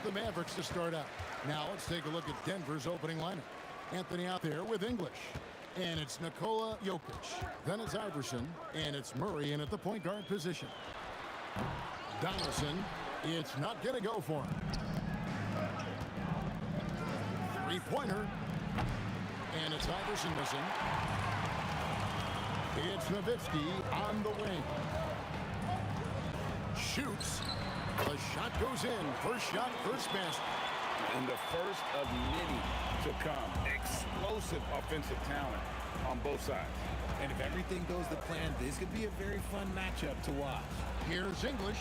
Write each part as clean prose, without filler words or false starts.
It's the Mavericks to start out. Now let's take a look at Denver's opening lineup. Anthony out there with English. And it's Nikola Jokic. Then it's Iverson. And it's Murray in at the point guard position. Donaldson, it's not going to go for him. Three-pointer. And it's Iverson missing. It's Nowitzki on the wing. Shoots. The shot goes in. First shot, first basket. And the first of many to come. Explosive offensive talent on both sides. And if everything goes to plan, this could be a very fun matchup to watch. Here's English.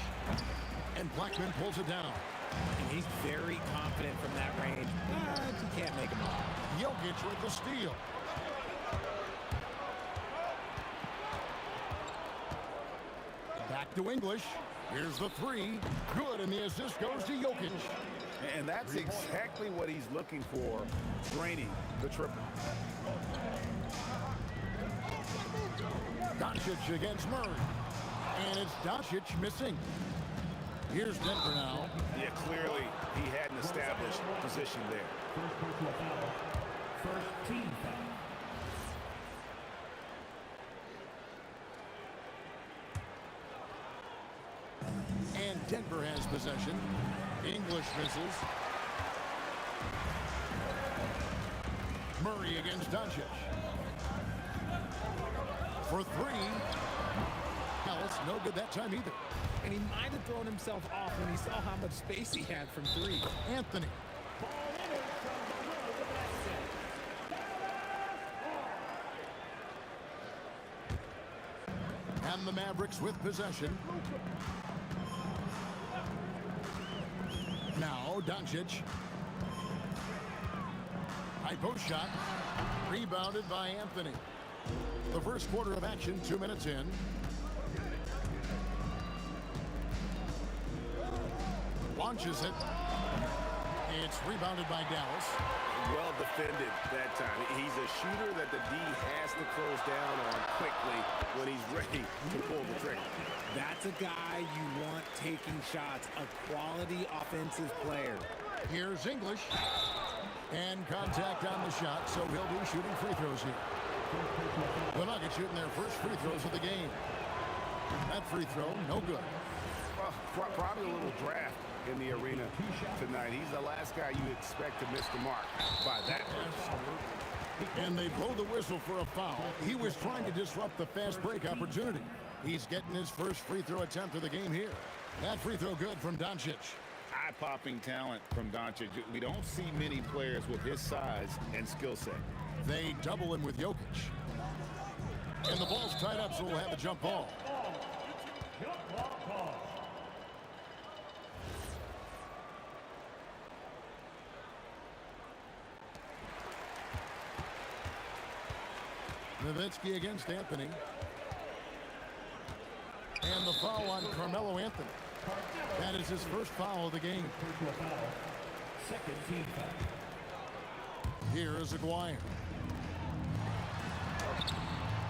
And Blackman pulls it down. And he's very confident from that range, but he can't make him off. Jokic with the steal. Back to English. Here's the three. Good, and the assist goes to Jokic. And that's exactly what he's looking for, draining the triple. Doncic against Murray. And it's Doncic missing. Here's Denver now. Yeah, clearly he had an established position there. First team foul. And Denver has possession. English misses. Murray against Doncic. For three. Ellis, no good that time either. And he might have thrown himself off when he saw how much space he had from three. Anthony. And the Mavericks with possession. Now, Doncic. High post shot. Rebounded by Anthony. The first quarter of action, 2 minutes in. Launches it. It's rebounded by Dallas. Well defended that time. He's a shooter that the D has to close down on quickly when he's ready to pull the trigger. That's a guy you want taking shots, a quality offensive player. Here's English. And contact on the shot, so he'll be shooting free throws here. The Nuggets shooting their first free throws of the game. That free throw, no good. Well, probably a little draft in the arena tonight. He's the last guy you expect to miss the mark by that much. And they blow the whistle for a foul. He was trying to disrupt the fast break opportunity. He's getting his first free throw attempt of the game here. That free throw good from Doncic. Eye-popping talent from Doncic. We don't see many players with his size and skill set. They double him with Jokic. And the ball's tied up, so we'll have a jump ball. Nowitzki against Anthony. And the foul on Carmelo Anthony. That is his first foul of the game. Second team foul. Here is Aguirre.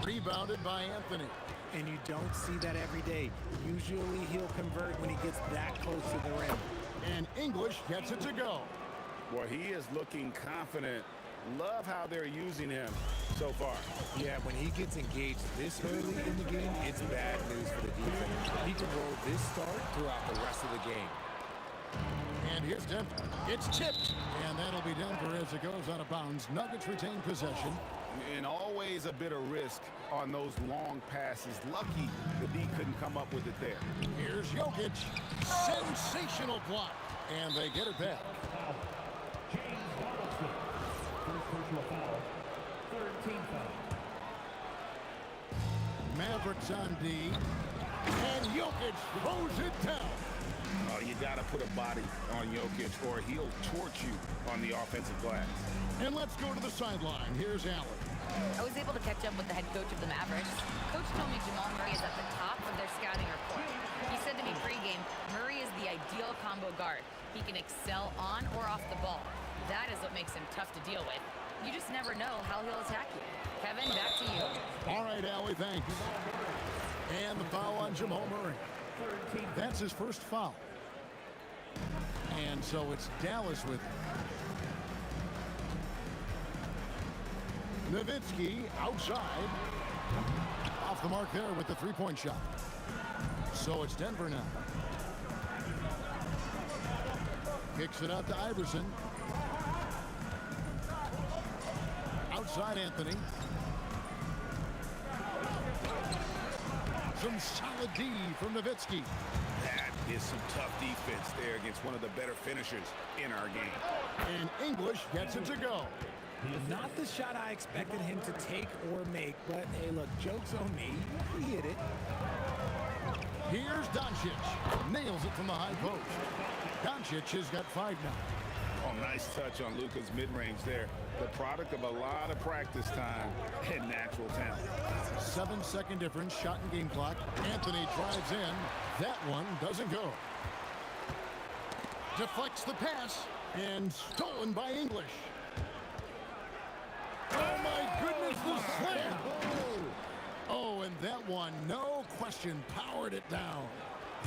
Rebounded by Anthony. And you don't see that every day. Usually he'll convert when he gets that close to the rim. And English gets it to go. Boy, he is looking confident. Love how they're using him so far. Yeah, when he gets engaged this early in the game, it's bad news for the defense. He can roll this start throughout the rest of the game. And here's Denver. It's tipped. And that'll be Denver as it goes out of bounds. Nuggets retain possession. And always a bit of risk on those long passes. Lucky the D couldn't come up with it there. Here's Jokic. Sensational block. And they get it back. James Donaldson. First personal foul. Third team foul. Mavericks on D. And Jokic throws it down. Oh, you got to put a body on Jokic or he'll torch you on the offensive glass. And let's go to the sideline. Here's Allen. I was able to catch up with the head coach of the Mavericks. Coach told me Jamal Murray is at the top of their scouting report. He said to me pregame, Murray is the ideal combo guard. He can excel on or off the ball. That is what makes him tough to deal with. You just never know how he'll attack you. Kevin, back to you. All right, Allie, thanks. And the foul on Jamal Murray. That's his first foul. And so it's Dallas with it. Nowitzki outside. Off the mark there with the three-point shot. So it's Denver now. Kicks it out to Iverson. Outside Anthony. Some solid D from Nowitzki. That is some tough defense there against one of the better finishers in our game. And English gets it to go. Not the shot I expected him to take or make, but hey, look, joke's on me. He hit it. Here's Doncic. Nails it from the high post. Doncic has got 5 now. Oh, nice touch on Luka's mid-range there. The product of a lot of practice time and natural talent. 7-second difference, shot and game clock. Anthony drives in. That one doesn't go. Deflects the pass and stolen by English. Oh my goodness, the slam! Oh, and that one, no question, powered it down.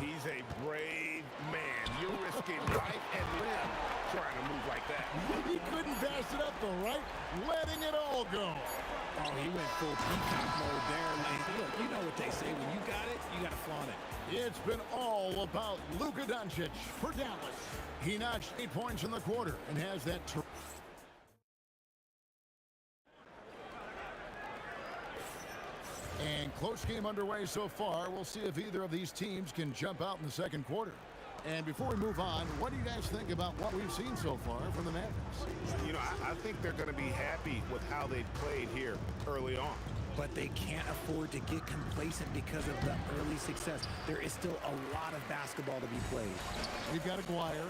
He's a brave man. You're risking life and limb trying to move like that. He couldn't pass it up the right, letting it all go. Oh, he went full peacock mode there. And look, you know what they say. When you got it, you got to flaunt it. It's been all about Luka Doncic for Dallas. He notched 8 points in the quarter and has that And close game underway so far. We'll see if either of these teams can jump out in the second quarter. And before we move on, what do you guys think about what we've seen so far from the Mavericks? You know, I think they're going to be happy with how they've played here early on. But they can't afford to get complacent because of the early success. There is still a lot of basketball to be played. We've got Aguirre.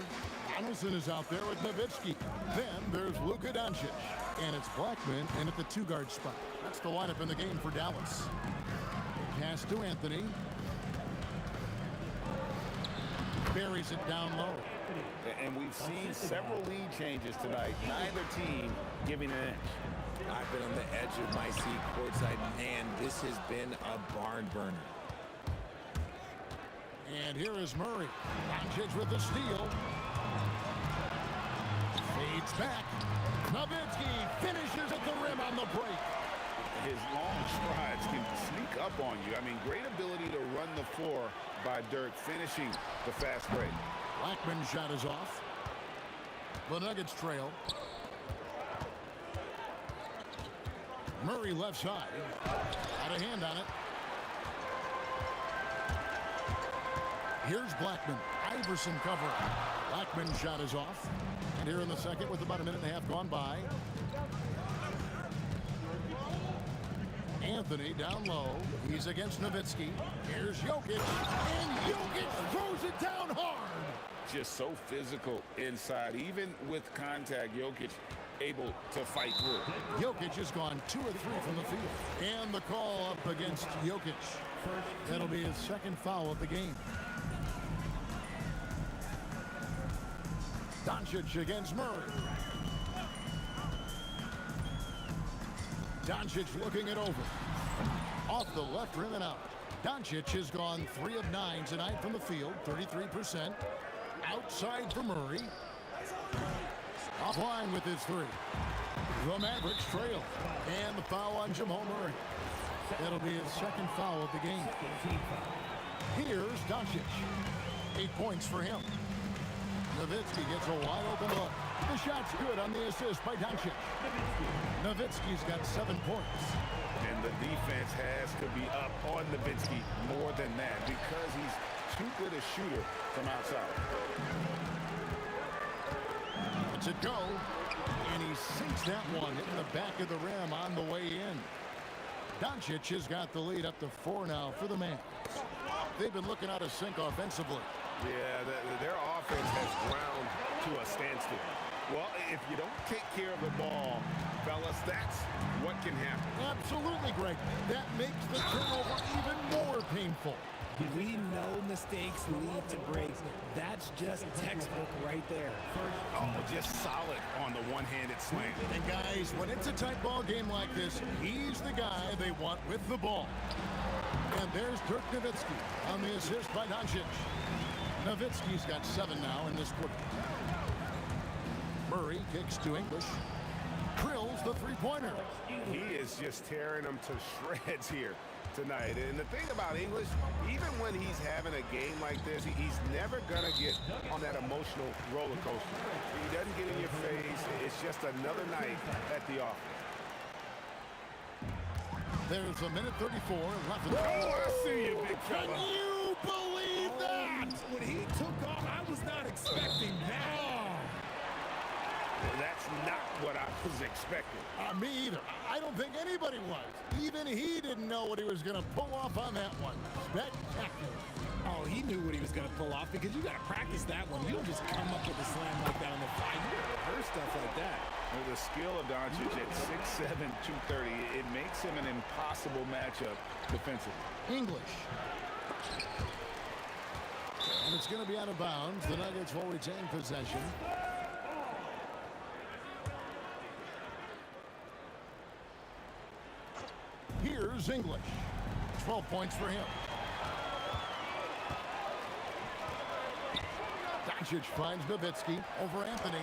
Donaldson is out there with Nowitzki. Then there's Luka Doncic. And it's Blackman in at the 2-guard spot. That's the lineup in the game for Dallas. Pass to Anthony. Buries it down low. And we've seen several lead changes tonight. Neither team giving an inch. I've been on the edge of my seat courtside, and this has been a barn burner. And here is Murray. Doncic with the steal. Fades back. Nowitzki finishes at the rim on the break. His long strides can sneak up on you. I mean, great ability to run the floor by Dirk, finishing the fast break. Blackman's shot is off. The Nuggets trail. Murray left side. Got a hand on it. Here's Blackman. Iverson covering. Blackman's shot is off. And here in the second with about a minute and a half gone by. Anthony down low. He's against Nowitzki. Here's Jokic. And Jokic throws it down hard. Just so physical inside. Even with contact, Jokic able to fight through. Jokic has gone 2 or 3 from the field. And the call up against Jokic. That'll be his second foul of the game. Doncic against Murray. Doncic looking it over. Off the left rim and out. Doncic has gone 3 of 9 tonight from the field, 33%. Outside for Murray. Offline with his 3. The Mavericks trail. And the foul on Jamal Murray. That'll be his second foul of the game. Here's Doncic. 8 points for him. Nowitzki gets a wide open look. The shot's good on the assist by Doncic. Nowitzki's got 7 points. And the defense has to be up on Nowitzki more than that because he's too good a shooter from outside. Lets it go. And he sinks that one hitting the back of the rim on the way in. Doncic has got the lead up to 4 now for the Mavs. They've been looking out of sync offensively. Yeah, their offense has ground to a standstill. Well, if you don't take care of the ball, fellas, that's what can happen. Absolutely, Greg. That makes the turnover even more painful. We know mistakes lead to breaks. That's just textbook right there. Oh, just solid on the one-handed slam. And guys, when it's a tight ball game like this, he's the guy they want with the ball. And there's Dirk Nowitzki on the assist by Doncic. Nowitzki's got 7 now in this quarter. Murray kicks to English. Drills the three-pointer. He is just tearing them to shreds here tonight. And the thing about English, even when he's having a game like this, he's never going to get on that emotional roller coaster. He doesn't get in your face. It's just another night at the office. There's a minute 34 left in the Oh, I see you, big Can fella. you believe that? When he took off, I was not expecting that. That's not what I was expecting. Me either. I don't think anybody was. Even he didn't know what he was going to pull off on that one. Spectacular. Oh, he knew what he was going to pull off because you got to practice that one. You don't just come up with a slam like that on the fly. You got to rehearse stuff like that. Well, the skill of Doncic at 6'7", 230, it makes him an impossible matchup defensively. English. And it's going to be out of bounds. The Nuggets will retain possession. Here's English. 12 points for him. Doncic finds Nowitzki over Anthony.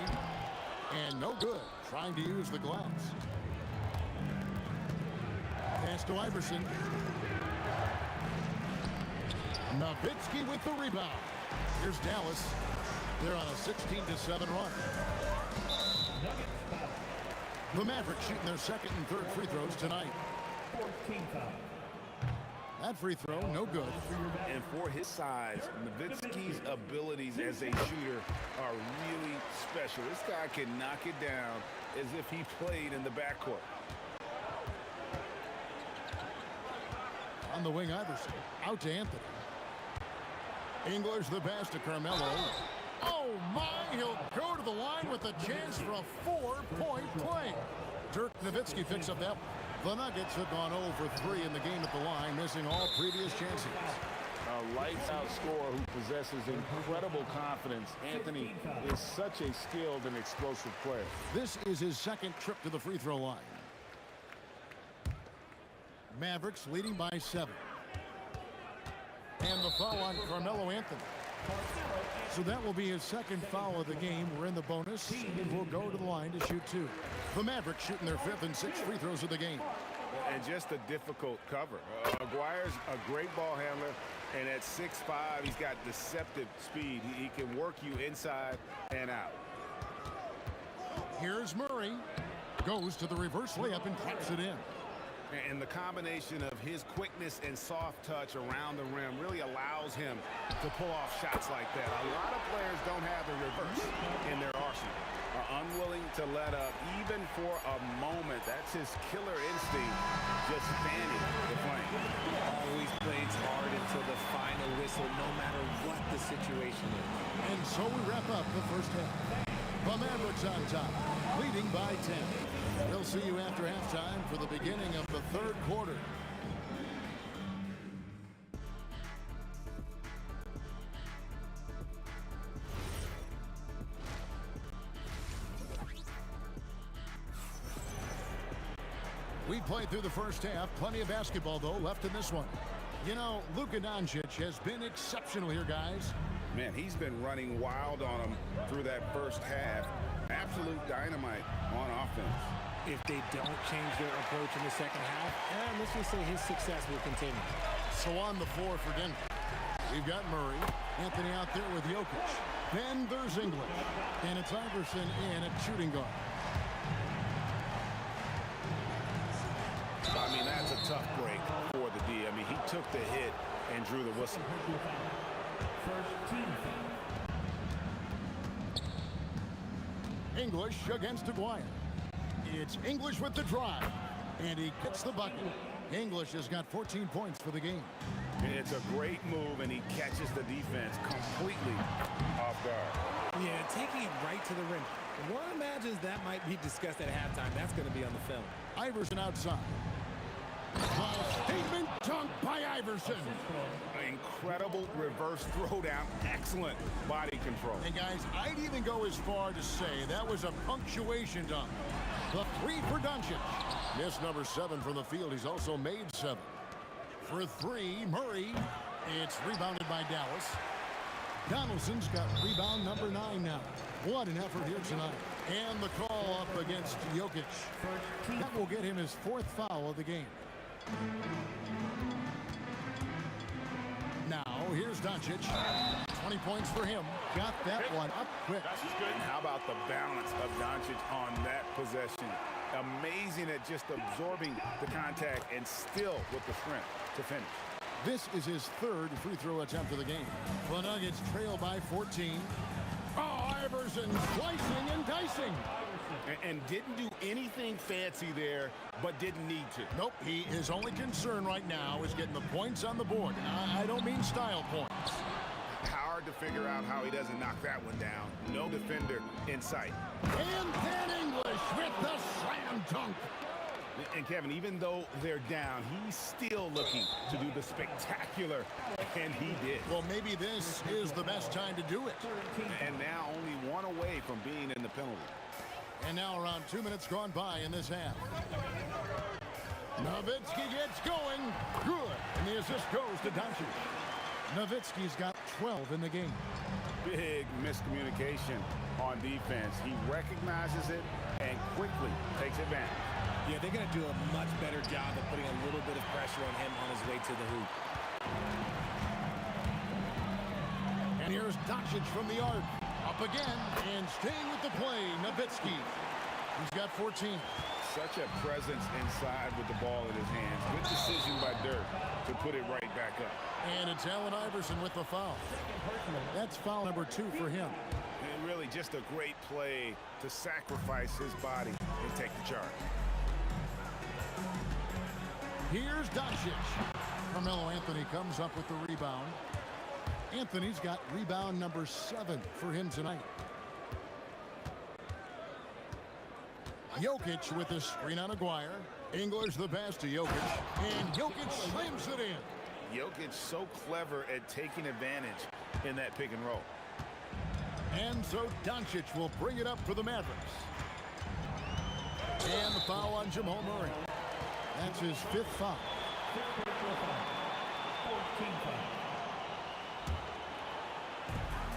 And no good. Trying to use the gloves. Pass to Iverson. Nowitzki with the rebound. Here's Dallas. They're on a 16-7 run. The Mavericks shooting their second and third free throws tonight. 14 fouls. That free throw, no good. And for his size, Nowitzki's abilities as a shooter are really special. This guy can knock it down as if he played in the backcourt. On the wing, Iverson. Out to Anthony. English the pass to Carmelo. Oh, my. He'll go to the line with a chance for a 4-point play. Dirk Nowitzki picks up that one. The Nuggets have gone 0 for 3 in the game at the line, missing all previous chances. A lights-out scorer who possesses incredible confidence. Anthony is such a skilled and explosive player. This is his second trip to the free throw line. Mavericks leading by 7. And the foul on Carmelo Anthony. So that will be his second foul of the game. We're in the bonus. And we'll go to the line to shoot 2. The Mavericks shooting their 5th and 6th free throws of the game. And just a difficult cover. Aguirre's a great ball handler, and at 6'5", he's got deceptive speed. He can work you inside and out. Here's Murray. Goes to the reverse layup and taps it in. And the combination of his quickness and soft touch around the rim really allows him to pull off shots like that. A lot of players don't have the reverse in their arsenal, are unwilling to let up even for a moment. That's his killer instinct, just fanning the flame. Always plays hard until the final whistle, no matter what the situation is. And so we wrap up the first half. The Mavericks on top, leading by 10. We'll see you after halftime for the beginning of the third quarter. We played through the first half. Plenty of basketball, though, left in this one. You know, Luka Doncic has been exceptional here, guys. Man, he's been running wild on him through that first half. Absolute dynamite on offense. If they don't change their approach in the second half, let's just say his success will continue. So on the floor for Denver, we've got Murray. Anthony out there with Jokic. Then there's English. And it's Iverson in at shooting guard. I mean, that's a tough break for the D. I mean, he took the hit and drew the whistle. First team foul. English against Aguirre. It's English with the drive. And he gets the bucket. English has got 14 points for the game. It's a great move, and he catches the defense completely off guard. Yeah, taking it right to the rim. One imagines that might be discussed at halftime. That's going to be on the film. Iverson outside. Statement dunk by Iverson. Incredible reverse throwdown. Excellent body control. And guys, I'd even go as far to say that was a punctuation dunk. The 3 for Doncic. Miss number 7 from the field. He's also made 7. For 3, Murray. It's rebounded by Dallas. Donaldson's got rebound number 9 now. What an effort here tonight. And the call up against Jokic. That will get him his 4th foul of the game. Now, here's Doncic. 20 points for him. Got that one up quick. That's good. And how about the balance of Doncic on that possession? Amazing at just absorbing the contact and still with the strength to finish. This is his 3rd free throw attempt of the game. The Nuggets trail by 14. Oh, Iverson slicing and dicing. And didn't do anything fancy there, but didn't need to. Nope, his only concern right now is getting the points on the board. I don't mean style points. Hard to figure out how he doesn't knock that one down. No defender in sight. And then English with the slam dunk. And Kevin, even though they're down, he's still looking to do the spectacular, and he did. Well, maybe this is the best time to do it. And now only one away from being in the penalty. And now around 2 minutes gone by in this half. Nowitzki gets going. Good. And the assist goes to Doncic. Nowitzki's got 12 in the game. Big miscommunication on defense. He recognizes it and quickly takes advantage. Yeah, they're going to do a much better job of putting a little bit of pressure on him on his way to the hoop. And here's Doncic from the arc. Up again and staying with the play, Nowitzki. He's got 14. Such a presence inside with the ball in his hands. Good decision by Dirk to put it right back up. And it's Allen Iverson with the foul. That's foul number 2 for him. And really just a great play to sacrifice his body and take the charge. Here's Doncic. Carmelo Anthony comes up with the rebound. Anthony's got rebound number 7 for him tonight. Jokic with the screen on Aguirre. English the pass to Jokic. And Jokic slams it in. Jokic so clever at taking advantage in that pick and roll. And so Doncic will bring it up for the Mavericks. And the foul on Jamal Murray. That's his 5th foul.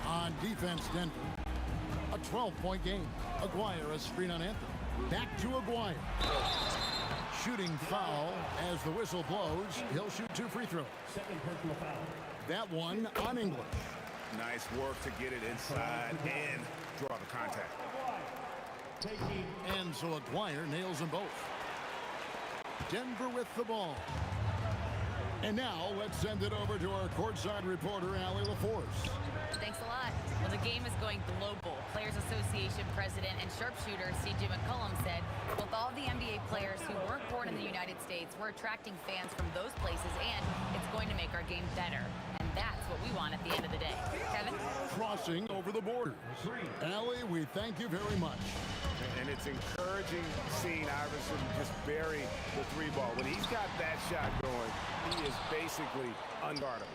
On defense, Denver. A 12-point game. Aguirre a screen on Anthony. Back to Aguirre. Shooting foul as the whistle blows. He'll shoot 2 free throws. That one on English. Nice work to get it inside and draw the contact. And so Aguirre nails them both. Denver with the ball. And now let's send it over to our courtside reporter, Allie LaForce. Thanks a lot. Well, the game is going global. Players Association president and sharpshooter C.J. McCollum said both all the NBA players who weren't born in the United States were attracting fans from those places, and it's going to make our game better. And that's what we want at the end of the day. Kevin? Crossing over the borders. Allie, we thank you very much. And it's encouraging seeing Iverson just bury the 3 ball. When he's got that shot going, he is basically unguardable.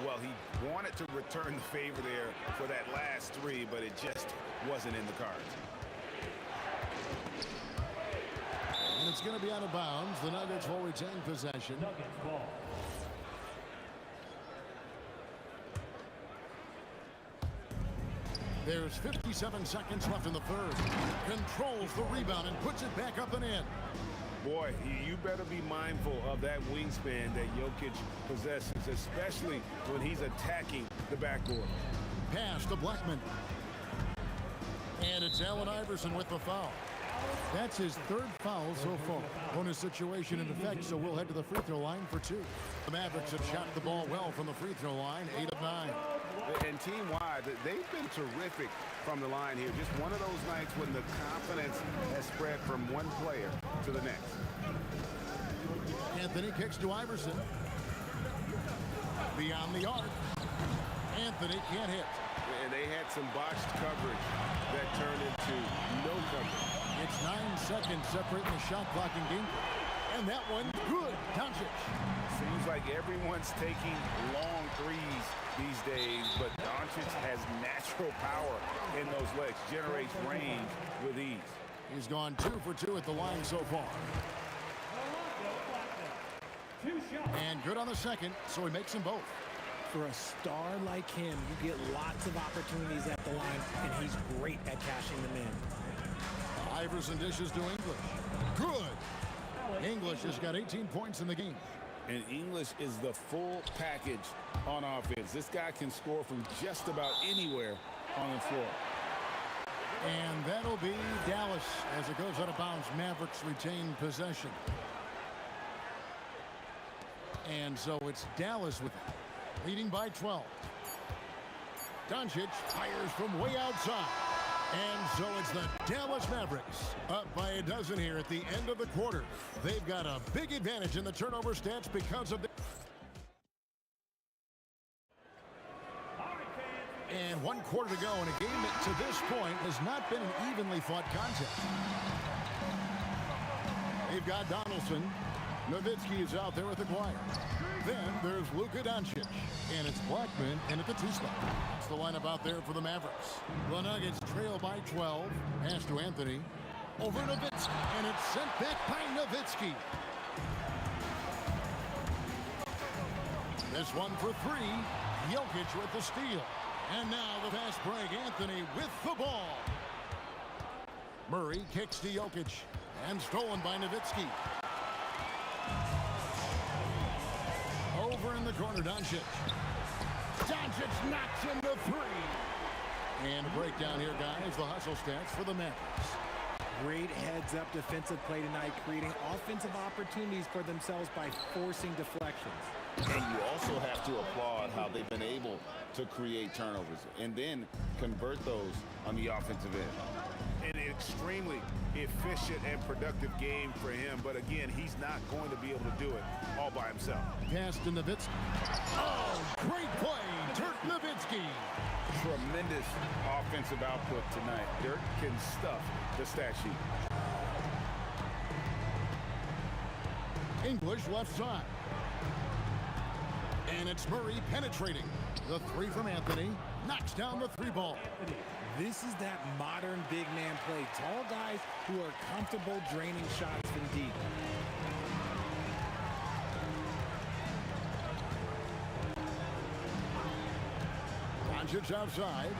Well, he wanted to return the favor there for that last 3, but it just wasn't in the cards. And it's going to be out of bounds. The Nuggets will retain possession. Nuggets ball. There's 57 seconds left in the 3rd. Controls the rebound and puts it back up and in. Boy, you better be mindful of that wingspan that Jokic possesses, especially when he's attacking the backboard. Pass to Blackman. And it's Allen Iverson with the foul. That's his 3rd foul so far. Bonus situation in effect, so we'll head to the free throw line for 2. The Mavericks have shot the ball well from the free throw line, 8 of 9. And team-wide, they've been terrific from the line here. Just one of those nights when the confidence has spread from one player to the next. Anthony kicks to Iverson. Beyond the arc. Anthony can't hit. And they had some botched coverage that turned into no coverage. It's 9 seconds separating the shot clock and game. And that one, good. Doncic. Seems like everyone's taking long threes these days, but Doncic has natural power in those legs, generates range with ease. He's gone 2 for 2 at the line so far. And good on the second, so he makes them both. For a star like him, you get lots of opportunities at the line, and he's great at cashing them in. Iverson dishes to English. Good. English has got 18 points in the game. And English is the full package on offense. This guy can score from just about anywhere on the floor. And that'll be Dallas as it goes out of bounds. Mavericks retain possession. And so it's Dallas with it, leading by 12. Doncic fires from way outside. And so it's the Dallas Mavericks up by a dozen here at the end of the quarter. They've got a big advantage in the turnover stats because of the... And 1 quarter to go in a game that to this point has not been an evenly fought contest. They've got Donaldson. Nowitzki is out there with Aguirre. Then there's Luka Doncic. And it's Blackman in at the 2 spot. That's the lineup out there for the Mavericks. The Nuggets trail by 12. Pass to Anthony. Over Nowitzki. And it's sent back by Nowitzki. This one for 3. Jokic with the steal. And now the fast break. Anthony with the ball. Murray kicks to Jokic. And stolen by Nowitzki. Over in the corner, Doncic. Doncic knocks in the 3. And a breakdown here, guys. The hustle stats for the Mavericks. Great heads-up defensive play tonight, creating offensive opportunities for themselves by forcing deflections. And you also have to applaud how they've been able to create turnovers and then convert those on the offensive end. An extremely efficient and productive game for him, but again, he's not going to be able to do it all by himself. Pass to Nowitzki. Oh, great play, Dirk Nowitzki. Tremendous offensive output tonight. Dirk can stuff the stat sheet. English left side. And it's Murray penetrating. The 3 from Anthony. Knocks down the 3 ball. This is that modern big man play. Tall guys who are comfortable draining shots from deep. Doncic outside.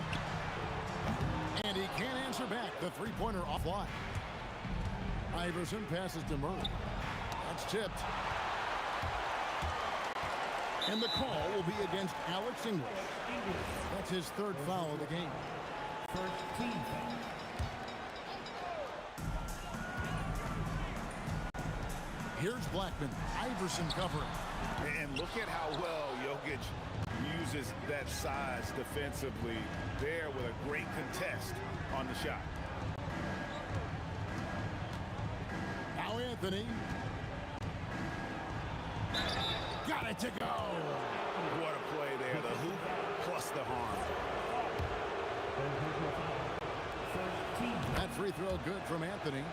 And he can't answer back. The 3-pointer offline. Iverson passes to Murray. That's tipped. And the call will be against Alex English. That's his 3rd foul of the game. First team foul. Here's Blackman. Iverson covering. And look at how well Jokic uses that size defensively there with a great contest on the shot. Now Anthony. Got it to go. What a play there. The hoop plus the harm. First team. That free throw good from Anthony.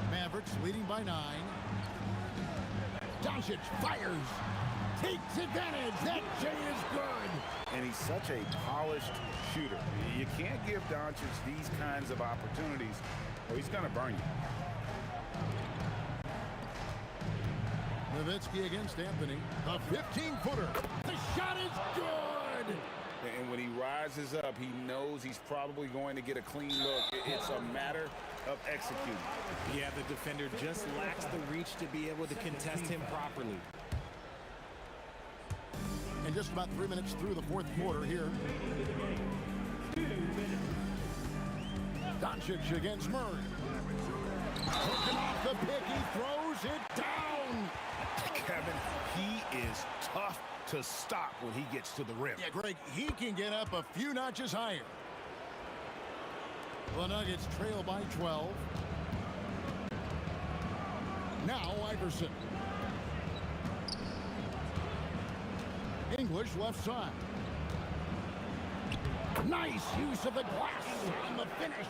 Mavericks leading by 9. Doncic fires. Takes advantage. That J is good. And he's such a polished shooter. You can't give Doncic these kinds of opportunities or he's going to burn you. Nowitzki against Anthony. A 15-footer. The shot is good. And when he rises up, he knows he's probably going to get a clean look. It's a matter of executing. Yeah, the defender just lacks the reach to be able to contest him properly. And just about 3 minutes through the 4th quarter here. Doncic against Murray. Taking off the pick, he throws it down. Kevin, he is tough to stop when he gets to the rim. Yeah, Greg, he can get up a few notches higher. The Nuggets trail by 12. Now Iverson. English left side. Nice use of the glass on the finish.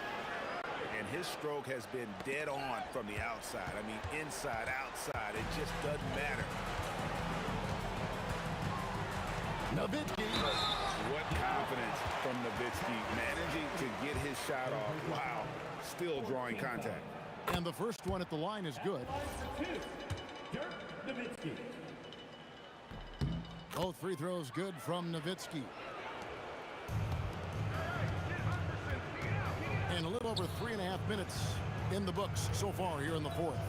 And his stroke has been dead on from the outside. I mean, inside, outside, it just doesn't matter. Nowitzki. What confidence from Nowitzki, managing to get his shot off. Wow, still drawing contact. And the first one at the line is good. Dirk Nowitzki. Both free throws good from Nowitzki. And a little over 3.5 minutes in the books so far here in the fourth.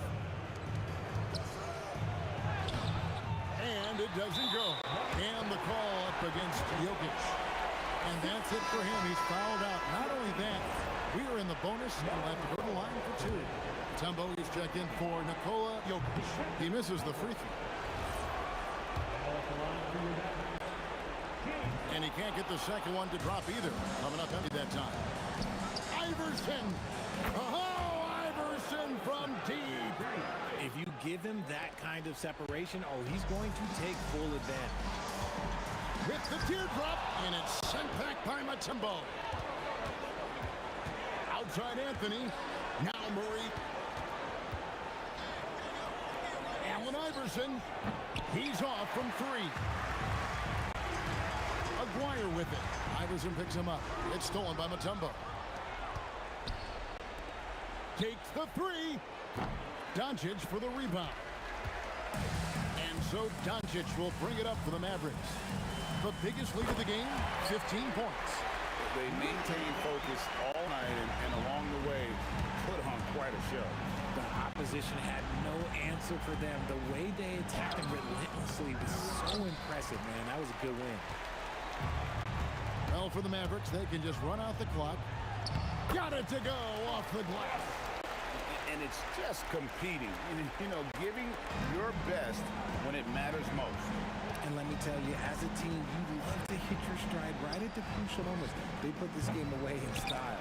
And it doesn't go. And the call up against Jokic. And that's it for him. He's fouled out. Not only that, we are in the bonus and we'll have to go to the line for two. Tembo is checked in for Nikola Jokic. He misses the free throw. And he can't get the second one to drop either. Coming up empty that time. Iverson. Oh, Iverson from deep. If you give him that kind of separation, he's going to take full advantage. With the teardrop, and it's sent back by Mutombo. Outside Anthony. Now Murray. Allen Iverson. He's off from three. Aguirre with it. Iverson picks him up. It's stolen by Mutombo. Takes the three. Doncic for the rebound. And so Doncic will bring it up for the Mavericks. The biggest lead of the game, 15 points. They maintained focus all night and along the way put on quite a show. The opposition had no answer for them. The way they attacked them relentlessly was so impressive, man. That was a good win. Well, for the Mavericks, they can just run out the clock. Got it to go off the glass. And it's just competing, you know, giving your best when it matters most. And let me tell you, as a team, you love to hit your stride right at the crucial moments. They put this game away in style.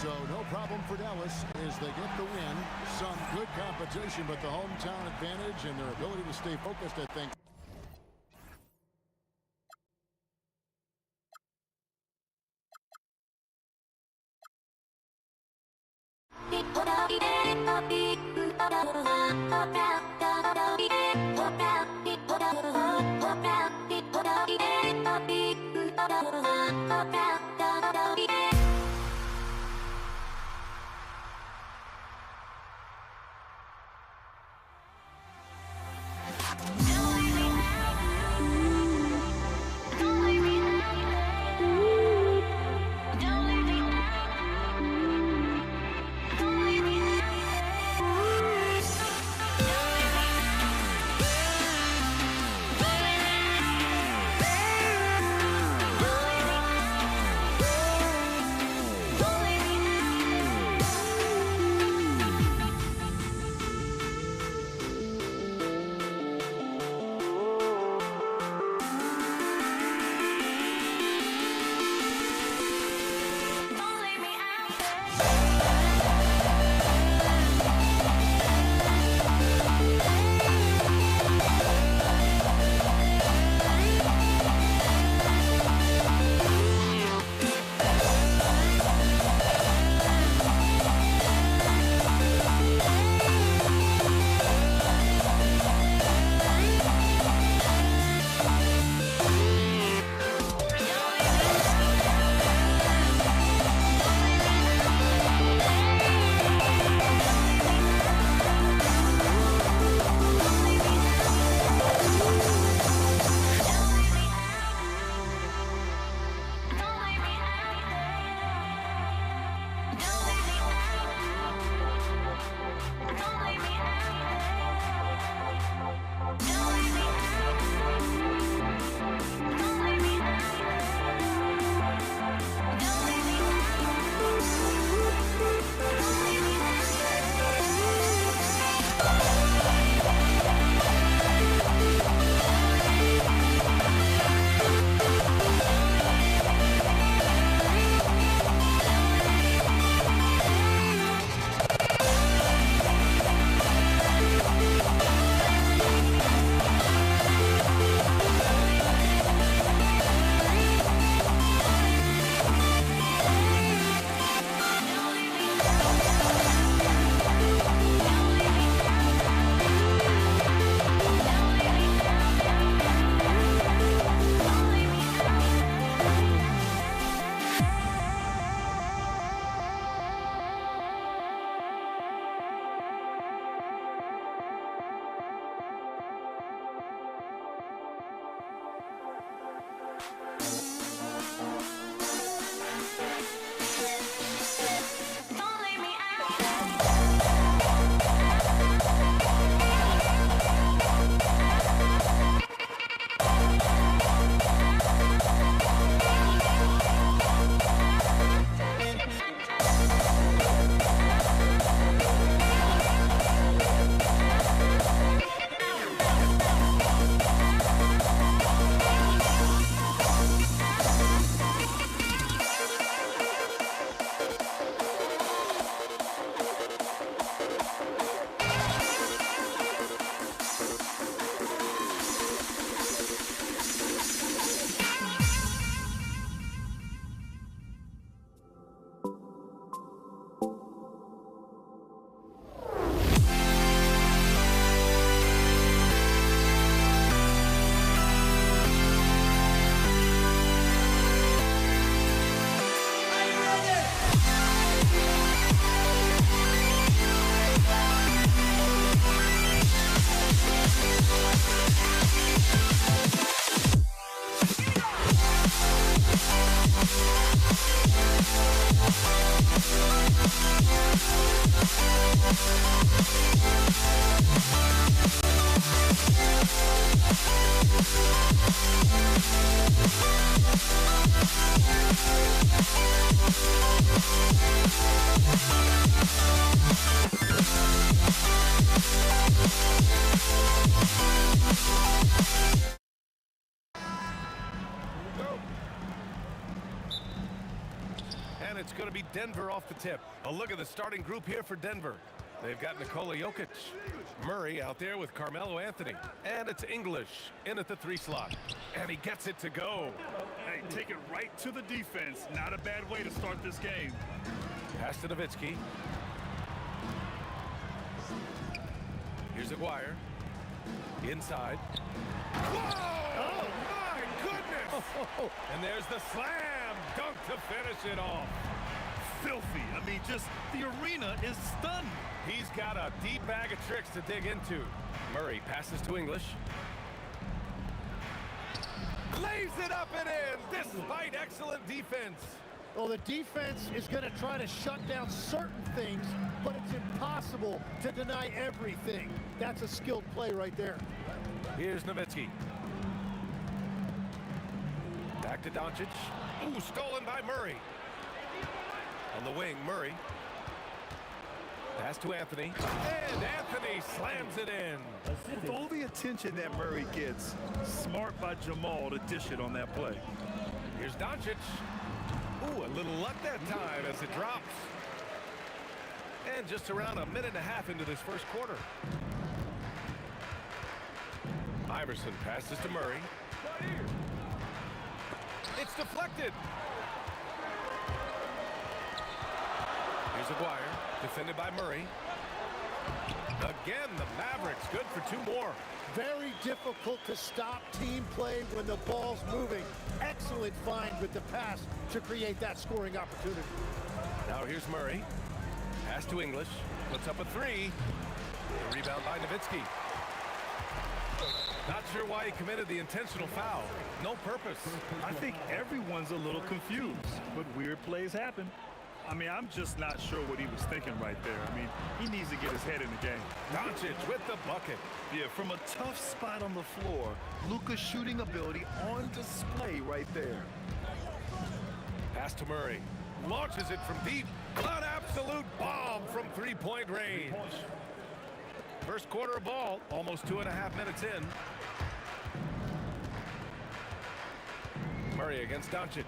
So no problem for Dallas as they get the win. Some good competition, but the hometown advantage and their ability to stay focused, I think. And it's going to be Denver off the tip. A look at the starting group here for Denver. They've got Nikola Jokic, Murray out there with Carmelo Anthony, and it's English in at the 3 slot. And he gets it to go. Hey, take it right to the defense. Not a bad way to start this game. Pass to Nowitzki. Here's Aguirre. Inside. Whoa! Oh, my goodness! And there's the slam dunk to finish it off. Filthy. I mean, just the arena is stunned. He's got a deep bag of tricks to dig into. Murray passes to English. Lays it up and in, despite excellent defense. Well, the defense is going to try to shut down certain things, but it's impossible to deny everything. That's a skilled play right there. Here's Nowitzki. Back to Doncic. Ooh, stolen by Murray. On the wing, Murray. Pass to Anthony. And Anthony slams it in. With all the attention that Murray gets, smart by Jamal to dish it on that play. Here's Doncic. Ooh, a little luck that time as it drops. And just around a minute and a half into this first quarter. Iverson passes to Murray. It's deflected. Here's Aguirre, defended by Murray. Again, the Mavericks good for 2 more. Very difficult to stop team play when the ball's moving. Excellent find with the pass to create that scoring opportunity. Now here's Murray. Pass to English. Puts up a 3. The rebound by Nowitzki. Not sure why he committed the intentional foul. No purpose. I think everyone's a little confused, but weird plays happen. I mean, I'm just not sure what he was thinking right there. I mean, he needs to get his head in the game. Doncic with the bucket. Yeah, from a tough spot on the floor, Luka's shooting ability on display right there. Pass to Murray. Launches it from deep. An absolute bomb from 3-point range. First quarter of ball, almost 2.5 minutes in. Murray against Doncic.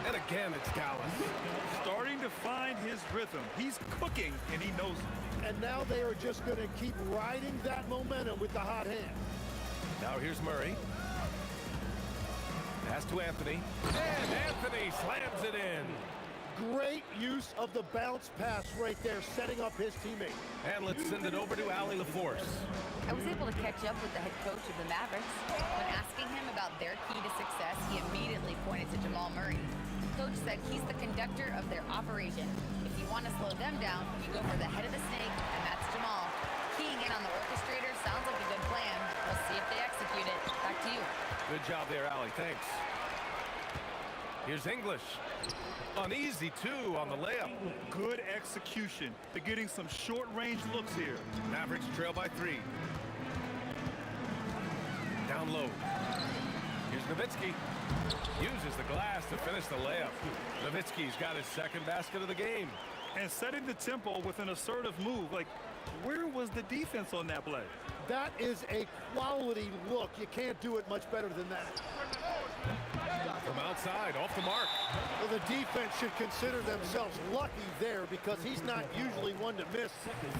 And again, it's Dallas. Starting to find his rhythm. He's cooking, and he knows it. And now they are just going to keep riding that momentum with the hot hand. Now here's Murray. Pass to Anthony. And Anthony slams it in. Great use of the bounce pass right there, setting up his teammate. And let's send it over to Allie LaForce. I was able to catch up with the head coach of the Mavericks. When asking him about their key to success, he immediately pointed to Jamal Murray. Coach said he's the conductor of their operation. If you want to slow them down, you go for the head of the snake, and that's Jamal. Keying in on the orchestrator sounds like a good plan. We'll see if they execute it. Back to you. Good job there, Allie. Thanks. Here's English. An easy 2 on the layup. Good execution. They're getting some short-range looks here. Mavericks trail by 3. Down low. Here's Nowitzki. Uses the glass to finish the layup. Nowitzki's got his second basket of the game. And setting the tempo with an assertive move. Like, where was the defense on that play? That is a quality look. You can't do it much better than that. From outside, off the mark. Well, the defense should consider themselves lucky there because he's not usually one to miss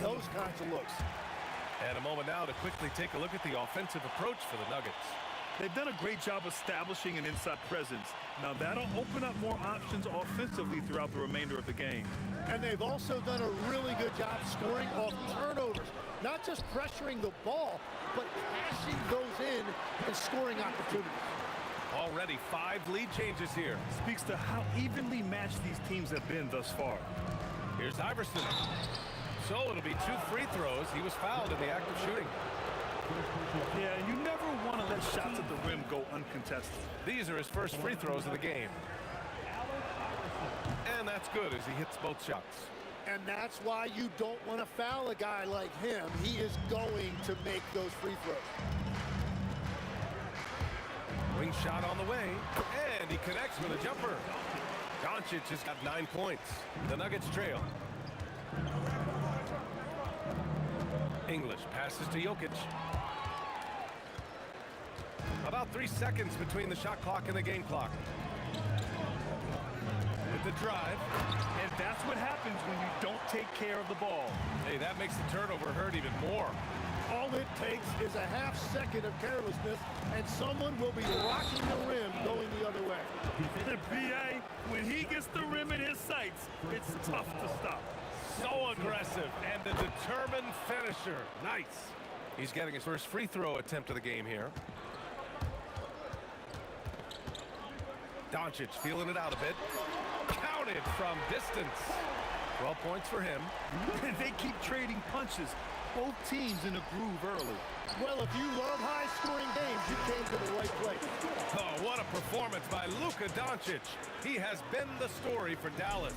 those kinds of looks. And a moment now to quickly take a look at the offensive approach for the Nuggets. They've done a great job establishing an inside presence. Now that'll open up more options offensively throughout the remainder of the game. And they've also done a really good job scoring off turnovers. Not just pressuring the ball, but cashing those in and scoring opportunities. Already 5 lead changes here. Speaks to how evenly matched these teams have been thus far. Here's Iverson. So it'll be 2 free throws. He was fouled in the act of shooting. Yeah, you never want to let shots at the rim go uncontested. These are his first free throws of the game. And that's good as he hits both shots. And that's why you don't want to foul a guy like him. He is going to make those free throws. Wing shot on the way, and he connects with a jumper. Doncic has got 9 points. The Nuggets trail. English passes to Jokic. About 3 seconds between the shot clock and the game clock. With the drive. And that's what happens when you don't take care of the ball. Hey, that makes the turnover hurt even more. All it takes is a half second of carelessness, and someone will be rocking the rim going the other way. The BA, when he gets the rim in his sights, it's tough to stop. So aggressive and a determined finisher. Nice. He's getting his first free throw attempt of the game here. Doncic feeling it out a bit. Counted from distance. 12 points for him. They keep trading punches. Both teams in a groove early. Well, if you love high-scoring games, you came to the right place. Oh, what a performance by Luka Doncic. He has been the story for Dallas.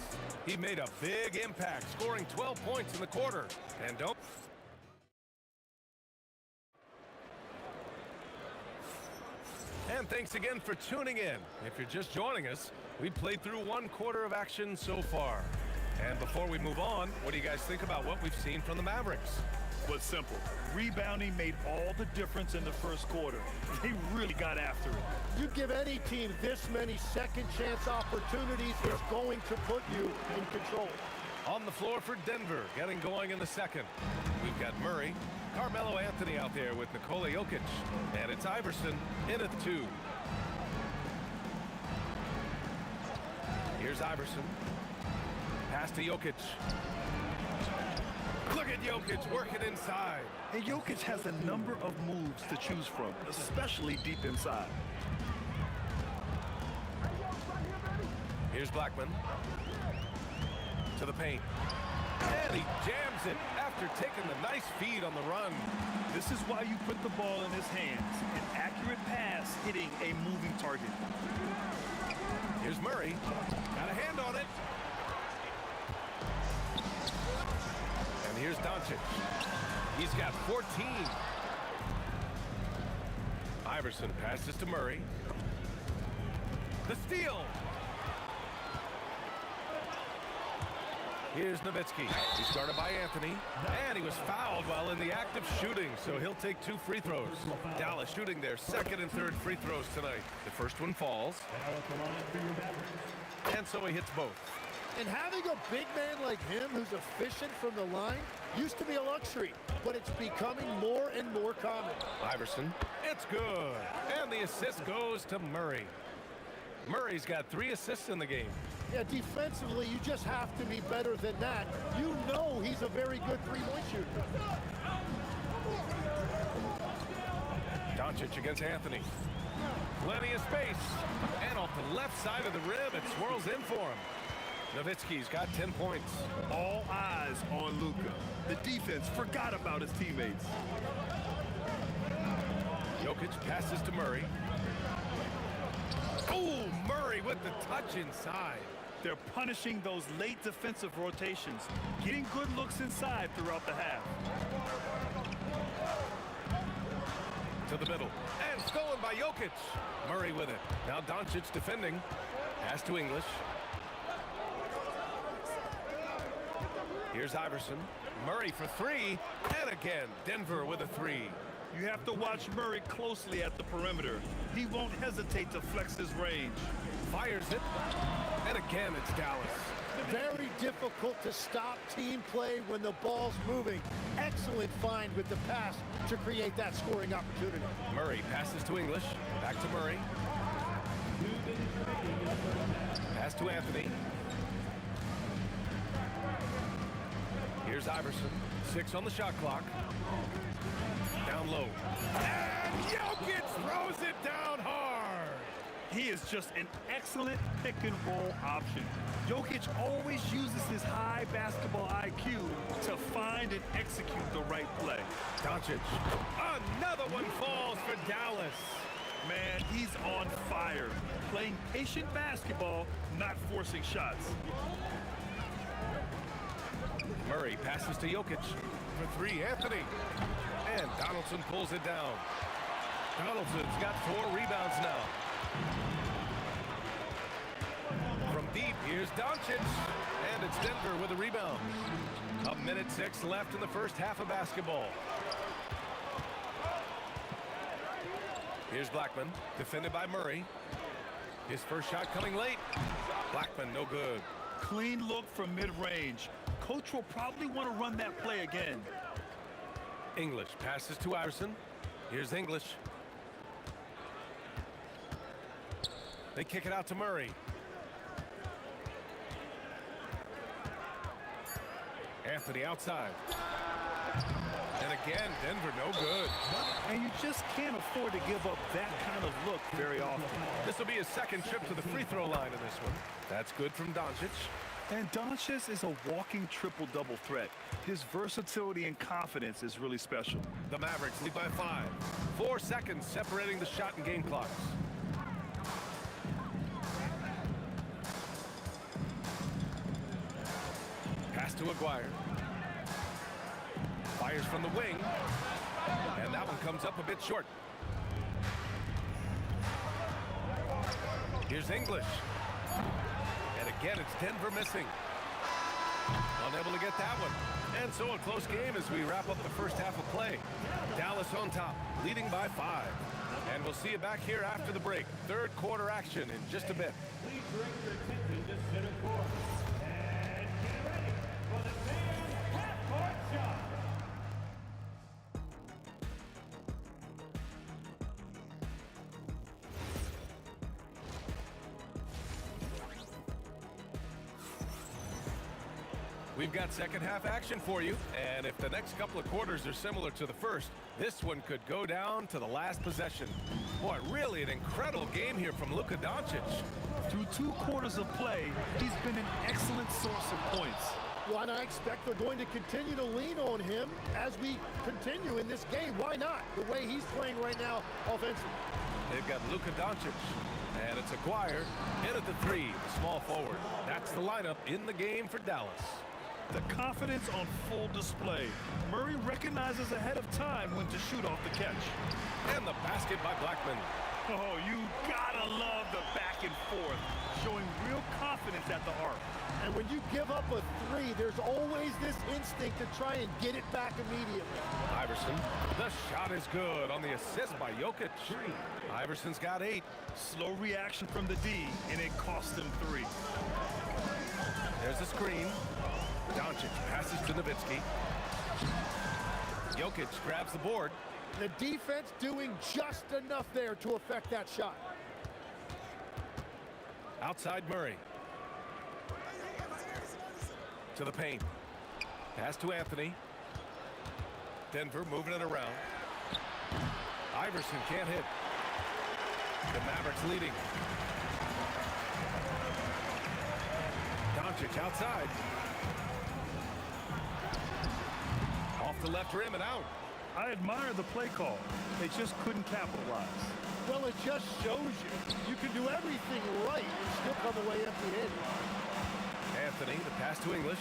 He made a big impact, scoring 12 points in the quarter. And don't... And thanks again for tuning in. If you're just joining us, we played through 1 quarter of action so far. And before we move on, what do you guys think about what we've seen from the Mavericks? Was simple. Rebounding made all the difference in the first quarter. They really got after it. You give any team this many second chance opportunities, it's going to put you in control. On the floor for Denver, getting going in the second. We've got Murray, Carmelo Anthony out there with Nikola Jokic, and it's Iverson in at 2. Here's Iverson. Pass to Jokic. Look at Jokic working inside. And Jokic has a number of moves to choose from, especially deep inside. Here's Blackman. To the paint. And he jams it after taking the nice feed on the run. This is why you put the ball in his hands. An accurate pass hitting a moving target. Here's Murray. Got a hand on it. And here's Doncic. He's got 14. Iverson passes to Murray. The steal. Here's Nowitzki. He started by Anthony, and he was fouled while in the act of shooting, so he'll take 2 free throws. Dallas shooting their second and third free throws tonight. The first one falls, and so he hits both. And having a big man like him who's efficient from the line used to be a luxury, but it's becoming more and more common. Iverson, it's good, and the assist goes to Murray. Murray's got 3 assists in the game. Yeah, defensively, you just have to be better than that. You know he's a very good three-point shooter. Doncic against Anthony. Plenty of space. And off the left side of the rim, it swirls in for him. Nowitzki's got 10 points. All eyes on Luka. The defense forgot about his teammates. Jokic passes to Murray. Oh, Murray with the touch inside. They're punishing those late defensive rotations, getting good looks inside throughout the half. To the middle, and stolen by Jokic. Murray with it. Now Doncic defending. Pass to English. Here's Iverson. Murray for 3, and again, Denver with a 3. You have to watch Murray closely at the perimeter. He won't hesitate to flex his range. Fires it, and again it's Dallas. Very difficult to stop team play when the ball's moving. Excellent find with the pass to create that scoring opportunity. Murray passes to English. Back to Murray. Pass to Anthony. Here's Iverson. 6 on the shot clock. Down low. And Jokic throws it down hard. He is just an excellent pick-and-roll option. Jokic always uses his high basketball IQ to find and execute the right play. Doncic. Another one falls for Dallas. Man, he's on fire. Playing patient basketball, not forcing shots. Murray passes to Jokic. For three, Anthony. And Donaldson pulls it down. Donaldson's got 4 rebounds now. From deep, here's Doncic. And it's Denver with a rebound. 1:06 left in the first half of basketball. Here's Blackman, defended by Murray. His first shot coming late. Blackman, no good. Clean look from mid-range. Coach will probably want to run that play again. English passes to Iverson. Here's English. They kick it out to Murray. Anthony outside. And again, Denver no good. And you just can't afford to give up that kind of look very often. This will be his second trip to the free throw line in this one. That's good from Doncic. And Doncic is a walking triple-double threat. His versatility and confidence is really special. The Mavericks lead by 5. 4 seconds separating the shot and game clocks. Pass to Aguirre. Fires from the wing. And that one comes up a bit short. Here's English. And again, it's Denver missing. Unable to get that one. And so a close game as we wrap up the first half of play. Dallas on top, leading by 5. And we'll see you back here after the break. Third quarter action in just a bit. Please bring your attention to center court. And get ready for the Sands half-court shot. We've got second half action for you, and if the next couple of quarters are similar to the first, this one could go down to the last possession. Boy, really an incredible game here from Luka Doncic. Through 2 quarters of play, he's been an excellent source of points. Well, and I expect they're going to continue to lean on him as we continue in this game. Why not? The way he's playing right now offensively. They've got Luka Doncic, and it's Aguirre in at the 3, the small forward. That's the lineup in the game for Dallas. The confidence on full display. Murray recognizes ahead of time when to shoot off the catch. And the basket by Blackman. Oh, you gotta love the back and forth, showing real confidence at the arc. And when you give up a 3, there's always this instinct to try and get it back immediately. Iverson, the shot is good on the assist by Jokic. Iverson's got 8. Slow reaction from the D, and it cost him 3. There's a screen. Doncic passes to Nowitzki. Jokic grabs the board. The defense doing just enough there to affect that shot. Outside Murray. To the paint. Pass to Anthony. Denver moving it around. Iverson can't hit. The Mavericks leading. Doncic outside. Off the left rim and out. I admire the play call. They just couldn't capitalize. Well, it just shows you can do everything right and still come away empty-handed. Anthony, the pass to English.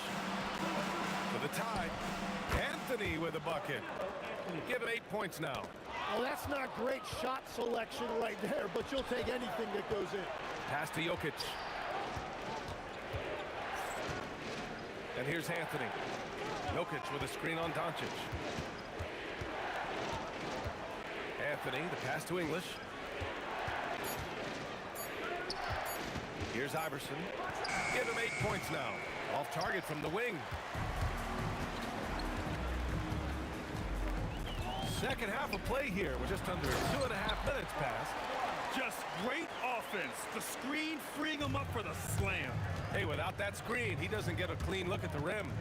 For the tie. Anthony with a bucket. Give him 8 points now. Well, that's not great shot selection right there, but you'll take anything that goes in. Pass to Jokic. And here's Anthony. Jokic with a screen on Doncic. Anthony, the pass to English. Here's Iverson. Give him 8 points now. Off target from the wing. Second half of play here with just under 2.5 minutes passed. Just great offense. The screen freeing him up for the slam. Hey, without that screen, he doesn't get a clean look at the rim.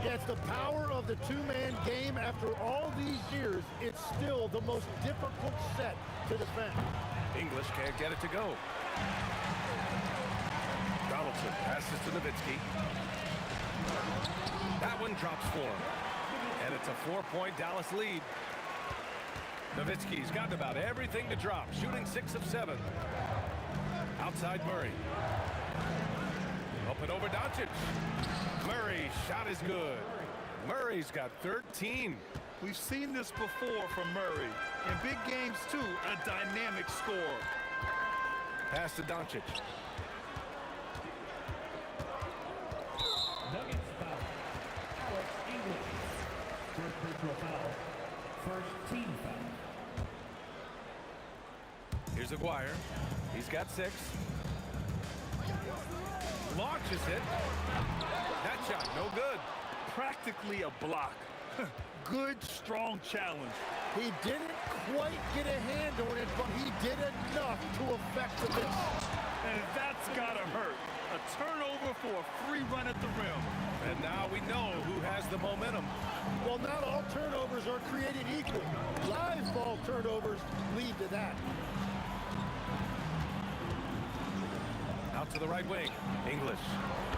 Yeah, it's the power of the two-man game. After all these years, it's still the most difficult set to defend. English can't get it to go. Donaldson passes to Nowitzki. That one drops for him. And it's a 4-point Dallas lead. Nowitzki's gotten about everything to drop, shooting 6 of 7. Outside Murray. Up and over Doncic. Murray's shot is good. Murray's got 13. We've seen this before from Murray. In big games, too, a dynamic score. Pass to Doncic. Nuggets foul. Alex English. First personal foul. First team foul. Here's Aguirre. He's got 6. Launches it. That shot, no good. Practically a block. Good, strong challenge. He didn't quite get a hand on it, but he did enough to affect the miss. And that's gotta hurt. A turnover for a free run at the rim. And now we know who has the momentum. Well, not all turnovers are created equal. Live ball turnovers lead to that. Out to the right wing. English.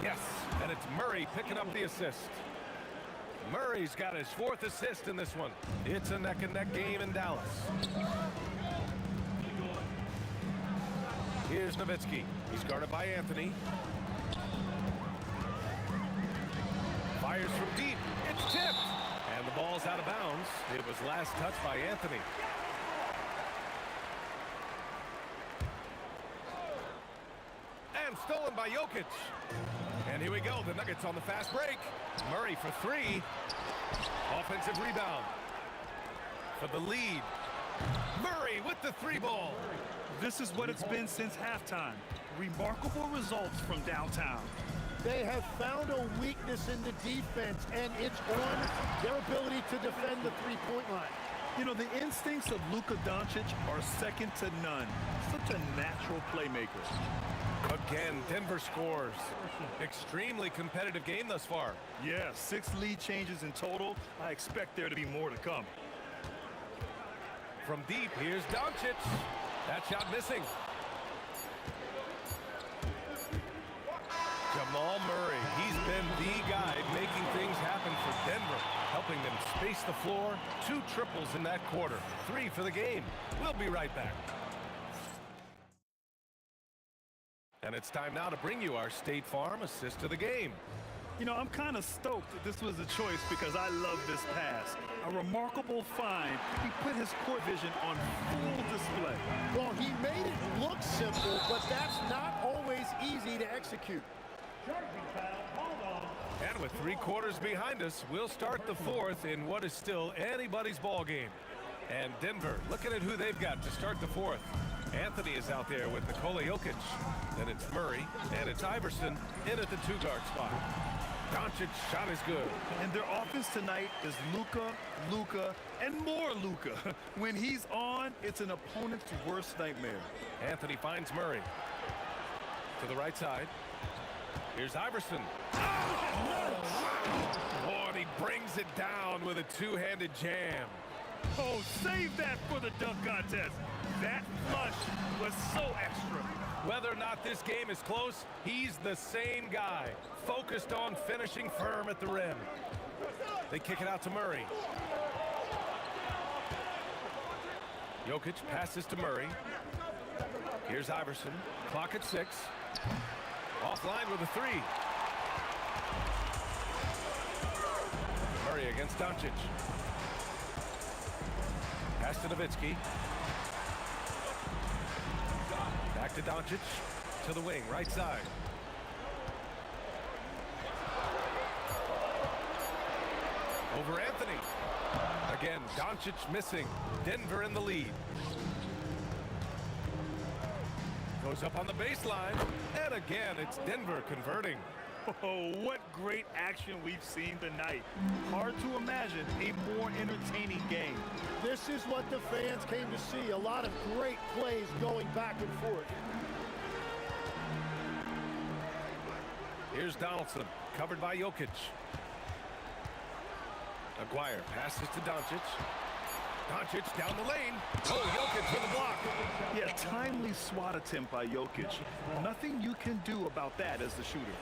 Yes, and it's Murray picking up the assist. Murray's got his 4th assist in this one. It's a neck-and-neck game in Dallas. Here's Nowitzki. He's guarded by Anthony. Fires from deep. It's tipped. And the ball's out of bounds. It was last touched by Anthony. And stolen by Jokic. And here we go. The Nuggets on the fast break. Murray for 3. Offensive rebound. For the lead. Murray with the 3-ball. This is what it's been since halftime. Remarkable results from downtown. They have found a weakness in the defense, and it's on their ability to defend the three-point line. You know, the instincts of Luka Doncic are second to none. Such a natural playmaker. Again, Denver scores. Extremely competitive game thus far. Yeah, 6 lead changes in total. I expect there to be more to come. From deep, here's Doncic. That shot missing. Jamal Murray, he's been the guy making things happen for Denver, helping them space the floor. 2 triples in that quarter, 3 for the game. We'll be right back. And it's time now to bring you our State Farm assist of the game. You know, I'm kind of stoked that this was a choice because I love this pass. A remarkable find. He put his court vision on full display. Well, he made it look simple, but that's not always easy to execute. Charging foul. Hold on. And with 3 quarters behind us, we'll start the 4th in what is still anybody's ball game. And Denver, looking at who they've got to start the 4th. Anthony is out there with Nikola Jokic. Then it's Murray, and it's Iverson in at the 2-guard spot. Doncic's shot is good. And their offense tonight is Luka, and more Luka. When he's on, it's an opponent's worst nightmare. Anthony finds Murray. To the right side. Here's Iverson. Oh, and he brings it down with a 2-handed jam. Oh, save that for the dunk contest. That flush was so extra. Whether or not this game is close, he's the same guy, focused on finishing firm at the rim. They kick it out to Murray. Jokic passes to Murray. Here's Iverson. Clock at 6. Offline with a 3. Murray against Doncic. Pass to Nowitzki. Back to Doncic. To the wing, right side. Over Anthony. Again, Doncic missing. Denver in the lead. Goes up on the baseline. And again, it's Denver converting. Oh, what great action we've seen tonight. Hard to imagine a more entertaining game. This is what the fans came to see. A lot of great plays going back and forth. Here's Donaldson, covered by Jokic. Aguirre passes to Doncic. Doncic down the lane. Oh, Jokic with the block. Yeah, timely swat attempt by Jokic. Nothing you can do about that as the shooter.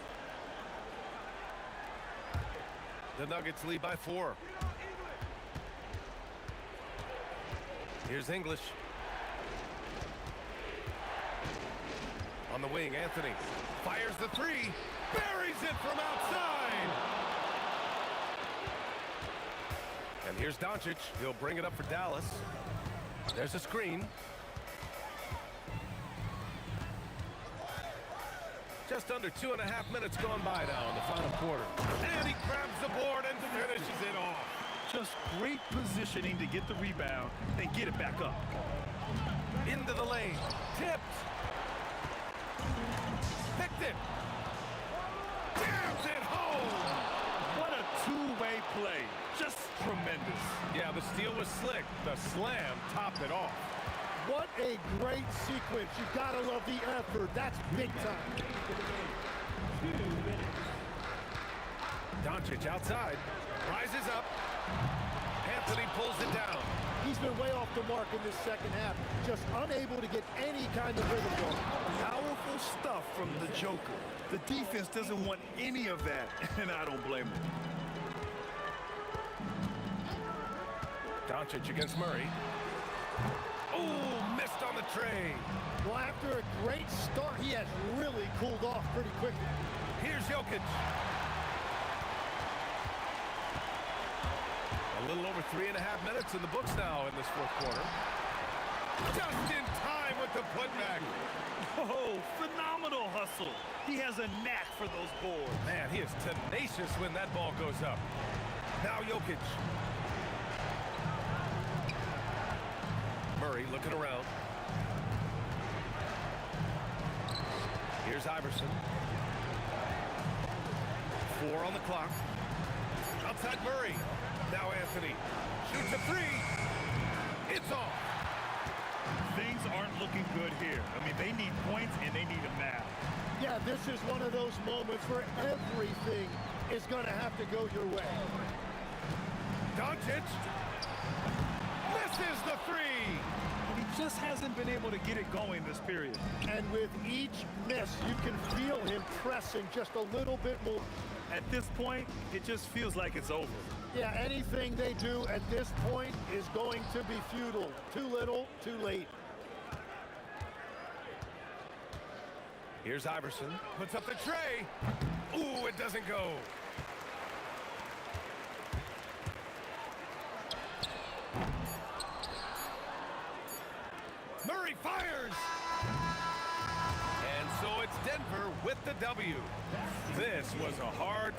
The Nuggets lead by 4. Here's English. On On the wing, Anthony fires the three, buries it from outside. And here's Doncic. He'll bring it up for Dallas. There's a screen. Just under 2.5 minutes gone by now in the final quarter. And he grabs the board and finishes it off. Just great positioning to get the rebound and get it back up. Into the lane. Tipped. Picked it. Jams it home. What a two-way play. Just tremendous. Yeah, the steal was slick. The slam topped it off. What a great sequence. You gotta love the effort. That's big time. Doncic outside. Rises up. Anthony pulls it down. He's been way off the mark in this second half. Just unable to get any kind of rhythm going. Powerful stuff from the Joker. The defense doesn't want any of that, and I don't blame him. Doncic against Murray. Oh, missed on the tray. Well, after a great start, he has really cooled off pretty quickly. Here's Jokic. A little over 3.5 minutes in the books now in this fourth quarter. Just in time with the putback. Oh, phenomenal hustle. He has a knack for those boards. Man, he is tenacious when that ball goes up. Now Jokic. Murray looking around. Here's Iverson. 4 on the clock. Outside Murray. Now Anthony shoots a three. It's off. Things aren't looking good here. I mean, they need points and they need them now. Yeah, this is one of those moments where everything is going to have to go your way. Doncic misses the three. And he just hasn't been able to get it going this period. And with each miss, you can feel him pressing just a little bit more. At this point, it just feels like it's over. Yeah, anything they do at this point is going to be futile. Too little, too late. Here's Iverson. Puts up the tray. Ooh, it doesn't go. Murray fires. And so it's Denver with the W. This was a hard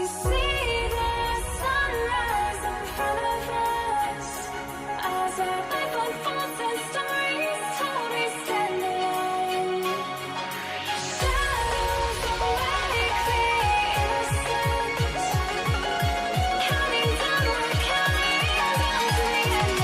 We see the sunrise in front of us as our life unfolds and stories told we stand alone. Shadows awake the innocent, counting down, we're counting down to the end.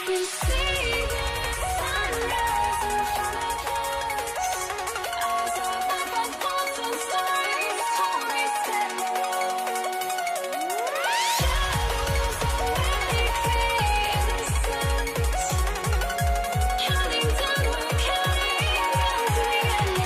We see the sunrise in front of us as our life unfolds and stories told we stand alone. Shadows awake the innocent, counting down, we're counting down to the end.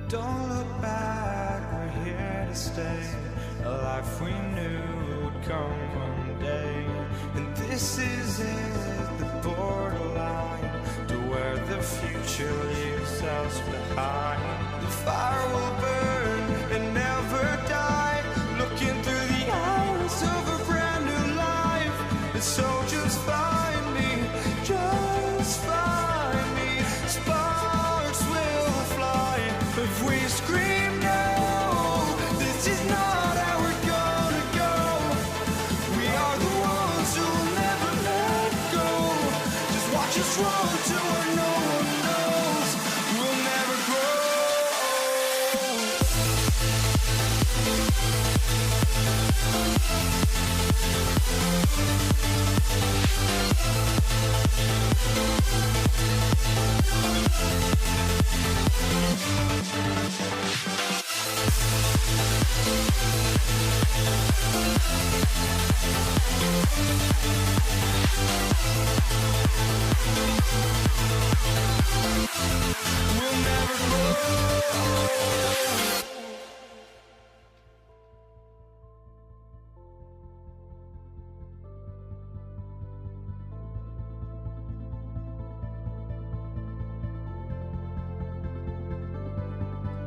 Don't look back, we're here to stay. A life we knew would come one day. And this is it, the borderline to where the future leaves us behind. The fire will burn and never die, looking through the eyes of a brand new life. And so just find me, just find me. Sparks will fly if we scream no. This is not how we're gonna go. We are the ones who will never let go. Just watch us run to where no one knows. We'll never grow.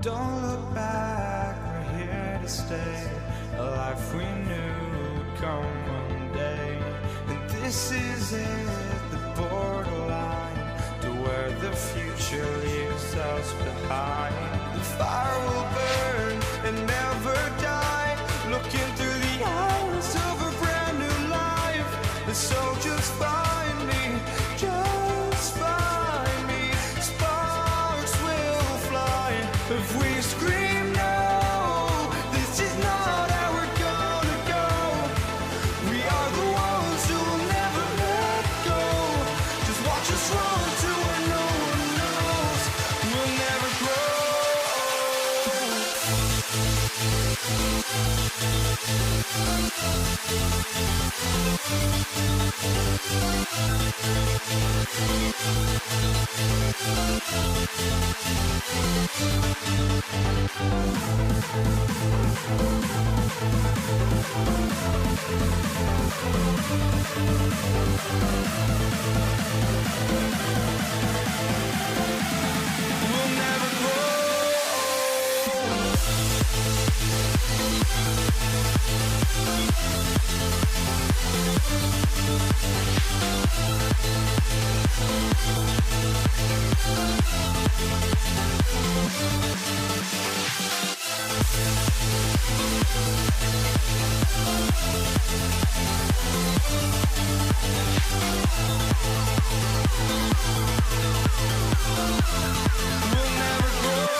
Don't look back, we're here to stay. A life we knew would come one day. And this is it, the borderline to where the future leaves us behind. The fire will burn and never die. Looking through the eyes of a brand new life. And so just find me, just find me. Sparks will fly if we scream no. This is not how we're gonna go. We are the ones who will never let go. Just watch us run to where no one knows. We'll never grow. We'll never grow. We'll never grow.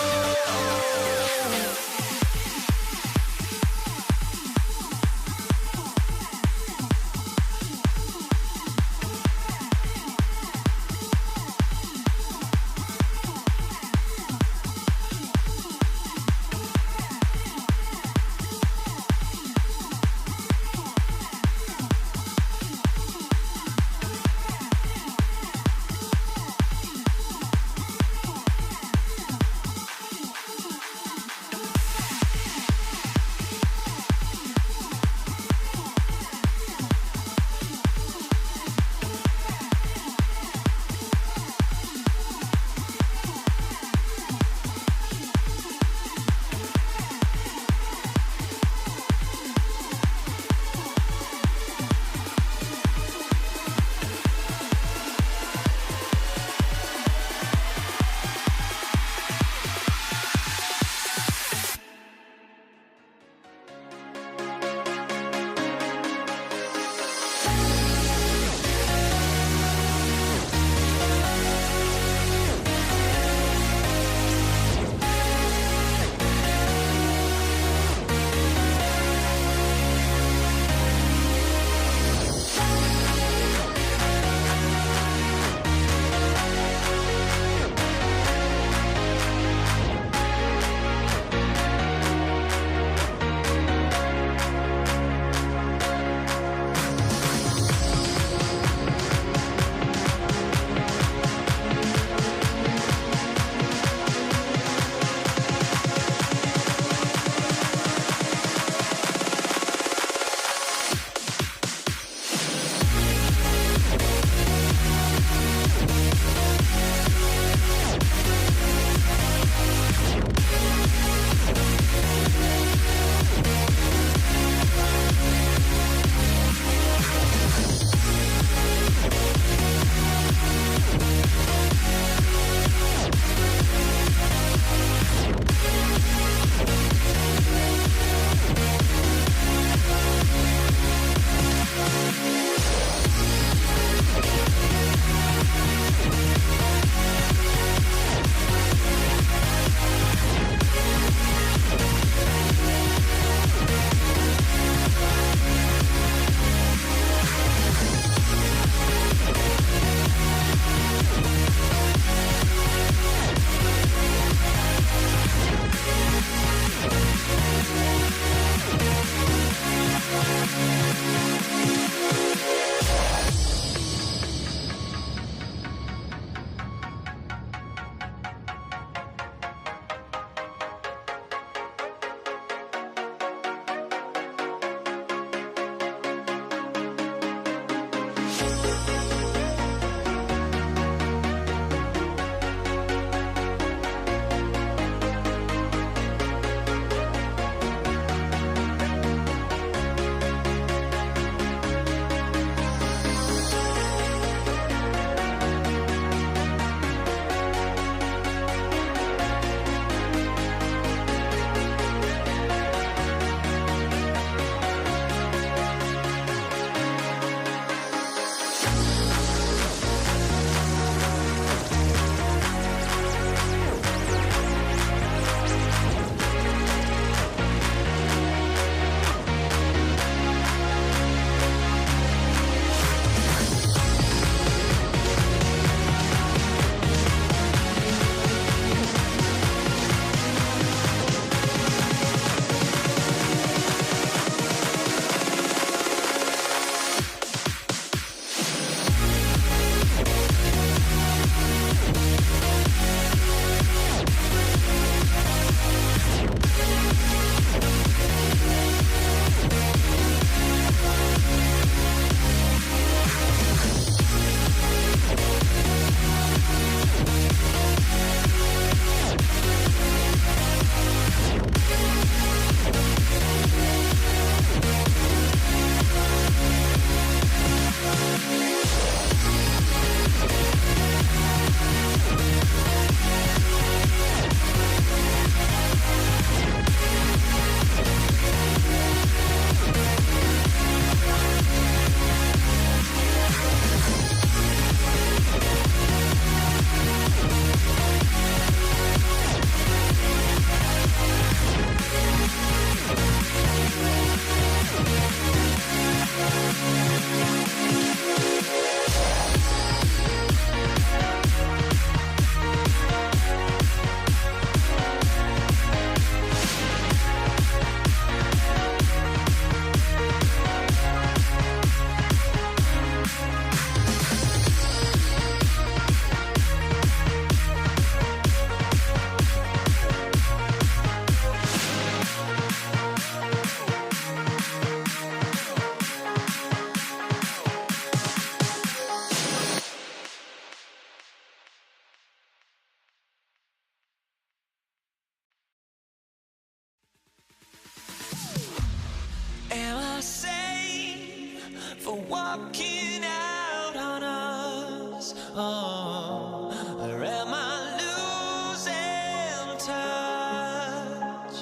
walking out on us? Oh, or am I losing touch?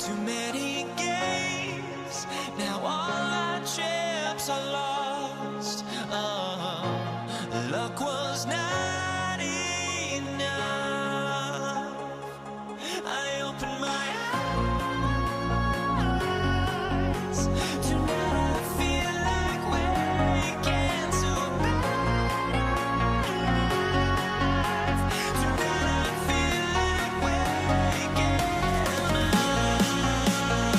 Too many games, now all our chips are lost. Oh, luck was not enough. I opened my eyes. Tonight I feel like waking to life. Tonight I feel like waking up.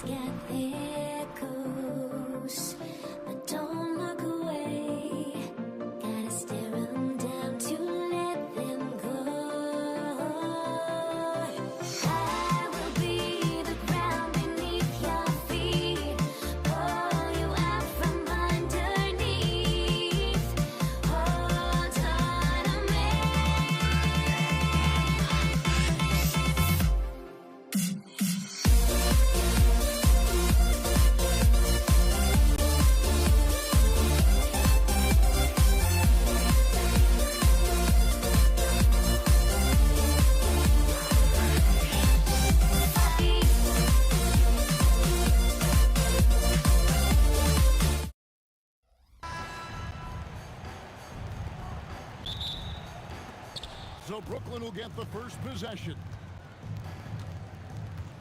Let's get there close, but don't look away. Gotta stare 'em down to let them go. I will be the ground beneath your feet, pull you out from underneath. Hold on to me. So Brooklyn will get the first possession.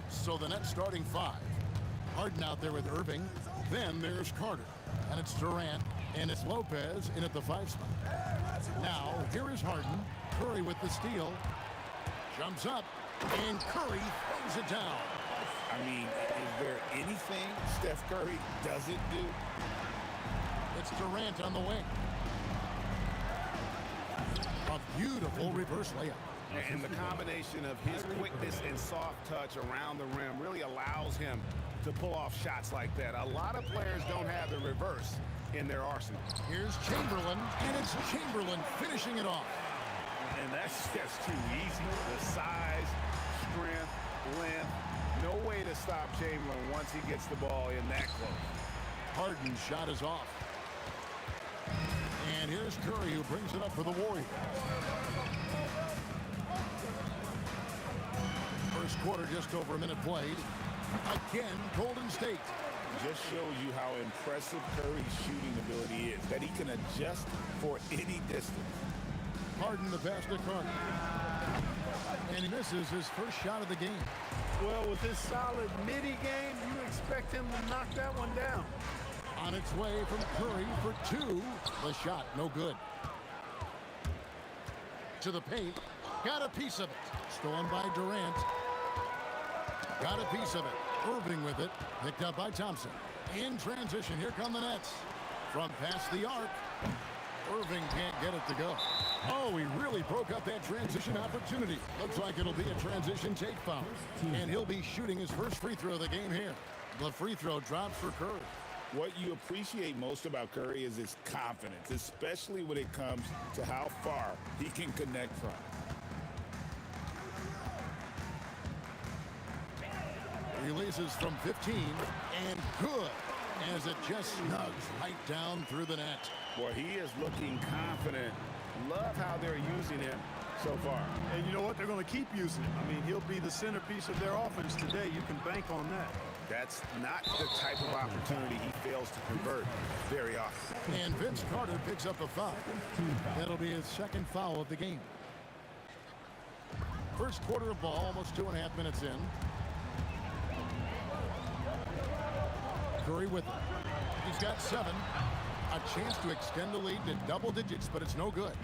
So the Nets starting 5. Harden out there with Irving. Then there's Carter. And it's Durant. And it's Lopez in at the 5 spot. Now, here is Harden. Curry with the steal. Jumps up. And Curry throws it down. I mean, is there anything Steph Curry doesn't do? It's Durant on the wing. A beautiful reverse layup. And the combination of his quickness and soft touch around the rim really allows him to pull off shots like that. A lot of players don't have the reverse in their arsenal. Here's Chamberlain, and it's Chamberlain finishing it off. And that's just too easy. The size, strength, length, no way to stop Chamberlain once he gets the ball in that close. Harden's shot is off. And here's Curry, who brings it up for the Warriors. First quarter, just over a minute played. Again, Golden State. Just shows you how impressive Curry's shooting ability is, that he can adjust for any distance. Harden the pass to Carter. And he misses his first shot of the game. Well, with his solid midi game, you expect him to knock that one down. On its way from Curry for 2. The shot, no good. To the paint. Got a piece of it. Stolen by Durant. Got a piece of it. Irving with it. Picked up by Thompson. In transition, here come the Nets. From past the arc. Irving can't get it to go. Oh, he really broke up that transition opportunity. Looks like it'll be a transition take foul. And he'll be shooting his first free throw of the game here. The free throw drops for Curry. What you appreciate most about Curry is his confidence, especially when it comes to how far he can connect from. Releases from 15, and good, as it just snugs right down through the net. Boy, he is looking confident. Love how they're using him so far. And you know what? They're going to keep using him. I mean, he'll be the centerpiece of their offense today. You can bank on that. That's not the type of opportunity he fails to convert very often. And Vince Carter picks up a foul. That'll be his second foul of the game. First quarter of ball, almost 2.5 minutes in. Curry with it. He's got 7. A chance to extend the lead to double digits, but it's no good.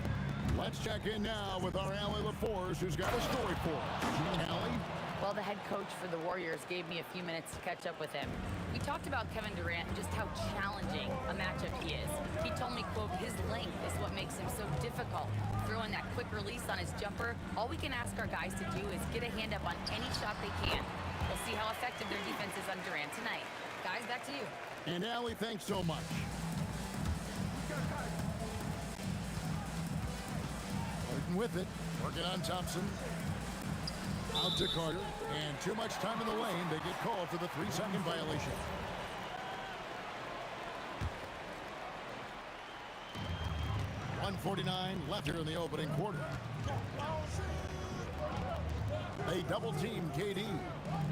Let's check in now with our Allie LaForce, who's got a story for us. Allie? Well, the head coach for the Warriors gave me a few minutes to catch up with him. We talked about Kevin Durant and just how challenging a matchup he is. He told me, quote, his length is what makes him so difficult. Throwing that quick release on his jumper, all we can ask our guys to do is get a hand up on any shot they can. We'll see how effective their defense is on Durant tonight. Guys, back to you. And Allie, thanks so much. Harden with it, working on Thompson. Out to Carter, and too much time in the lane. They get called for the 3-second violation. .149 left here in the opening quarter. They double team KD.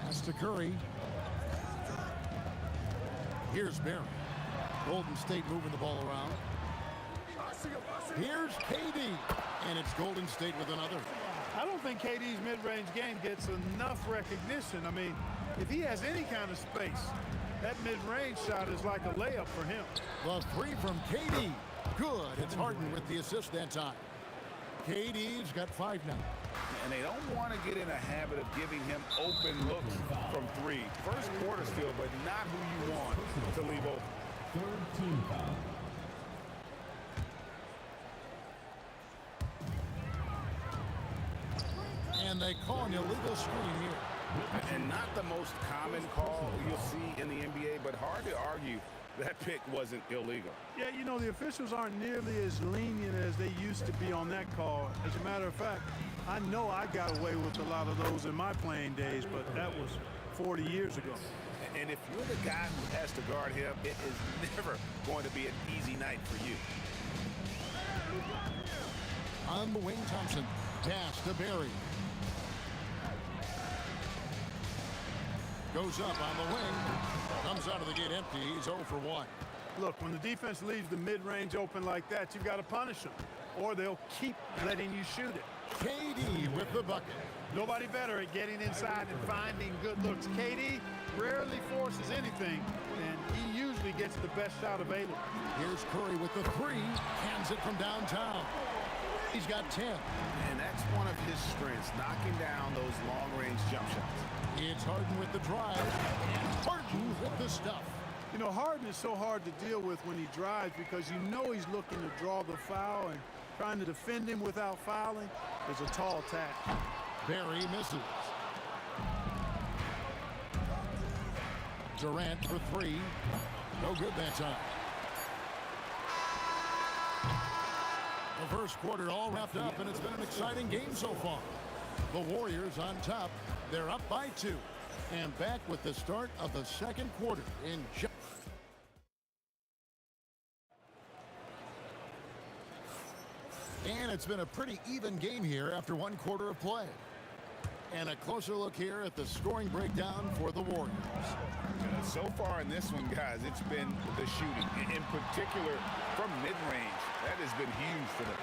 Pass to Curry. Here's Barry. Golden State moving the ball around. Here's KD, and it's Golden State with another. I don't think KD's mid-range game gets enough recognition. I mean, if he has any kind of space, that mid-range shot is like a layup for him. The 3 from KD. Good. It's Harden with the assist that time. KD's got 5 now. And they don't want to get in a habit of giving him open looks from three. First quarter still, but not who you want to leave open. Third team foul. And they call an illegal screen here. And not the most common call you'll see in the NBA, but hard to argue that pick wasn't illegal. Yeah, you know, the officials aren't nearly as lenient as they used to be on that call. As a matter of fact, I know I got away with a lot of those in my playing days, but that was 40 years ago. And if you're the guy who has to guard him, it is never going to be an easy night for you. On the wing, Thompson. Pass to Barry. Goes up on the wing. Comes out of the gate empty. He's 0 for 1. Look, when the defense leaves the mid-range open like that, you've got to punish them, or they'll keep letting you shoot it. KD with the bucket. Nobody better at getting inside and finding good looks. KD rarely forces anything, and he usually gets the best shot available. Here's Curry with the three. Hands it from downtown. He's got 10. And that's one of his strengths, knocking down those long-range jump shots. It's Harden with the drive. And Harden with the stuff. You know, Harden is so hard to deal with when he drives because you know he's looking to draw the foul, and trying to defend him without fouling is a tall task. Barry misses. Durant for three. No good that time. The first quarter all wrapped up, and it's been an exciting game so far. The Warriors on top. They're up by 2. And back with the start of the second quarter in And it's been a pretty even game here after one quarter of play. And a closer look here at the scoring breakdown for the Warriors. So far in this one, guys, it's been the shooting, in particular from mid-range. That has been huge for them.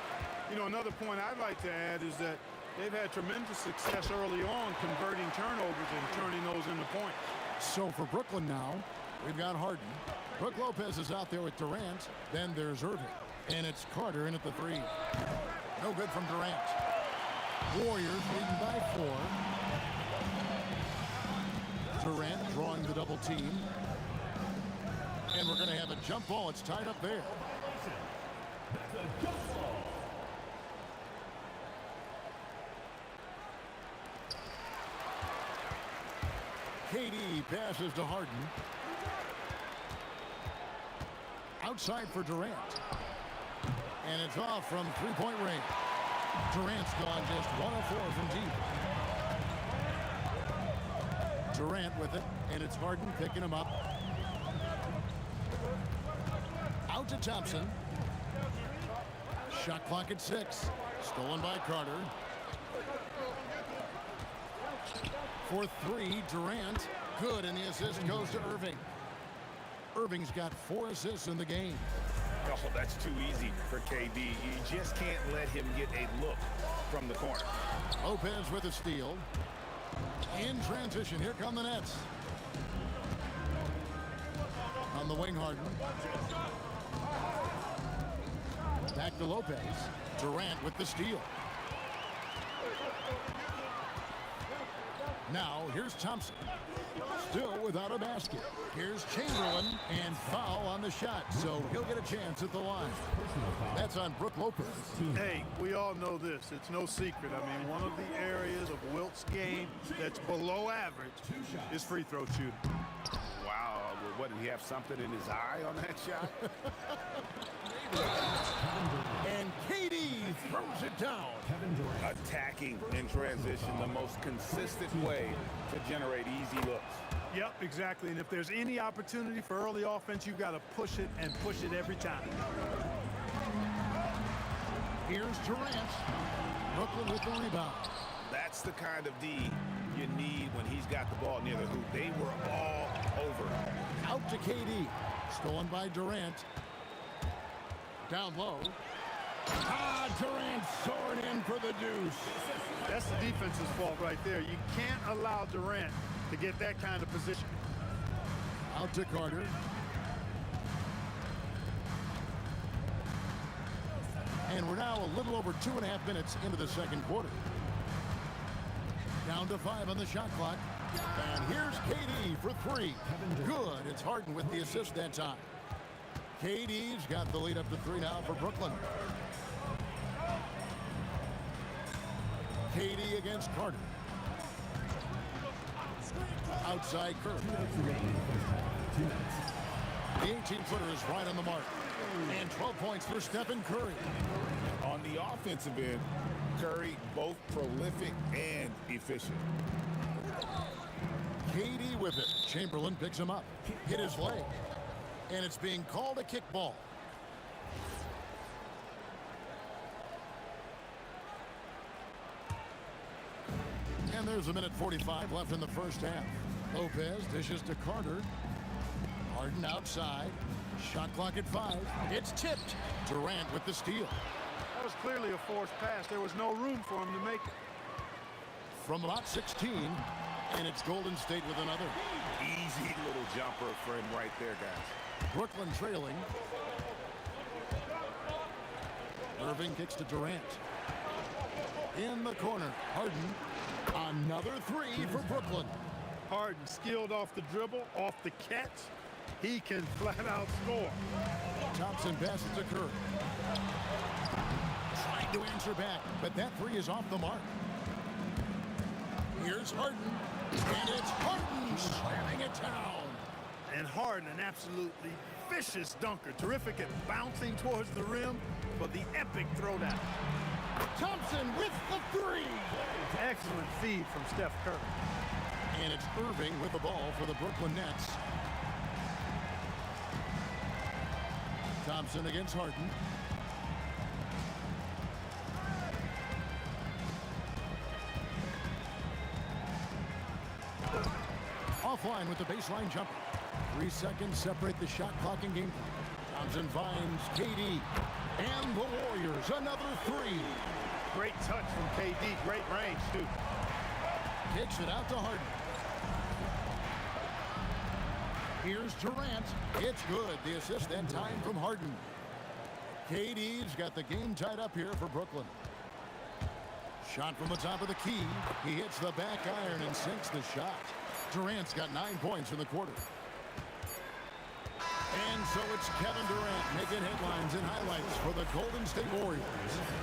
You know, another point I'd like to add is that they've had tremendous success early on converting turnovers and turning those into points. So for Brooklyn now, we've got Harden. Brook Lopez is out there with Durant. Then there's Irving. And it's Carter in at the three. No good from Durant. Warriors leading by 4. Durant drawing the double team. And we're going to have a jump ball. It's tied up there. KD passes to Harden. Outside for Durant. And it's off from three-point range. Durant's gone just 1 of 4 from deep. Durant with it, and it's Harden picking him up. Out to Thompson. Shot clock at 6. Stolen by Carter. For 3, Durant. Good, and the assist goes to Irving. Irving's got 4 assists in the game. Oh, that's too easy for KD. You just can't let him get a look from the corner. Lopez with a steal. In transition, here come the Nets. On the wing, Harden. Back to Lopez. Durant with the steal. Now, here's Thompson. Still without a basket. Here's Chamberlain, and foul on the shot, so he'll get a chance at the line. That's on Brook Lopez. Hey, we all know this. It's no secret. I mean, one of the areas of Wilt's game that's below average is free throw shooting. Wow, what, did he have something in his eye on that shot? And KD throws it down. Attacking in transition, the most consistent way to generate easy looks. Yep, exactly. And if there's any opportunity for early offense, you've got to push it and push it every time. Here's Durant. Brooklyn with the rebound. That's the kind of D you need when he's got the ball near the hoop. They were all over. Out to KD. Stolen by Durant. Down low. Durant soaring in for the deuce. That's the defense's fault right there. You can't allow Durant to get that kind of position. Out to Carter. And we're now a little over 2.5 minutes into the second quarter. Down to 5 on the shot clock. And here's KD for 3. Good. It's Harden with the assist that time. KD's got the lead up to 3 now for Brooklyn. KD against Carter. Outside Curry. The 18-footer is right on the mark. And 12 points for Stephen Curry. On the offensive end, Curry both prolific and efficient. KD with it. Chamberlain picks him up. Hit his leg. And it's being called a kickball. And there's a minute 45 left in the first half. Lopez dishes to Carter. Harden outside. Shot clock at 5. It's tipped. Durant with the steal. That was clearly a forced pass. There was no room for him to make it. From about 16, and it's Golden State with another. Easy little jumper for him right there, guys. Brooklyn trailing. Irving kicks to Durant. In the corner, Harden. Another 3 for Brooklyn. Harden skilled off the dribble, off the catch. He can flat out score. Thompson passes to Curry. Trying to answer back, but that 3 is off the mark. Here's Harden, and it's Harden slamming it down. And Harden, an absolutely vicious dunker. Terrific at bouncing towards the rim for the epic throwdown. Thompson with the 3. Excellent feed from Steph Curry. And it's Irving with the ball for the Brooklyn Nets. Thompson against Harden. Offline with the baseline jumper. 3 seconds separate the shot clock and game. Thompson finds KD. And the Warriors, another 3. Great touch from KD. Great range, too. Kicks it out to Harden. Here's Durant. It's good. The assist that time from Harden. KD's got the game tied up here for Brooklyn. Shot from the top of the key. He hits the back iron and sinks the shot. Durant's got 9 points in the quarter. And so it's Kevin Durant making headlines and highlights for the Golden State Warriors.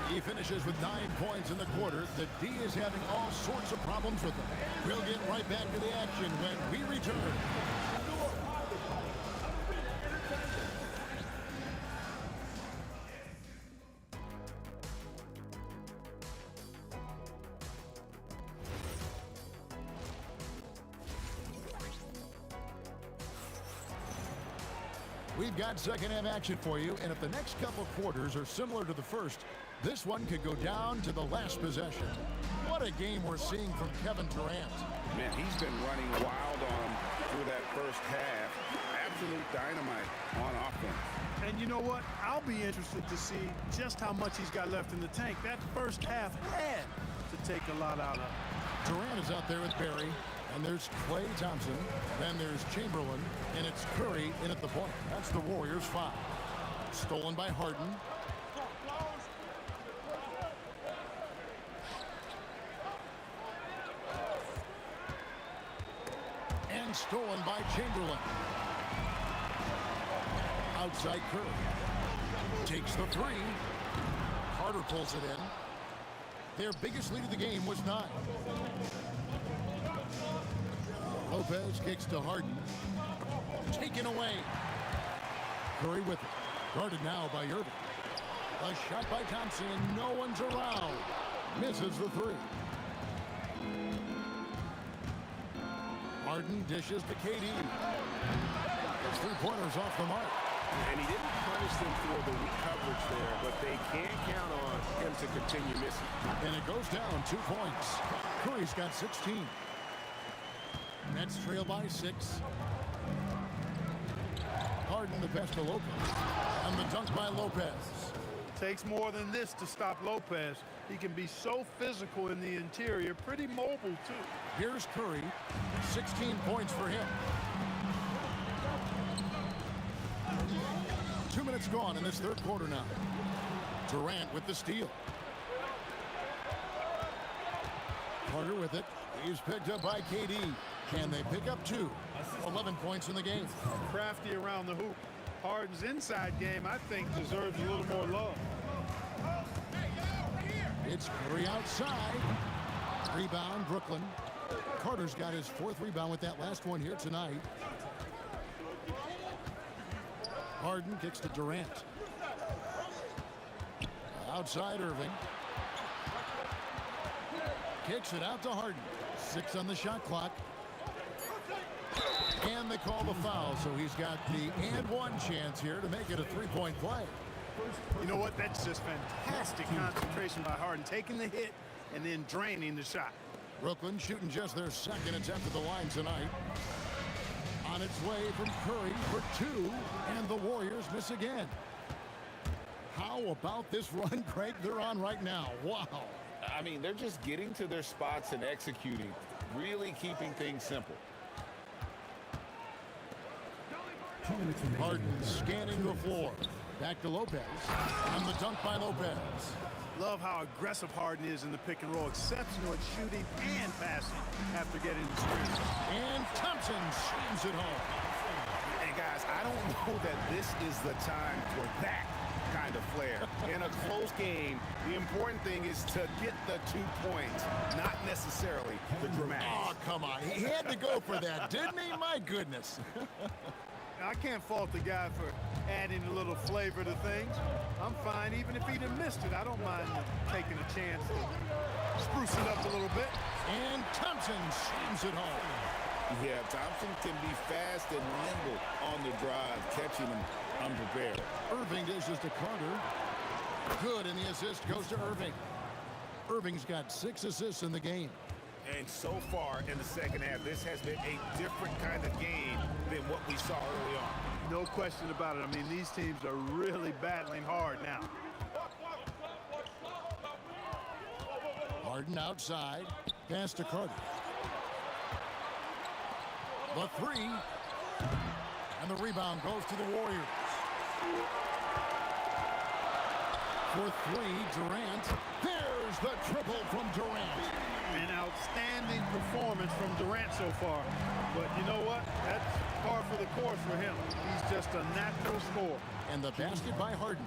He finishes with 9 points in the quarter. The D is having all sorts of problems with them. We'll get right back to the action when we return. We've got second half action for you, and if the next couple quarters are similar to the first, this one could go down to the last possession. What a game we're seeing from Kevin Durant. Man, he's been running wild on him through that first half. Absolute dynamite on offense. And you know what? I'll be interested to see just how much he's got left in the tank. That first half had to take a lot out of him. Durant is out there with Barry. And there's Klay Thompson. Then there's Chamberlain. And it's Curry in at the point. That's the Warriors' foul. Stolen by Harden. And stolen by Chamberlain. Outside Curry. Takes the 3. Carter pulls it in. Their biggest lead of the game was 9. Lopez kicks to Harden. Taken away. Curry with it. Guarded now by Irving. A shot by Thompson, and no one's around. Misses the 3. Harden dishes to KD. His 3-pointers off the mark. And he didn't punish them for the weak coverage there, but they can't count on him to continue missing. And it goes down 2 points. Curry's got 16. Nets trail by 6. Harden the pass to Lopez. And the dunk by Lopez. Takes more than this to stop Lopez. He can be so physical in the interior, pretty mobile, too. Here's Curry. 16 points for him. 2 minutes gone in this third quarter now. Durant with the steal. Carter with it. He's picked up by KD. And they pick up 2. 11 points in the game. Crafty around the hoop. Harden's inside game, I think, deserves a little more love. It's Curry outside. Rebound, Brooklyn. Carter's got his 4th rebound with that last one here tonight. Harden kicks to Durant. Outside Irving. Kicks it out to Harden. 6 on the shot clock. And they call the foul, so he's got the and one chance here to make it a 3-point play. You know what? That's just fantastic concentration by Harden, taking the hit and then draining the shot. Brooklyn shooting just their 2nd attempt at the line tonight. On its way from Curry for 2, and the Warriors miss again. How about this run, Craig, they're on right now? Wow. I mean, they're just getting to their spots and executing, really keeping things simple. Harden scanning the floor. Back to Lopez. And the dunk by Lopez. Love how aggressive Harden is in the pick and roll. Exceptional at shooting and passing after getting the screen. And Thompson slams it home. Hey, guys, I don't know that this is the time for that kind of flair. In a close game, the important thing is to get the 2 points, not necessarily the dramatics. Oh, come on. He had to go for that, didn't he? My goodness. I can't fault the guy for adding a little flavor to things. I'm fine, even if he'd have missed it. I don't mind taking a chance to spruce it up a little bit. And Thompson slams it home. Yeah, Thompson can be fast and nimble on the drive, catching him unprepared. Irving dishes to Carter. Good, and the assist goes to Irving. Irving's got 6 assists in the game. And so far in the second half, this has been a different kind of game than what we saw early on. No question about it. I mean, these teams are really battling hard now. Harden outside. Pass to Carter. The 3. And the rebound goes to the Warriors. For 3, Durant. There's the triple from Durant. An outstanding performance from Durant so far. But you know what? That's par for the course for him. He's just a natural scorer. And the basket by Harden.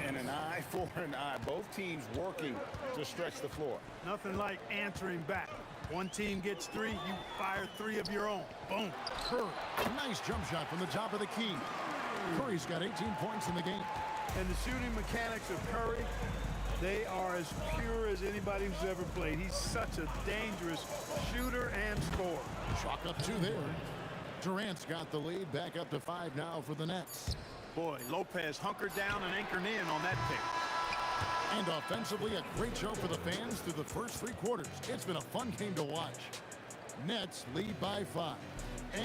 And an eye for an eye. Both teams working to stretch the floor. Nothing like answering back. One team gets 3, you fire 3 of your own. Boom. Curry. Nice jump shot from the top of the key. Curry's got 18 points in the game. And the shooting mechanics of Curry, they are as pure as anybody who's ever played. He's such a dangerous shooter and scorer. Chalk up 2 there. Durant's got the lead, back up to 5 now for the Nets. Boy, Lopez hunkered down and anchored in on that pick. And offensively, a great show for the fans through the first 3 quarters. It's been a fun game to watch. Nets lead by 5.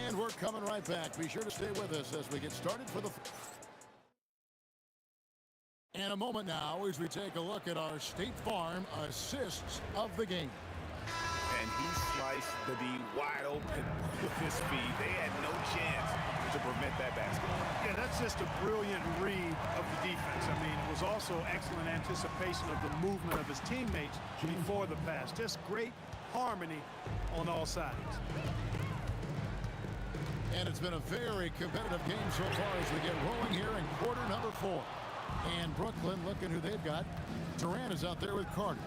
And we're coming right back. Be sure to stay with us as we get started for the... And a moment now as we take a look at our State Farm assists of the game. And he sliced the D wide open with his feet. They had no chance to prevent that basket. Yeah, that's just a brilliant read of the defense. I mean, it was also excellent anticipation of the movement of his teammates before the pass. Just great harmony on all sides. And it's been a very competitive game so far as we get rolling here in quarter number 4. And Brooklyn looking who they've got. Durant is out there with Carter.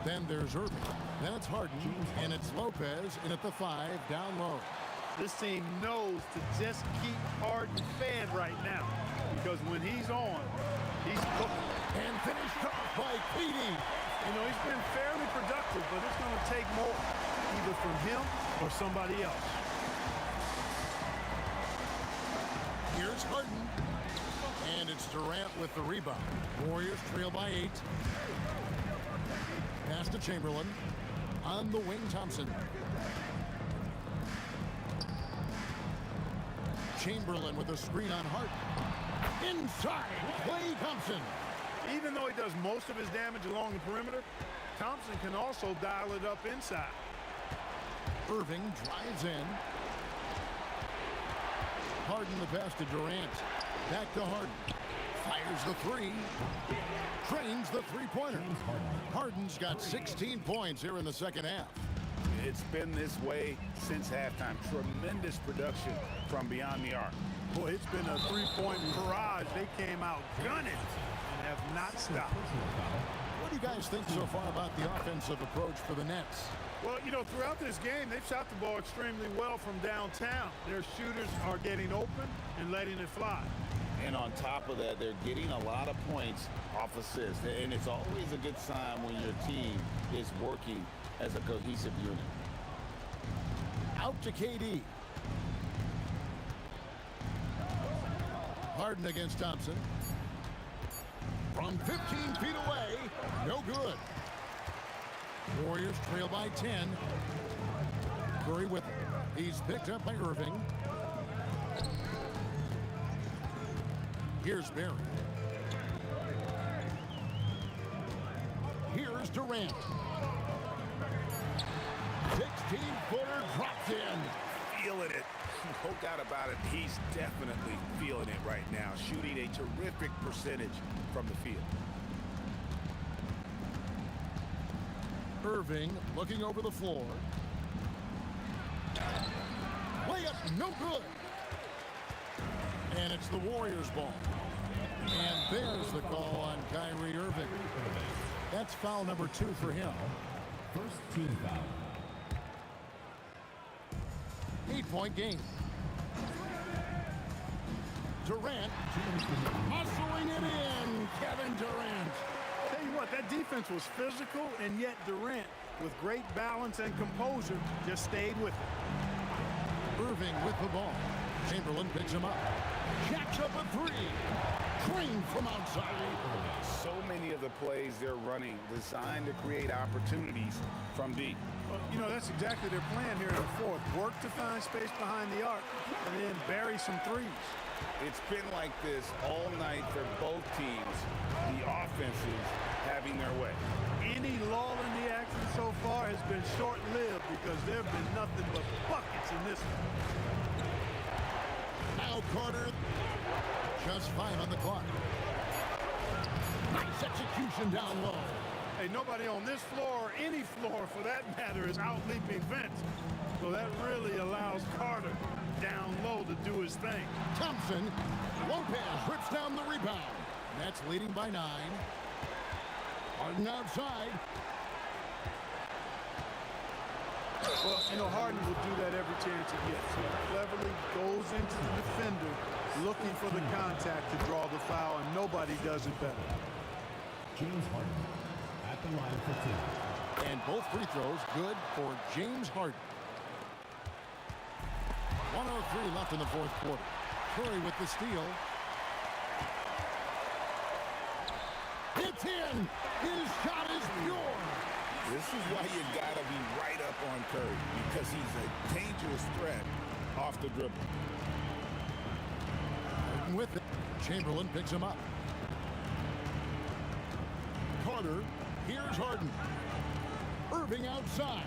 Then there's Irving. Then it's Harden. And it's Lopez in at the 5 down low. This team knows to just keep Harden fed right now. Because when he's on, he's cooking. And finished off by KD. You know, he's been fairly productive, but it's going to take more, either from him or somebody else. Here's Harden. And it's Durant with the rebound. Warriors trail by 8. Pass to Chamberlain. On the wing, Thompson. Chamberlain with a screen on Harden. Inside, Klay Thompson. Even though he does most of his damage along the perimeter, Thompson can also dial it up inside. Irving drives in. Harden the pass to Durant. Back to Harden. Fires the 3. Trains the 3-pointer. Harden's got 16 points here in the second half. It's been this way since halftime. Tremendous production from beyond the arc. Boy, it's been a three-point barrage. They came out gunning and have not stopped. What do you guys think so far about the offensive approach for the Nets? Well, you know, throughout this game, they've shot the ball extremely well from downtown. Their shooters are getting open and letting it fly. And on top of that, they're getting a lot of points off assists. And it's always a good sign when your team is working as a cohesive unit. Out to KD. Harden against Thompson. From 15 feet away, no good. Warriors trail by 10. Curry with it. He's picked up by Irving. Here's Barry. Here's Durant. 16-footer drops in. Feeling it. No doubt about it. He's definitely feeling it right now. Shooting a terrific percentage from the field. Irving looking over the floor. Layup, no good. And it's the Warriors' ball. And there's the call on Kyrie Irving. That's foul number 2 for him. First team foul. 8-point game. Durant muscling it in. Kevin Durant. Tell you what, that defense was physical, and yet Durant, with great balance and composure, just stayed with it. Irving with the ball. Chamberlain picks him up. Jacks up a 3. Drained from outside. So many of the plays they're running designed to create opportunities from deep. Well, you know, that's exactly their plan here in the fourth. Work to find space behind the arc and then bury some threes. It's been like this all night for both teams. The offenses having their way. Any lull in the action so far has been short-lived because there have been nothing but buckets in this one. Now Carter. Just 5 on the clock. Nice execution down low. Hey, nobody on this floor, or any floor for that matter, is out-leaping Vince. So that really allows Carter down low to do his thing. Thompson. Lopez rips down the rebound. Nets leading by 9. Harden outside. Well, you know, Harden will do that every chance he gets. He cleverly goes into the defender looking for the contact to draw the foul, and nobody does it better. James Harden at the line for 2. And both free throws good for James Harden. 1:03 left in the fourth quarter. Curry with the steal. It's in. His shot is pure. This is why you gotta be right up on Curry, because he's a dangerous threat off the dribble. With it, Chamberlain picks him up. Carter, here's Harden. Irving outside.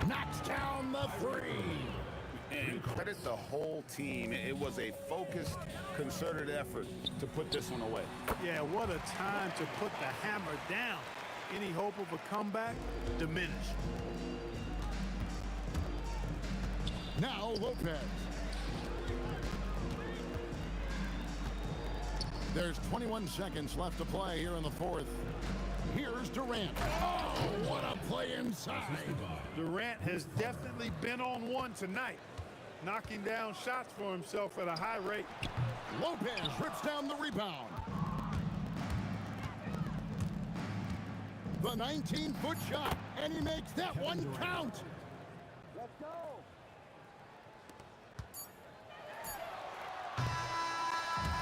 Knocks down the 3. And credit the whole team. It was a focused, concerted effort to put this one away. Yeah, what a time to put the hammer down. Any hope of a comeback diminished. Now Lopez. There's 21 seconds left to play here in the fourth. Here's Durant. Oh, what a play inside. Durant has definitely been on one tonight, knocking down shots for himself at a high rate. Lopez rips down the rebound. The 19-foot shot, and he makes that one count. Let's go.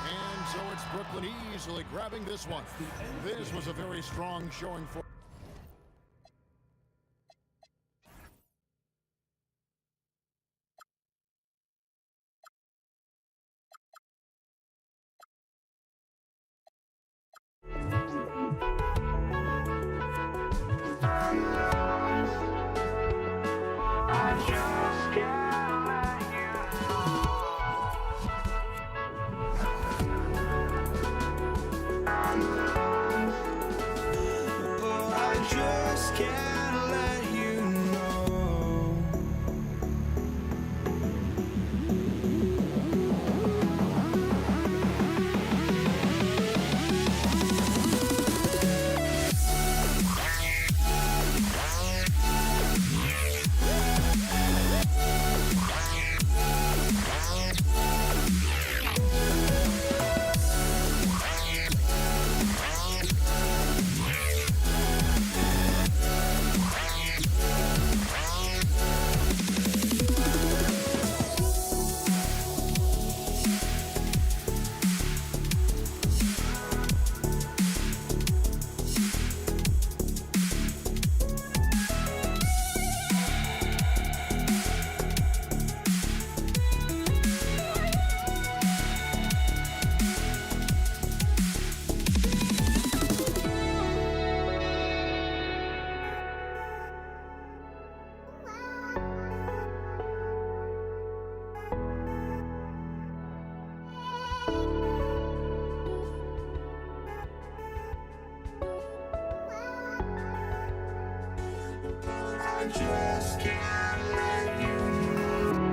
And so it's Brooklyn easily grabbing this one. This was a very strong showing for just can't let you know.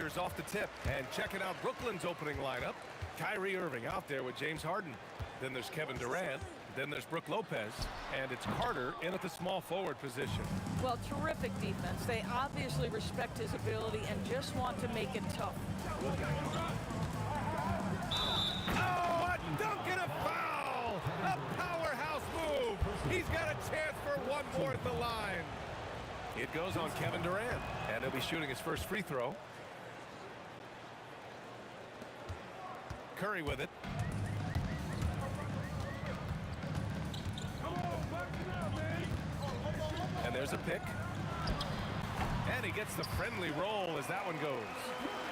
Warriors off the tip. And checking out Brooklyn's opening lineup. Kyrie Irving out there with James Harden. Then there's Kevin Durant. Then there's Brook Lopez. And it's Carter in at the small forward position. Well, terrific defense. They obviously respect his ability and just want to make it tough. Oh, a dunk and a foul! A powerhouse move! He's got a chance for one more at the line. It goes on Kevin Durant, and he'll be shooting his first free throw. Curry with it. And there's a pick. And he gets the friendly roll as that one goes.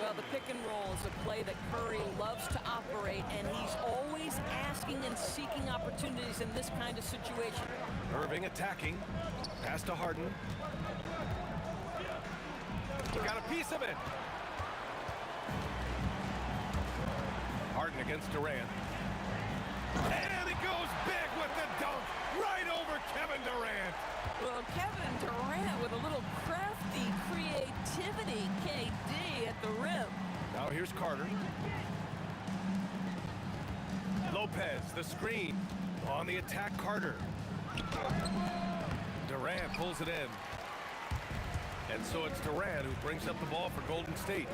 Well, the pick and roll is a play that Curry loves to operate, and he's always asking and seeking opportunities in this kind of situation. Irving attacking. Pass to Harden. Got a piece of it. Harden against Durant. And it goes big with the dunk right over Kevin Durant. Well, Kevin Durant with a little crafty creativity, KD at the rim. Now here's Carter. Lopez, the screen. On the attack, Carter. Durant pulls it in. And so it's Durant who brings up the ball for Golden State.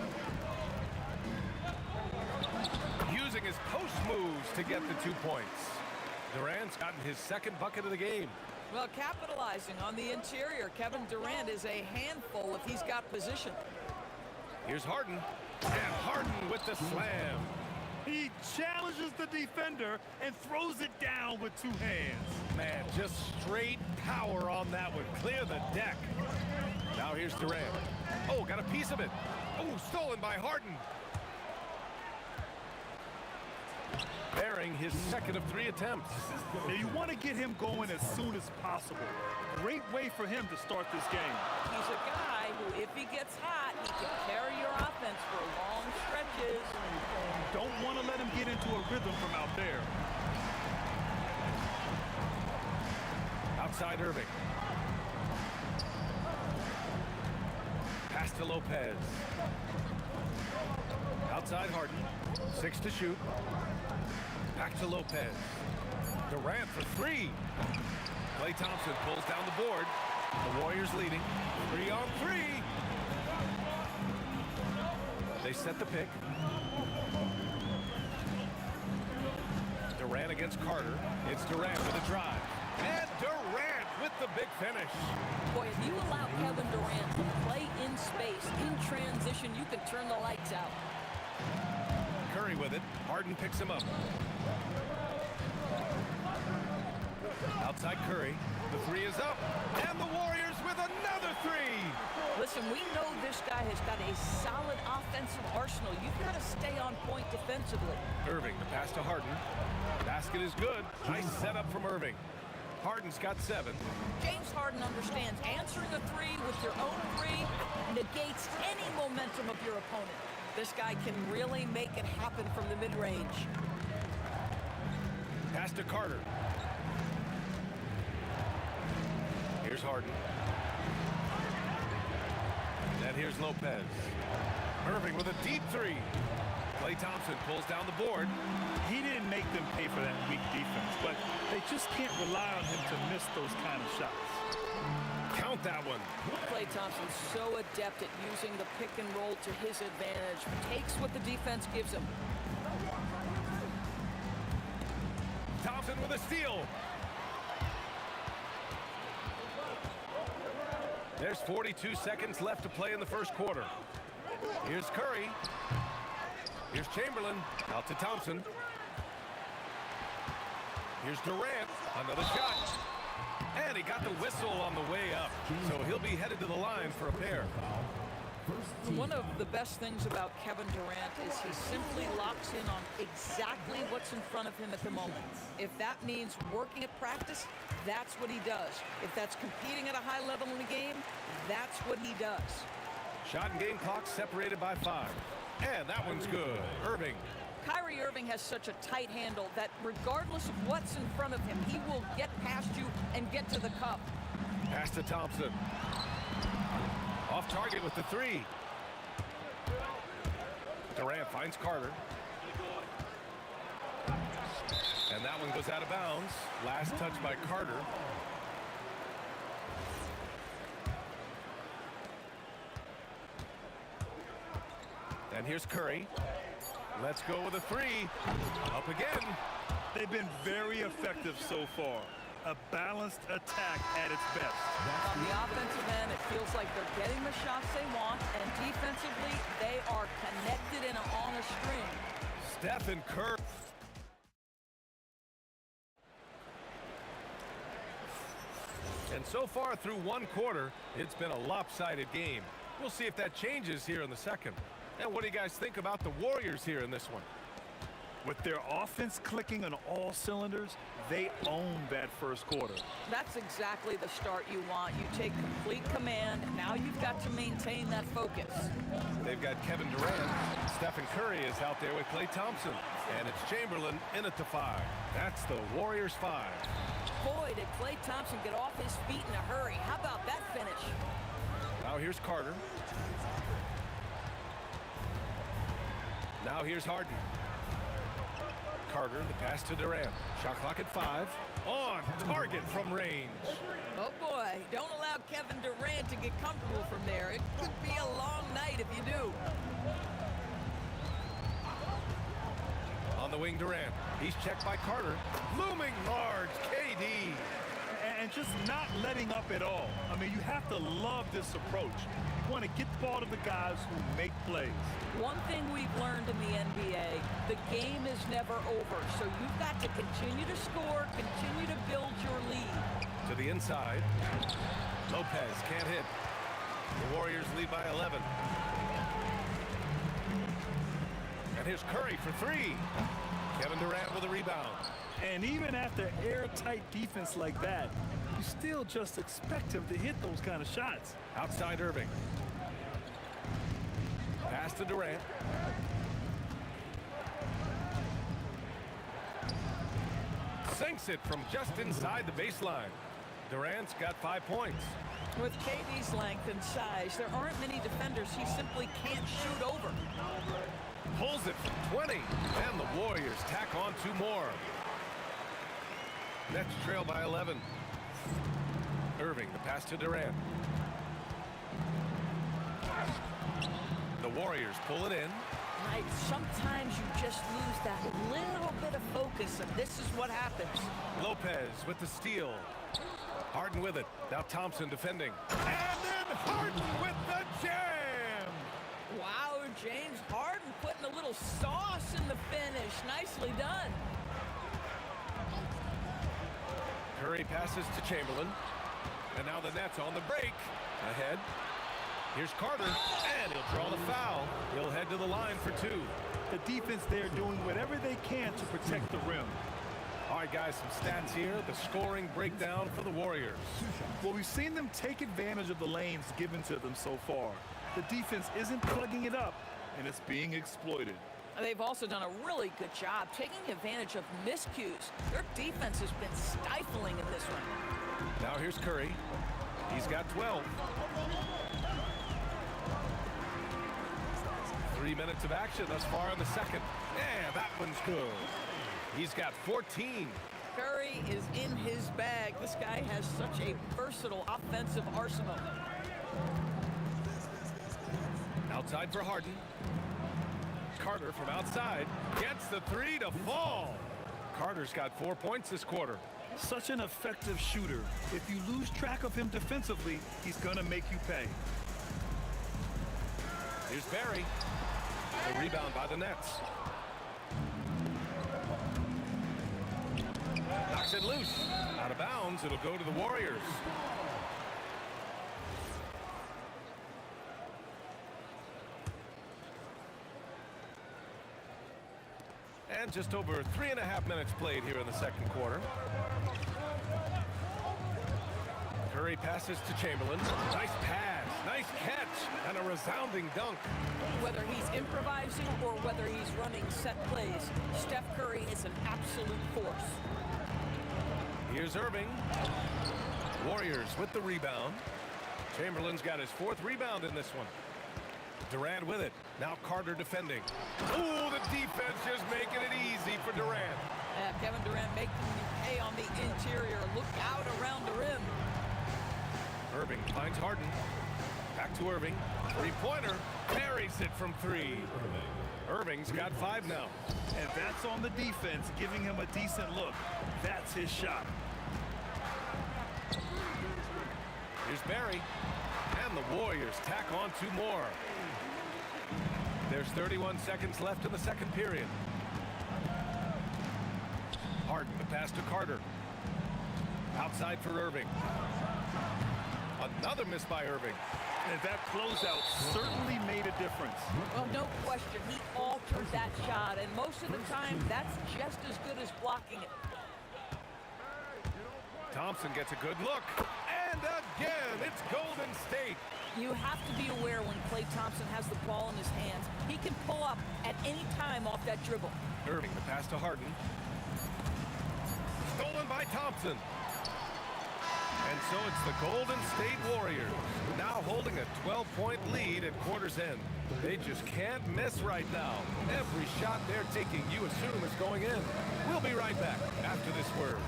Using his post moves to get the 2 points. Durant's gotten his second bucket of the game. Well, capitalizing on the interior, Kevin Durant is a handful if he's got position. Here's Harden. And Harden with the slam. He challenges the defender and throws it down with two hands. Man, just straight power on that one. Clear the deck. Now here's Durant. Oh, got a piece of it. Oh, stolen by Harden. Bearing his second of 3 attempts. Now you want to get him going as soon as possible. Great way for him to start this game. He's a guy who, if he gets hot, he can carry your offense for long stretches. Don't want to let him get into a rhythm from out there. Outside Irving. Pass to Lopez. Outside Harden. 6 to shoot. Back to Lopez. Durant for 3. Klay Thompson pulls down the board. The Warriors leading. 3 on 3. They set the pick. Durant against Carter. It's Durant with a drive. And Durant with the big finish. Boy, if you allow Kevin Durant to play in space, in transition, you can turn the lights out. Curry with it. Harden picks him up. Outside Curry. The 3 is up. And the Warriors with another 3. Listen, we know this guy has got a solid offensive arsenal. You've got to stay on point defensively. Irving, the pass to Harden. Basket is good. Nice setup from Irving. Harden's got 7. James Harden understands answering a 3 with your own 3 negates any momentum of your opponent. This guy can really make it happen from the mid-range. Pass to Carter. Here's Harden. And here's Lopez. Irving with a deep 3. Klay Thompson pulls down the board. He didn't make them pay for that weak defense, but they just can't rely on him to miss those kind of shots. Count that one. Klay Thompson's so adept at using the pick and roll to his advantage. Takes what the defense gives him. Thompson with a steal. There's 42 seconds left to play in the first quarter. Here's Curry. Here's Chamberlain. Out to Thompson. Here's Durant. Another shot. And he got the whistle on the way up. So he'll be headed to the line for a pair. One of the best things about Kevin Durant is he simply locks in on exactly what's in front of him at the moment. If that means working at practice, that's what he does. If that's competing at a high level in the game, that's what he does. Shot and game clock separated by 5. And that one's good. Irving. Kyrie Irving has such a tight handle that regardless of what's in front of him, he will get past you and get to the cup. Pass to Thompson. Off target with the 3. Durant finds Carter. And that one goes out of bounds. Last touch by Carter. And here's Curry. Let's go with a three. Up again. They've been very effective so far. A balanced attack at its best. On the offensive end, it feels like they're getting the shots they want, and defensively, they are connected and on a string. Steph and Curry. And so far through one quarter, it's been a lopsided game. We'll see if that changes here in the second. And what do you guys think about the Warriors here in this one? With their offense clicking on all cylinders, they own that first quarter. That's exactly the start you want. You take complete command. Now you've got to maintain that focus. They've got Kevin Durant. Stephen Curry is out there with Klay Thompson. And it's Chamberlain in at the 5. That's the Warriors 5. Boy, did Klay Thompson get off his feet in a hurry. How about that finish? Now here's Carter. Now here's Harden. Carter, the pass to Durant. Shot clock at 5. On target from range. Oh boy, don't allow Kevin Durant to get comfortable from there. It could be a long night if you do. On the wing, Durant. He's checked by Carter. Looming large, KD. And just not letting up at all. I mean, you have to love this approach. You want to get the ball to the guys who make plays. One thing we've learned in the NBA, the game is never over. So you've got to continue to score, continue to build your lead. To the inside. Lopez can't hit. The Warriors lead by 11. And here's Curry for 3. Kevin Durant with a rebound. And even after airtight defense like that, you still just expect him to hit those kind of shots. Outside Irving. Pass to Durant. Sinks it from just inside the baseline. Durant's got 5 points. With KD's length and size, there aren't many defenders he simply can't shoot over. Pulls it from 20. And the Warriors tack on 2 more. Nets trail by 11. Irving, the pass to Durant. The Warriors pull it in. Right, sometimes you just lose that little bit of focus, and this is what happens. Lopez with the steal. Harden with it. Now Thompson defending. And then Harden with the jam! Wow, James Harden putting a little sauce in the finish. Nicely done. Curry passes to Chamberlain. And now the Nets on the break. Ahead. Here's Carter. And he'll draw the foul. He'll head to the line for 2. The defense there doing whatever they can to protect the rim. All right, guys, some stats here. The scoring breakdown for the Warriors. Well, we've seen them take advantage of the lanes given to them so far. The defense isn't plugging it up, and it's being exploited. They've also done a really good job taking advantage of miscues. Their defense has been stifling in this one. Now here's Curry. He's got 12. 3 minutes of action thus far in the second. Yeah, that one's good. He's got 14. Curry is in his bag. This guy has such a versatile offensive arsenal. Outside for Harden. Carter from outside gets the 3 to fall. Carter's got 4 points this quarter. Such an effective shooter. If you lose track of him defensively, he's going to make you pay. Here's Barry. The rebound by the Nets. Knocks it loose. Out of bounds. It'll go to the Warriors. And just over 3.5 minutes played here in the second quarter. Curry passes to Chamberlain. Nice pass, nice catch, and a resounding dunk. Whether he's improvising or whether he's running set plays, Steph Curry is an absolute force. Here's Irving. Warriors with the rebound. Chamberlain's got his 4th rebound in this one. Durant with it. Now Carter defending. Ooh, the defense just making it easy for Durant. Yeah, Kevin Durant making you pay on the interior. Look out around the rim. Irving finds Harden. Back to Irving. Three-pointer. Parries it from three. Irving's got 5 now. And that's on the defense, giving him a decent look. That's his shot. Here's Barry. And the Warriors tack on 2 more. There's 31 seconds left in the second period. Harden, the pass to Carter. Outside for Irving. Another miss by Irving. And that closeout certainly made a difference. Well, no question. He altered that shot, and most of the time, that's just as good as blocking it. Thompson gets a good look. And again, it's Golden State. You have to be aware when Klay Thompson has the ball in his hands. He can pull up at any time off that dribble. Irving, the pass to Harden. Stolen by Thompson. And so it's the Golden State Warriors now holding a 12-point lead at quarter's end. They just can't miss right now. Every shot they're taking, you assume, is going in. We'll be right back after this word.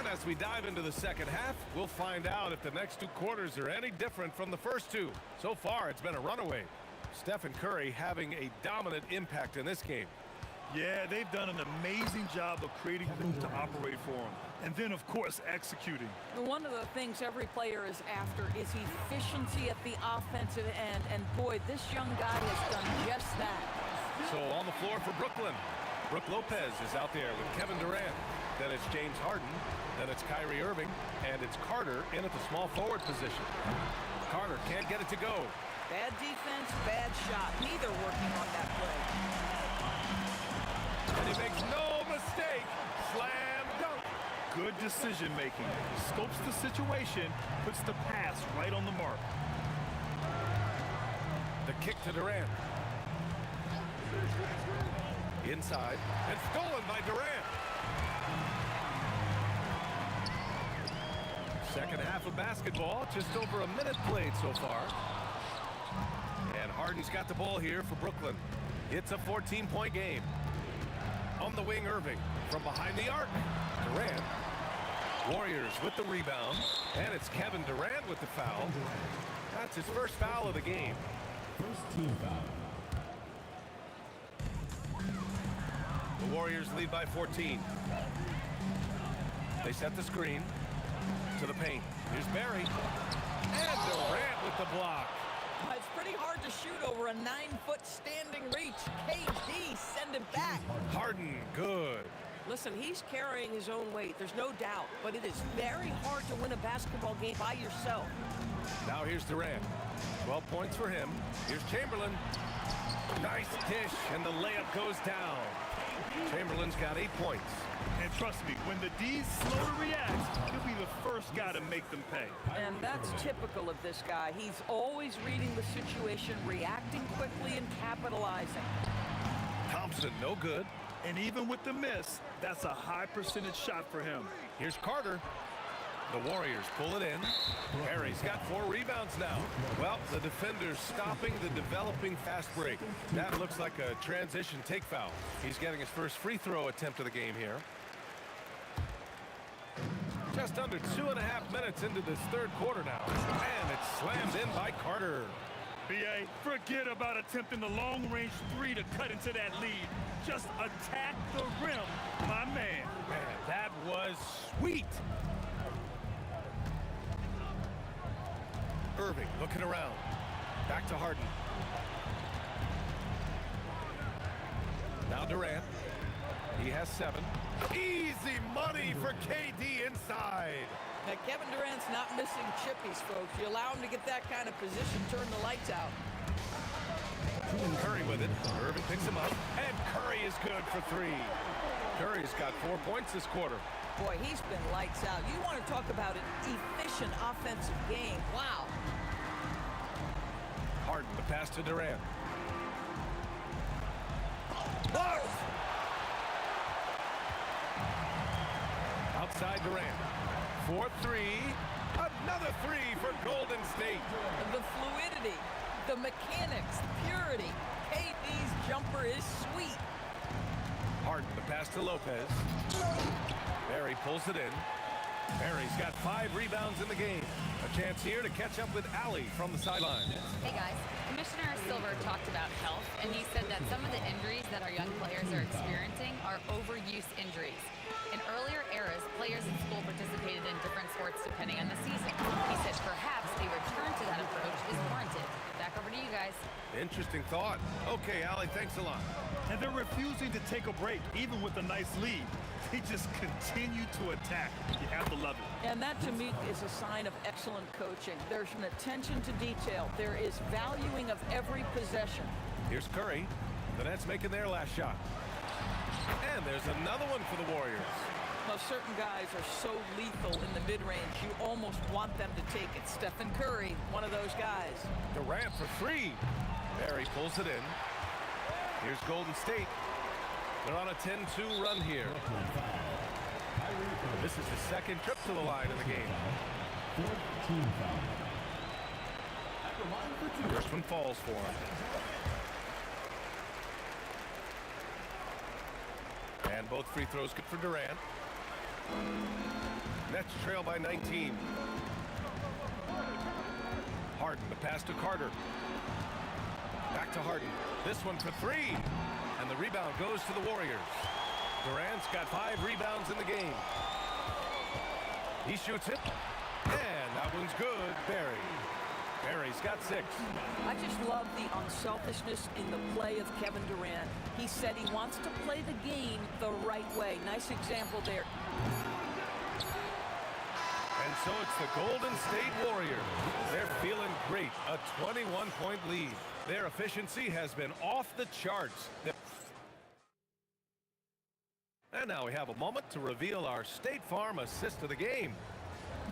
As we dive into the second half, we'll find out if the next 2 quarters are any different from the first 2. So far, it's been a runaway. Steph and Curry having a dominant impact in this game. Yeah, they've done an amazing job of creating room to operate for them. And then, of course, executing. One of the things every player is after is efficiency at the offensive end. And boy, this young guy has done just that. So on the floor for Brooklyn, Brook Lopez is out there with Kevin Durant. Then it's James Harden. Then it's Kyrie Irving. And it's Carter in at the small forward position. Carter can't get it to go. Bad defense, bad shot. Neither working on that play. And he makes no mistake. Slam dunk. Good decision making. Scopes the situation, puts the pass right on the mark. The kick to Durant. Inside. And stolen by Durant. Second half of basketball, just over a minute played so far. And Harden's got the ball here for Brooklyn. It's a 14-point game. On the wing, Irving. From behind the arc, Durant. Warriors with the rebound. And it's Kevin Durant with the foul. That's his first foul of the game. First team foul. The Warriors lead by 14. They set the screen. To the paint. Here's Barry. And Durant with the block. It's pretty hard to shoot over a 9-foot standing reach. KD, send it back. Harden, good. Listen, he's carrying his own weight. There's no doubt. But it is very hard to win a basketball game by yourself. Now here's Durant. 12 points for him. Here's Chamberlain. Nice dish, and the layup goes down. Chamberlain's got 8 points. And trust me, when the D's slow to react, he'll be the first guy to make them pay. And that's typical of this guy. He's always reading the situation, reacting quickly, and capitalizing. Thompson, no good. And even with the miss, that's a high percentage shot for him. Here's Carter. The Warriors pull it in. Harry's got 4 rebounds now. Well, the defender's stopping the developing fast break. That looks like a transition take foul. He's getting his first free throw attempt of the game here. Just under 2.5 minutes into this third quarter now. And it's slammed in by Carter. B.A., forget about attempting the long-range 3 to cut into that lead. Just attack the rim, my man. Man, that was sweet. Irving looking around. Back to Harden. Now Durant. He has 7. Easy money for KD inside. Now, Kevin Durant's not missing chippies, folks. You allow him to get that kind of position, turn the lights out. Curry with it. Irving picks him up. And Curry is good for 3. Curry's got 4 points this quarter. Boy, he's been lights out. You want to talk about an efficient offensive game. Wow. Harden, the pass to Durant. Outside Durant. 4-3. Another three for Golden State. The fluidity, the mechanics, purity. KD's jumper is sweet. Harden, the pass to Lopez. Barry pulls it in. Barry's got 5 rebounds in the game. A chance here to catch up with Allie from the sideline. Hey guys, Commissioner Silver talked about health, and he said that some of the injuries that our young players are experiencing are overuse injuries. In earlier eras, players in school participated in different sports depending on the season. He said perhaps a return to that approach is warranted. Back over to you guys. Interesting thought. Okay, Allie, thanks a lot. And they're refusing to take a break, even with a nice lead. They just continue to attack. You have to love it. And that, to me, is a sign of excellent coaching. There's an attention to detail. There is valuing of every possession. Here's Curry. The Nets making their last shot. And there's another one for the Warriors. Well, certain guys are so lethal in the mid-range, you almost want them to take it. Stephen Curry, one of those guys. Durant for 3. Barry pulls it in. Here's Golden State. They're on a 10-2 run here. This is the second trip to the line in the game. First one falls for him. And both free throws good for Durant. Nets trail by 19. Harden, the pass to Carter. Back to Harden. This one for 3. And the rebound goes to the Warriors. Durant's got 5 rebounds in the game. He shoots it. And that one's good. Barry. Barry's got 6. I just love the unselfishness in the play of Kevin Durant. He said he wants to play the game the right way. Nice example there. And so it's the Golden State Warriors. They're feeling great. A 21-point lead. Their efficiency has been off the charts. And now we have a moment to reveal our State Farm assist of the game.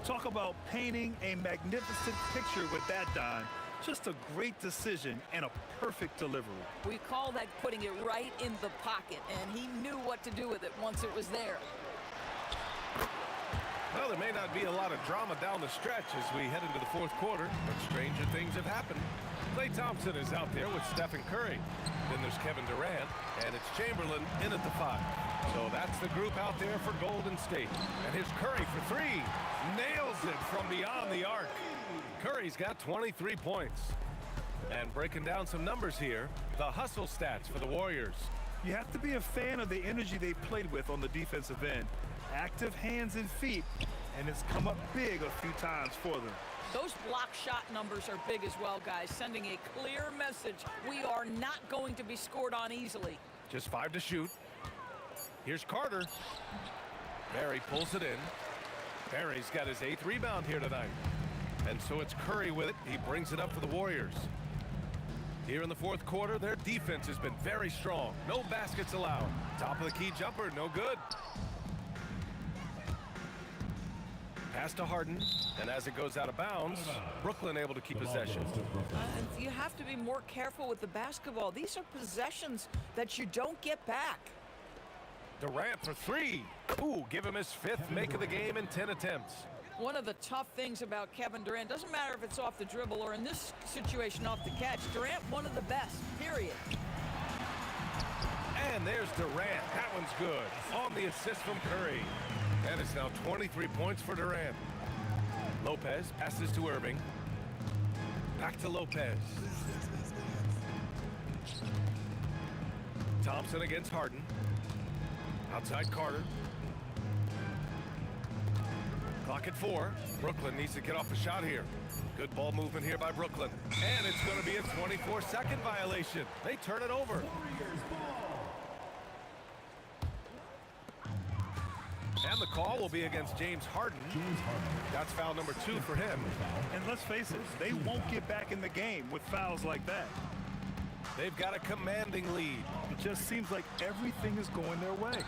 Talk about painting a magnificent picture with that dime. Just a great decision and a perfect delivery. We call that putting it right in the pocket, and he knew what to do with it once it was there. Well, there may not be a lot of drama down the stretch as we head into the fourth quarter, but stranger things have happened. Klay Thompson is out there with Stephen Curry. Then there's Kevin Durant, and it's Chamberlain in at the 5. So that's the group out there for Golden State. And here's Curry for 3. Nails it from beyond the arc. Curry's got 23 points. And breaking down some numbers here, the hustle stats for the Warriors. You have to be a fan of the energy they played with on the defensive end. Active hands and feet, and it's come up big a few times for them. Those block shot numbers are big as well, guys, sending a clear message. We are not going to be scored on easily. Just 5 to shoot. Here's Carter. Barry pulls it in. Barry's got his 8th rebound here tonight. And so it's Curry with it. He brings it up for the Warriors. Here in the fourth quarter, their defense has been very strong. No baskets allowed. Top of the key jumper, no good. Pass to Harden, and as it goes out of bounds, Brooklyn able to keep possession. You have to be more careful with the basketball. These are possessions that you don't get back. Durant for 3. Ooh, give him his 5th make of the game in 10 attempts. One of the tough things about Kevin Durant, doesn't matter if it's off the dribble or in this situation off the catch, Durant one of the best, period. And there's Durant. That one's good. On the assist from Curry. And it's now 23 points for Durant. Lopez passes to Irving. Back to Lopez. Thompson against Harden. Outside Carter. Clock at 4. Brooklyn needs to get off a shot here. Good ball movement here by Brooklyn. And it's going to be a 24-second violation. They turn it over. And the call will be against James Harden. That's foul number 2 for him. And let's face it, they won't get back in the game with fouls like that. They've got a commanding lead. It just seems like everything is going their way.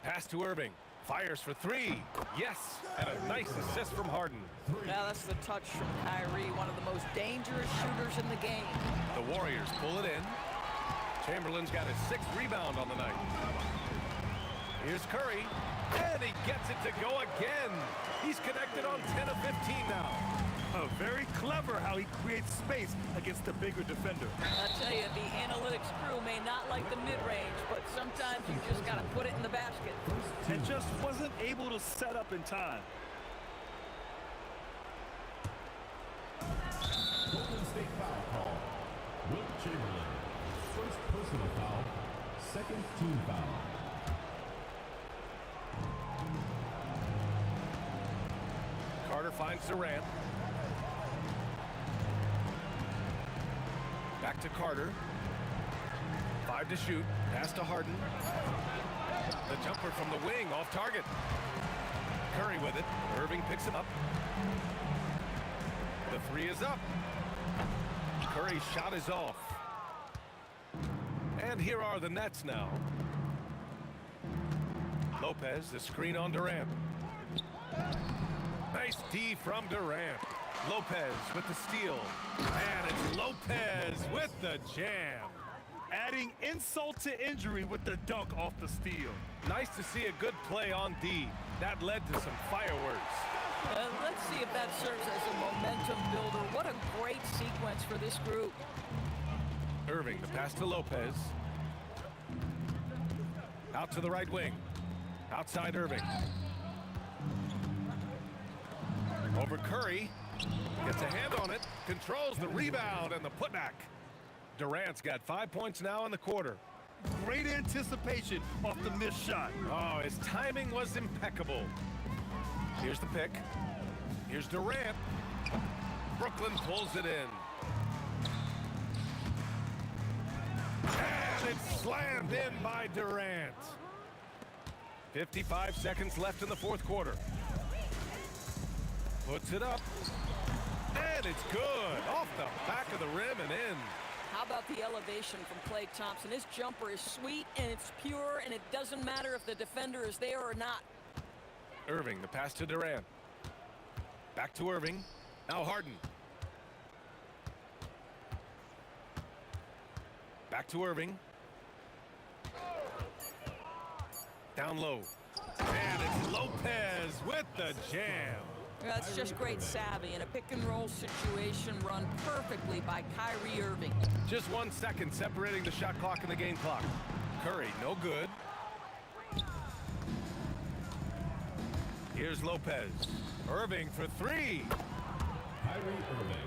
Pass to Irving. Fires for three. Yes, and a nice assist from Harden. Now that's the touch from Kyrie, one of the most dangerous shooters in the game. The Warriors pull it in. Chamberlain's got his 6th rebound on the night. Here's Curry, and he gets it to go again. He's connected on 10 of 15 now. Very clever how he creates space against the bigger defender. I tell you, the analytics crew may not like the mid-range, but sometimes you just got to put it in the basket. And just wasn't able to set up in time. Golden State foul call. Wilt Chamberlain. First personal foul. Second team foul. Carter finds Durant. Back to Carter. 5 to shoot. Pass to Harden. The jumper from the wing off target. Curry with it. Irving picks him up. The 3 is up. Curry's shot is off. And here are the Nets now. Lopez, the screen on Durant. Nice D from Durant. Lopez with the steal. And it's Lopez with the jam. Adding insult to injury with the dunk off the steal. Nice to see a good play on D. That led to some fireworks. Let's see if that serves as a momentum builder. What a great sequence for this group. Irving, the pass to Lopez. Out to the right wing. Outside Irving. Over Curry. Gets a hand on it. Controls the rebound and the putback. Durant's got 5 points now in the quarter. Great anticipation off the missed shot. Oh, his timing was impeccable. Here's the pick. Here's Durant. Brooklyn pulls it in. And it's slammed in by Durant. 55 seconds left in the fourth quarter. Puts it up. And it's good. Off the back of the rim and in. How about the elevation from Klay Thompson? His jumper is sweet and it's pure, and it doesn't matter if the defender is there or not. Irving, the pass to Durant. Back to Irving. Now Harden. Back to Irving. Down low. And it's Lopez with the jam. That's just great savvy in a pick-and-roll situation run perfectly by Kyrie Irving. Just 1 second separating the shot clock and the game clock. Curry, no good. Here's Lopez. Irving for 3. Kyrie Irving.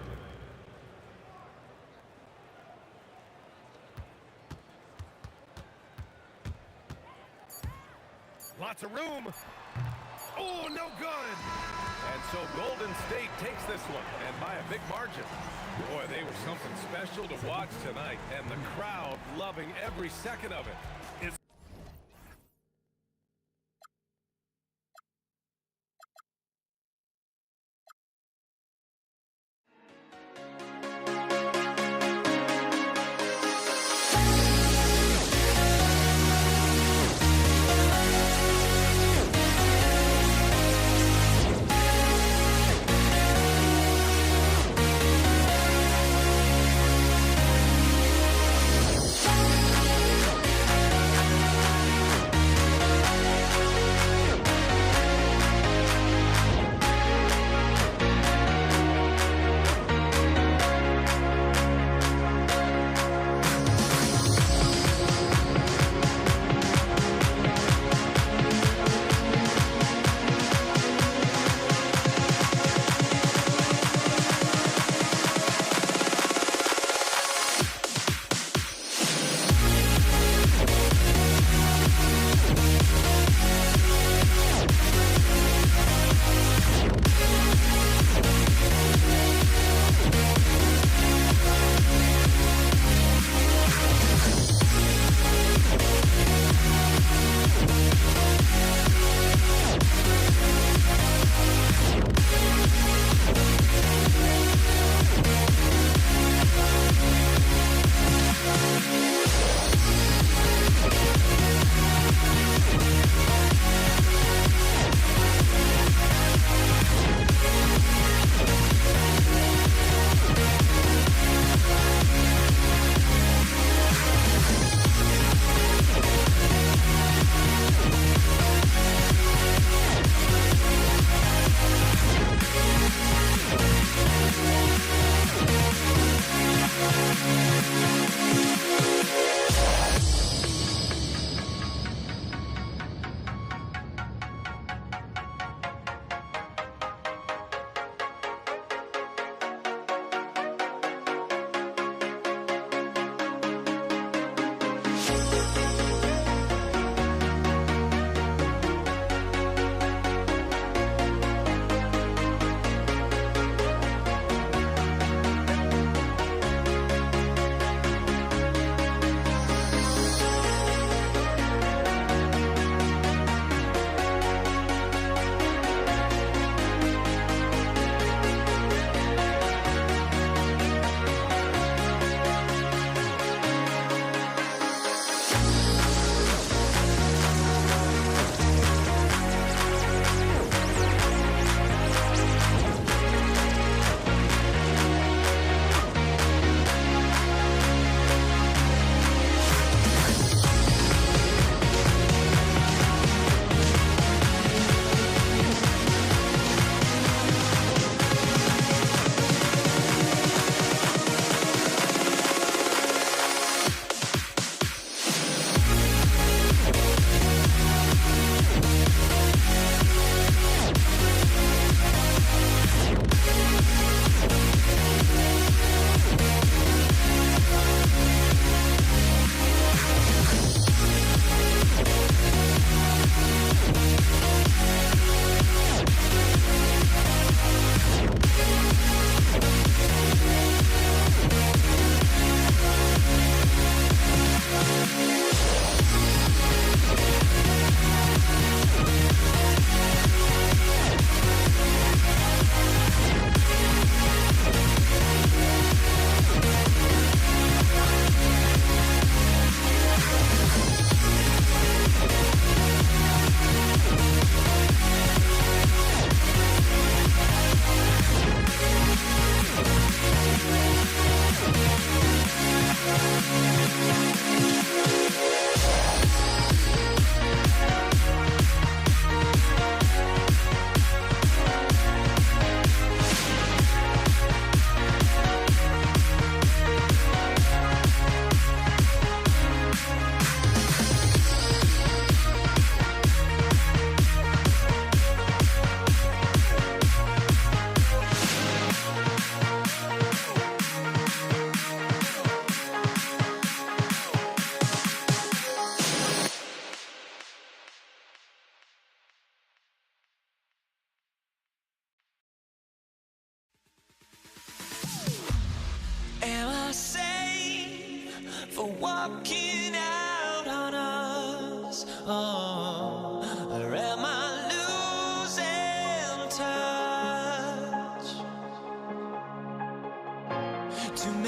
Lots of room. Oh, no good. And so Golden State takes this one, and by a big margin. Boy, they were something special to watch tonight, and the crowd loving every second of it.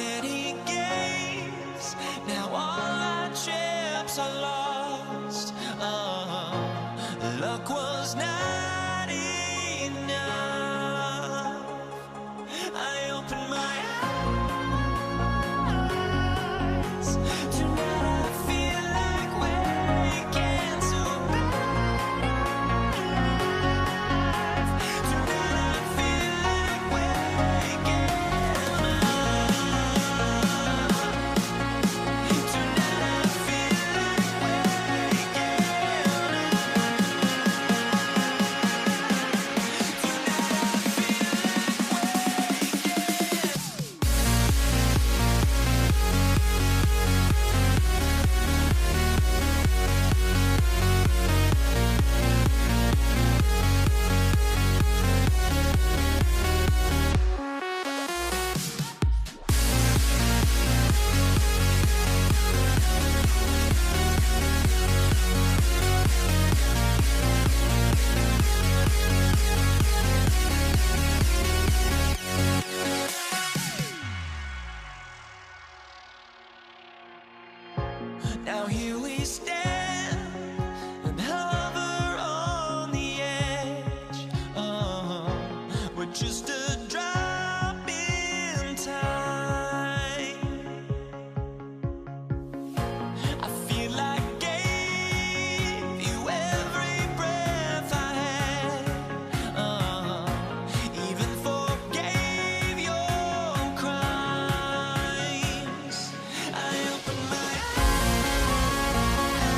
many games. Now all our chips are lost. Luck was not enough. I opened my eyes. Tonight I feel like waking to life. Tonight I feel like waking up. Tonight I feel like waking Now here we stand and hover on the edge. We're just a drop in time. I feel like I gave you every breath I had. Even forgave your crimes. I opened my eyes.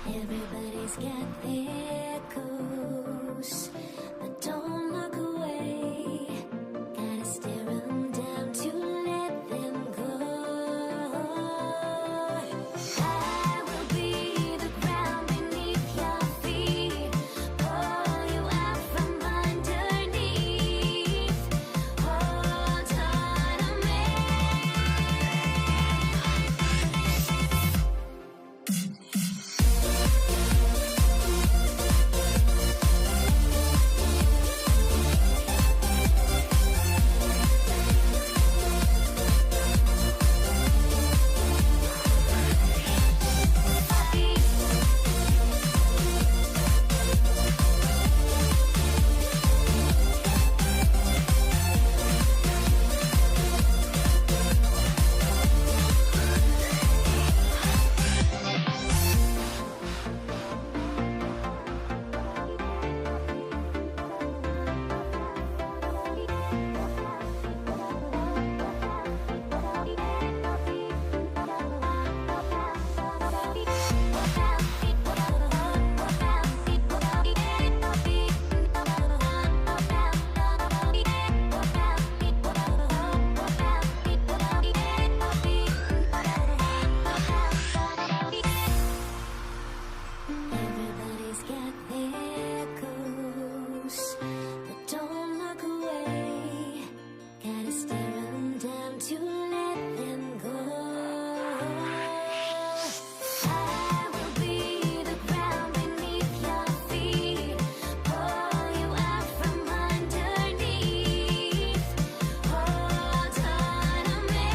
Everybody's got their coast, but don't look away. Gotta stare them down to let them go. I will be the ground beneath your feet, pull you out from underneath. Hold on to me. Everybody's got their coast, but don't look away. Gotta stare them down to let them go. I will be the ground beneath your feet, pull you out from underneath. Hold on to me.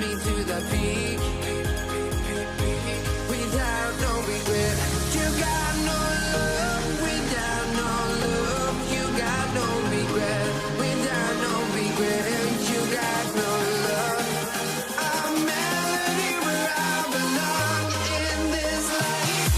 me to the peak without no regret. You got no love without no love. You got no regret without no regret. You got no love. A melody where I belong in this life.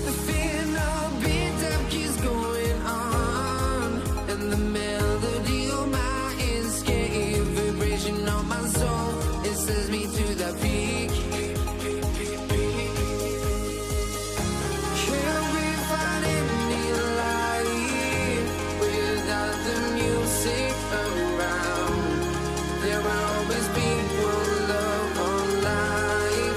The final beat up keeps going on, and the melody on my escape, vibration on my soul, it sends me to the peak. Can't we find any light without the music around? There will always be one love on life.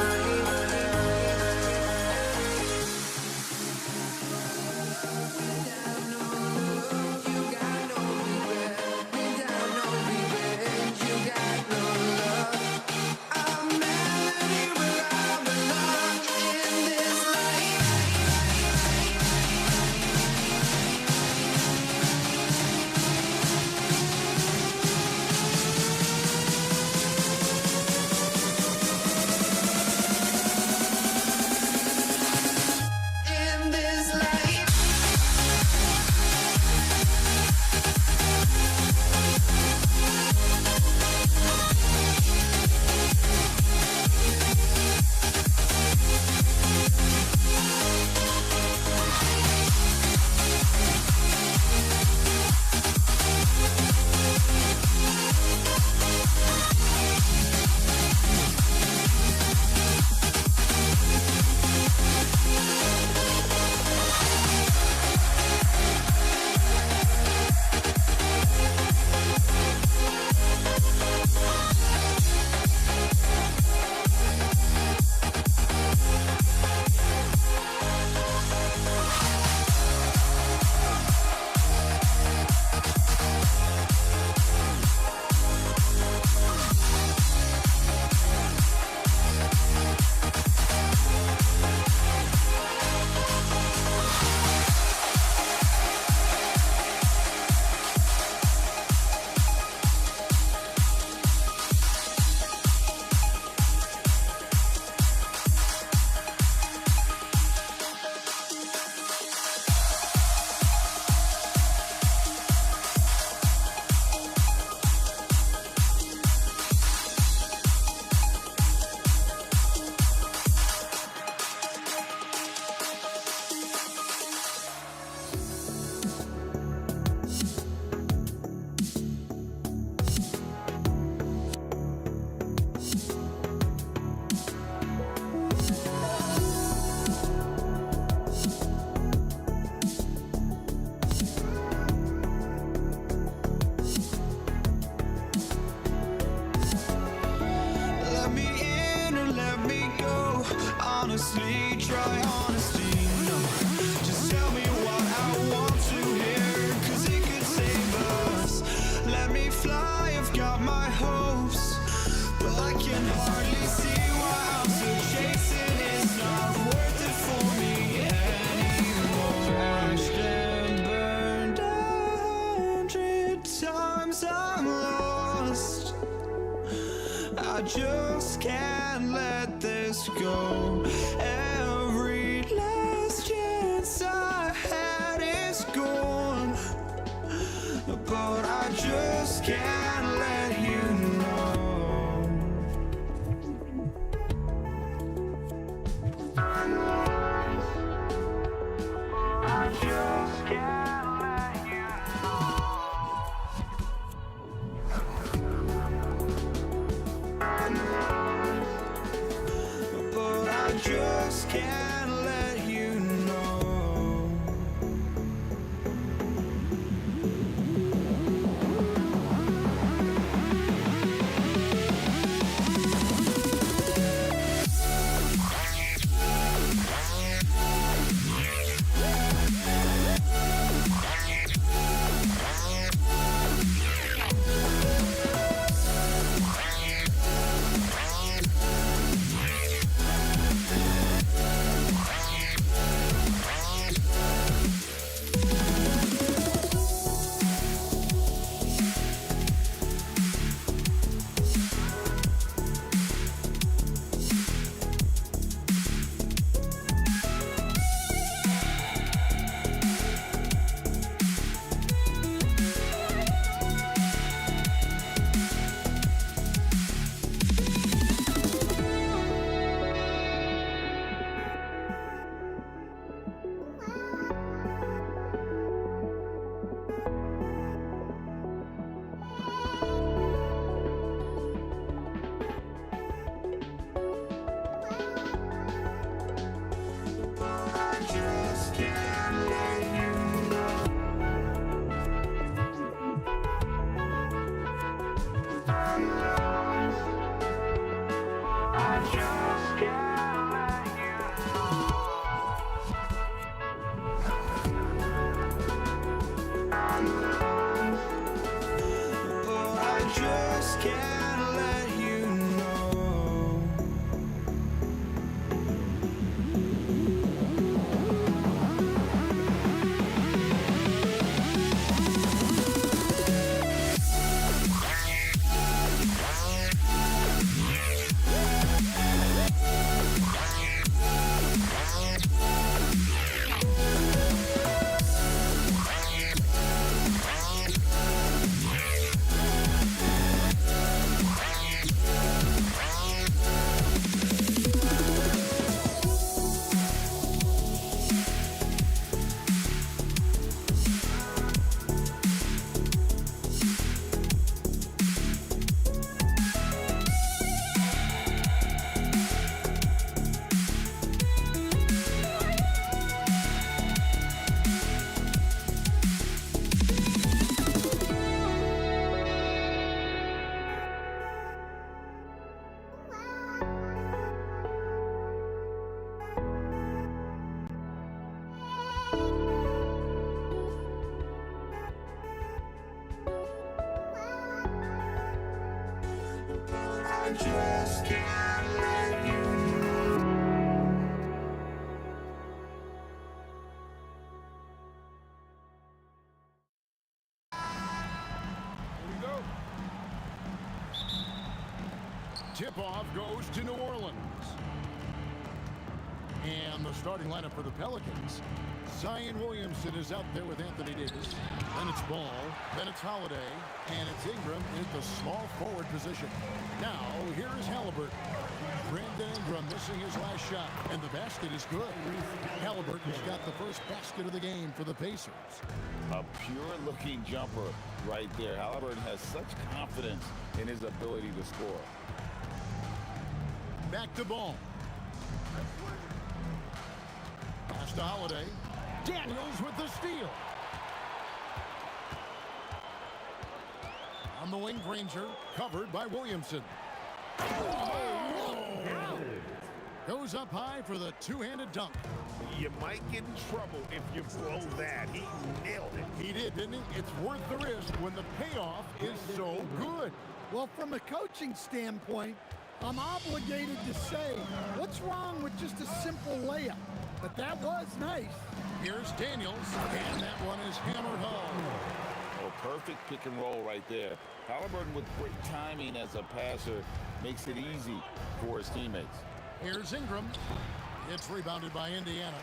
In this life. Let me in or let me go. Honestly, try honesty. No, just tell me what I want to hear, 'cause it could save us. Let me fly, I've got my hopes, but I can hardly see why I'm still chasing. It's not worth it for me anymore. Crashed and burned 100 times, I'm lost. I just can't let this go. Every last chance I had is gone, but I just can't let you know. I just can't let you but I just can't let you know. I just can't let you know. Oh, I just can't let you know. I just can't let you know. Here we go. Tip-off goes to New Orleans. And the starting lineup for the Pelicans. Zion Williamson is out there with Anthony Davis. Then it's Ball. Then it's Holiday. And it's Ingram in the small forward position. Now, here is Halliburton. Brandon Ingram missing his last shot. And the basket is good. Halliburton's got the first basket of the game for the Pacers. A pure-looking jumper right there. Halliburton has such confidence in his ability to score. Back to Ball. Pass to Holiday. Daniels with the steal. On the wing, Granger, covered by Williamson. Goes up high for the two-handed dunk. You might get in trouble if you blow that. He nailed it. He did, didn't he? It's worth the risk when the payoff is so good. Well, from a coaching standpoint, I'm obligated to say, what's wrong with just a simple layup? But that was nice. Here's Daniels, and that one is hammered home. Oh, perfect pick and roll right there. Halliburton with great timing as a passer makes it easy for his teammates. Here's Ingram. It's rebounded by Indiana.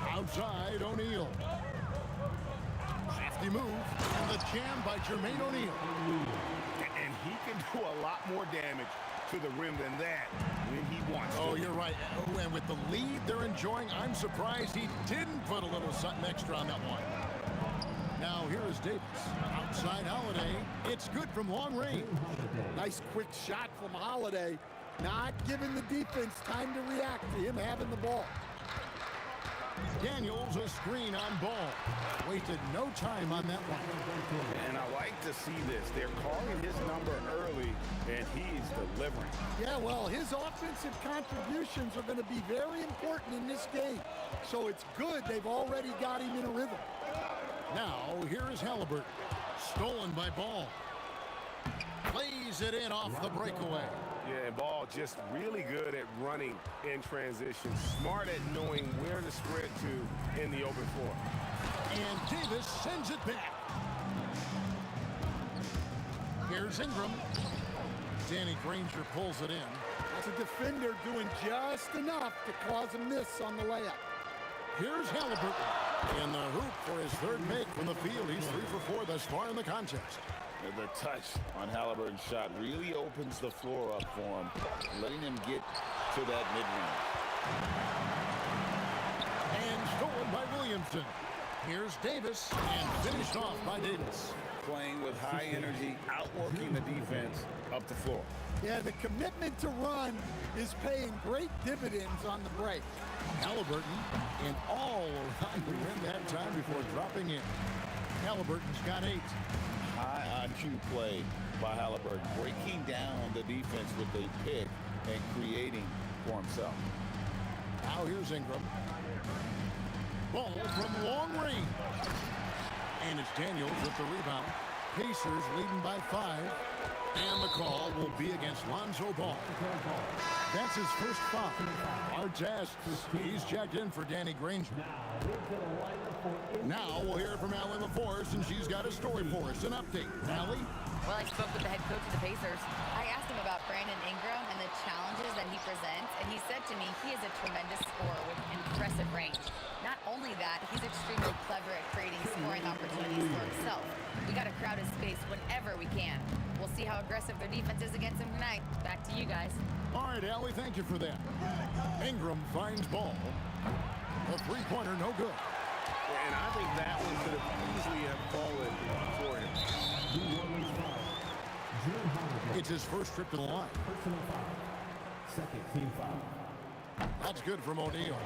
Outside, O'Neal. Crafty move, and the jam by Jermaine O'Neal. And he can do a lot more damage to the rim than that when he wants to. Oh, you're right. Oh, and with the lead they're enjoying, I'm surprised he didn't put a little something extra on that one. Now here is Davis. Outside Holiday. It's good from long range. Nice quick shot from Holiday. Not giving the defense time to react to him having the ball. Daniels a screen on Ball. Wasted no time on that one. And I like to see this. They're calling his number early, and he's delivering. Yeah, well, his offensive contributions are going to be very important in this game. So it's good they've already got him in a rhythm. Now, here is Halliburton. Stolen by Ball. Plays it in off the breakaway. Yeah, Ball just really good at running in transition. Smart at knowing where to spread to in the open floor. And Davis sends it back. Here's Ingram. Danny Granger pulls it in. That's a defender doing just enough to cause a miss on the layup. Here's Halliburton in the hoop for his third make from the field. He's 3 for 4 thus far in the contest. And the touch on Halliburton's shot really opens the floor up for him, letting him get to that mid-range. And stolen by Williamson. Here's Davis, and finished off by Davis. Playing with high energy, outworking the defense up the floor. Yeah, the commitment to run is paying great dividends on the break. Halliburton and all around the rim that time before dropping in. Halliburton's got 8. High IQ play by Halliburton, breaking down the defense with a pick and creating for himself. Now here's Ingram. Ball from long range. And it's Daniels with the rebound. Pacers leading by 5. And the call will be against Lonzo Ball. That's his first foul. Artest, he's checked in for Danny Granger. Now we'll hear from Allie LaForce, and she's got a story for us. An update. Allie? Well, I spoke with the head coach of the Pacers. I asked him about Brandon Ingram and the challenges that he presents, and he said to me he is a tremendous scorer with impressive range. Not only that, he's extremely clever at creating scoring opportunities for himself. We got to crowd his space whenever we can. We'll see how aggressive their defense is against him tonight. Back to you guys. All right, Allie, thank you for that. Ingram finds Ball. A three-pointer, no good. And I think that one could have easily have fallen for him. It's his first trip to the line. Second team foul. That's good from O'Neal.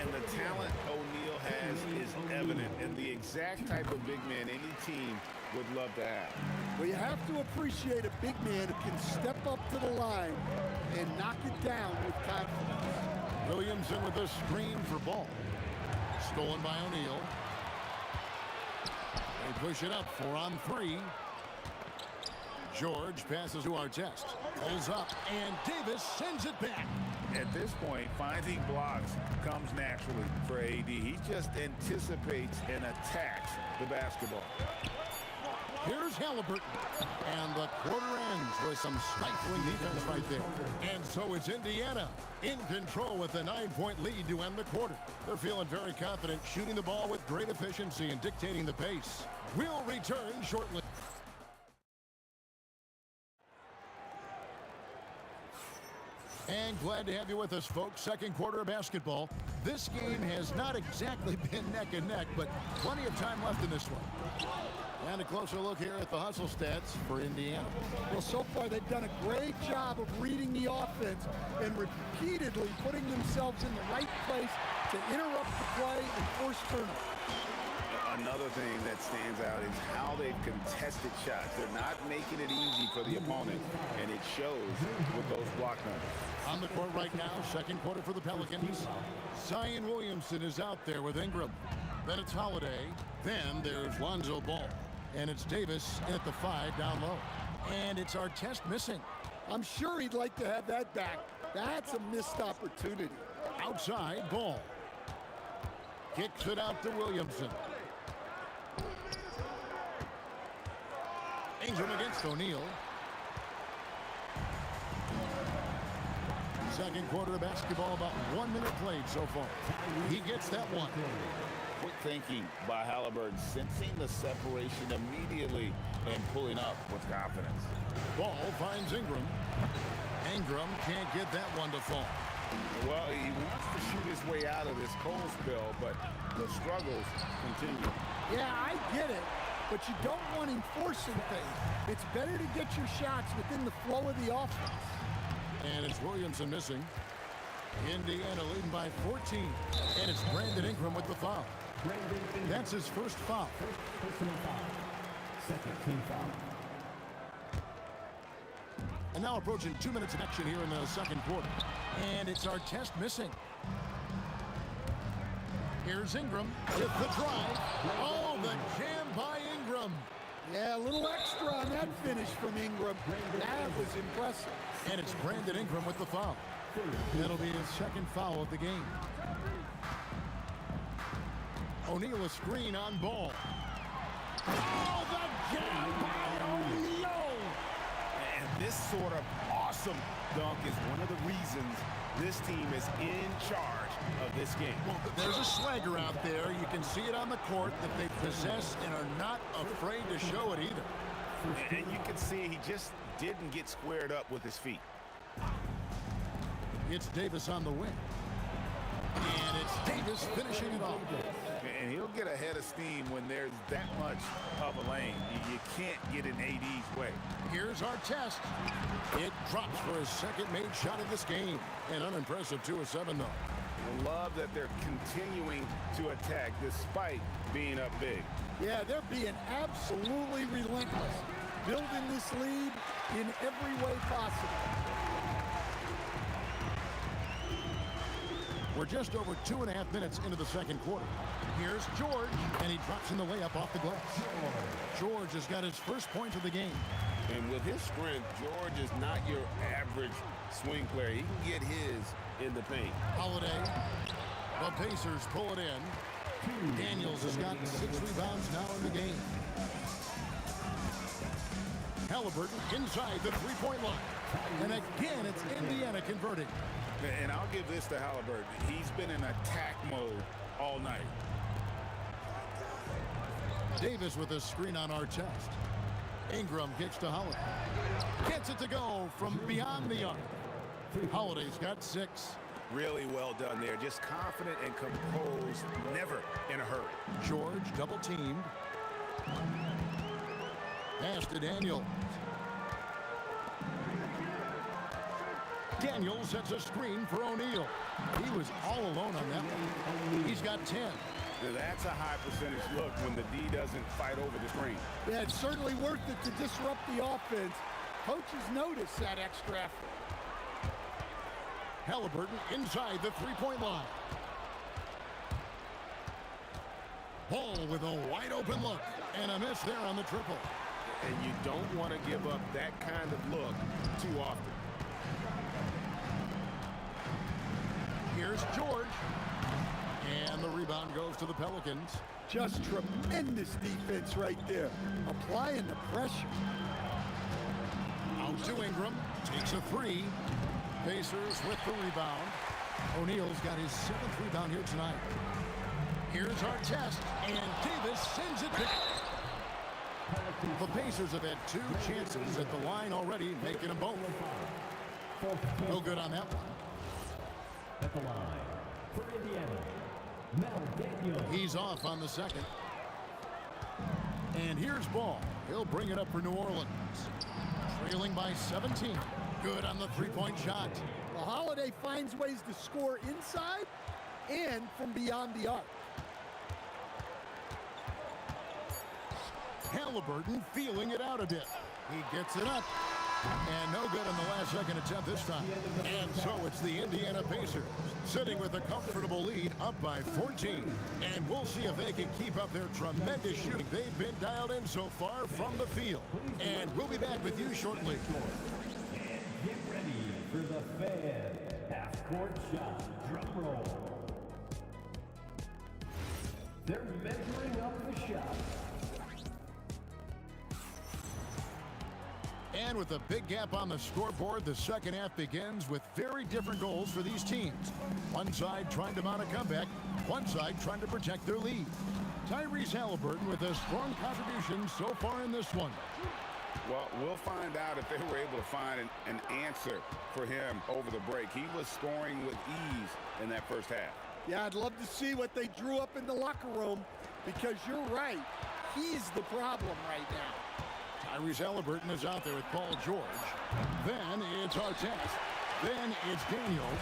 And the talent O'Neal has is evident, and the exact type of big man any team would love to have. Well, you have to appreciate a big man who can step up to the line and knock it down with confidence. Williamson with a screen for Ball. Stolen by O'Neal. They push it up 4 on 3. George passes to Artest. Pulls up, and Davis sends it back. At this point, finding blocks comes naturally for AD. He just anticipates and attacks the basketball. Here's Halliburton. And the quarter ends with some stifling defense right there. And so it's Indiana in control with a 9-point lead to end the quarter. They're feeling very confident, shooting the ball with great efficiency and dictating the pace. We'll return shortly. And glad to have you with us, folks. Second quarter of basketball. This game has not exactly been neck and neck, but plenty of time left in this one. And a closer look here at the hustle stats for Indiana. Well, so far they've done a great job of reading the offense and repeatedly putting themselves in the right place to interrupt the play and force turnovers. Another thing that stands out is how they've contested shots. They're not making it easy for the opponent, and it shows with those block numbers. On the court right now, second quarter for the Pelicans. Zion Williamson is out there with Ingram. Then it's Holiday. Then there's Lonzo Ball. And it's Davis at the 5 down low. And it's Artest missing. I'm sure he'd like to have that back. That's a missed opportunity. Outside, Ball. Kicks it out to Williamson. Ingram against O'Neal. Second quarter of basketball, about 1 minute played so far. He gets that one. Quick thinking by Halliburton, sensing the separation immediately and pulling up with confidence. Ball finds Ingram. Ingram can't get that one to fall. Well, he wants to shoot his way out of this cold spell, but the struggles continue. Yeah, I get it, but you don't want him forcing things. It's better to get your shots within the flow of the offense. And it's Williamson missing. Indiana leading by 14. And it's Brandon Ingram with the foul. That's his first foul. Personal foul. Second team foul. And now approaching 2 minutes of action here in the second quarter. And it's Artest missing. Here's Ingram with the drive. Oh, the jam by Ingram. Yeah, a little extra on that finish from Ingram. That was impressive. And it's Brandon Ingram with the foul. That'll be his second foul of the game. O'Neal a screen on Ball. Oh, the jam by O'Neal! And this sort of awesome dunk is one of the reasons this team is in charge of this game. Well, there's a swagger out there. You can see it on the court that they possess and are not afraid to show it either. And you can see he just didn't get squared up with his feet. It's Davis on the wing. And it's Davis finishing it off. And he'll get ahead of steam when there's that much of a lane. You can't get in AD's way. Here's Artest. It drops for his second made shot of this game. An unimpressive 2 of 7, though. I love that they're continuing to attack despite being up big. Yeah, they're being absolutely relentless, building this lead in every way possible. We're just over 2.5 minutes into the second quarter. Here's George, and he drops in the layup off the glass. George has got his first point of the game. And with his strength, George is not your average swing player. He can get his in the paint. Holiday. The Pacers pull it in. Daniels has got 6 rebounds now in the game. Halliburton inside the three-point line. And again, it's Indiana converting. And I'll give this to Halliburton. He's been in attack mode all night. Davis with a screen on Artest. Ingram kicks to Holiday. Gets it to go from beyond the arc. Holiday's got 6. Really well done there. Just confident and composed, never in a hurry. George double teamed. Pass to Daniels. Daniels sets a screen for O'Neal. He was all alone on that one. He's got 10. Now that's a high percentage look when the D doesn't fight over the screen. Yeah, it's certainly worth it to disrupt the offense. Coaches notice that extra effort. Halliburton inside the three-point line. Ball with a wide open look and a miss there on the triple. And you don't want to give up that kind of look too often. Here's George. And the rebound goes to the Pelicans. Just tremendous defense right there. Applying the pressure. Out to Ingram. Takes a 3. Pacers with the rebound. O'Neal's got his 7th rebound here tonight. Here's Artest. And Davis sends it back. The Pacers have had 2 chances at the line already, making them both. No good on that one. At the line for Indiana, Mel Daniels. He's off on the second. And here's Ball. He'll bring it up for New Orleans. Trailing by 17. Good on the three-point shot. The Holiday finds ways to score inside and from beyond the arc. Halliburton feeling it out a bit. He gets it up. And no good on the last second attempt this time. And so it's the Indiana Pacers sitting with a comfortable lead up by 14. And we'll see if they can keep up their tremendous shooting. They've been dialed in so far from the field. And we'll be back with you shortly. And get ready for the fan half-court shot. Drum roll. They're measuring up the shot. And with a big gap on the scoreboard, the second half begins with very different goals for these teams. One side trying to mount a comeback, one side trying to protect their lead. Tyrese Halliburton with a strong contribution so far in this one. Well, we'll find out if they were able to find an answer for him over the break. He was scoring with ease in that first half. Yeah, I'd love to see what they drew up in the locker room because you're right. He's the problem right now. Tyrese Halliburton is out there with Paul George. Then it's Artest. Then it's Daniels.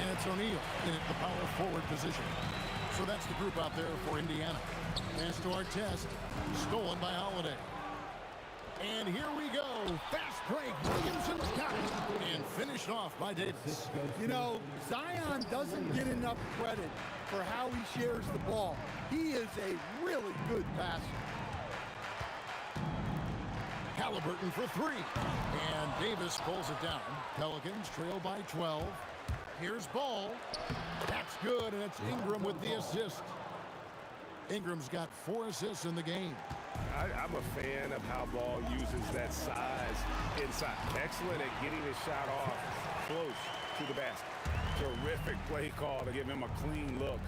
And it's O'Neal in the power forward position. So that's the group out there for Indiana. Pass to Artest. Stolen by Holiday. And here we go. Fast break. Williamson's got it. And finished off by Davis. You know, Zion doesn't get enough credit for how he shares the ball. He is a really good passer. Halliburton for 3. And Davis pulls it down. Pelicans trail by 12. Here's Ball. That's good, and it's Ingram with the assist. Ingram's got 4 assists in the game. I'm a fan of how Ball uses that size inside. Excellent at getting his shot off close to the basket. Terrific play call to give him a clean look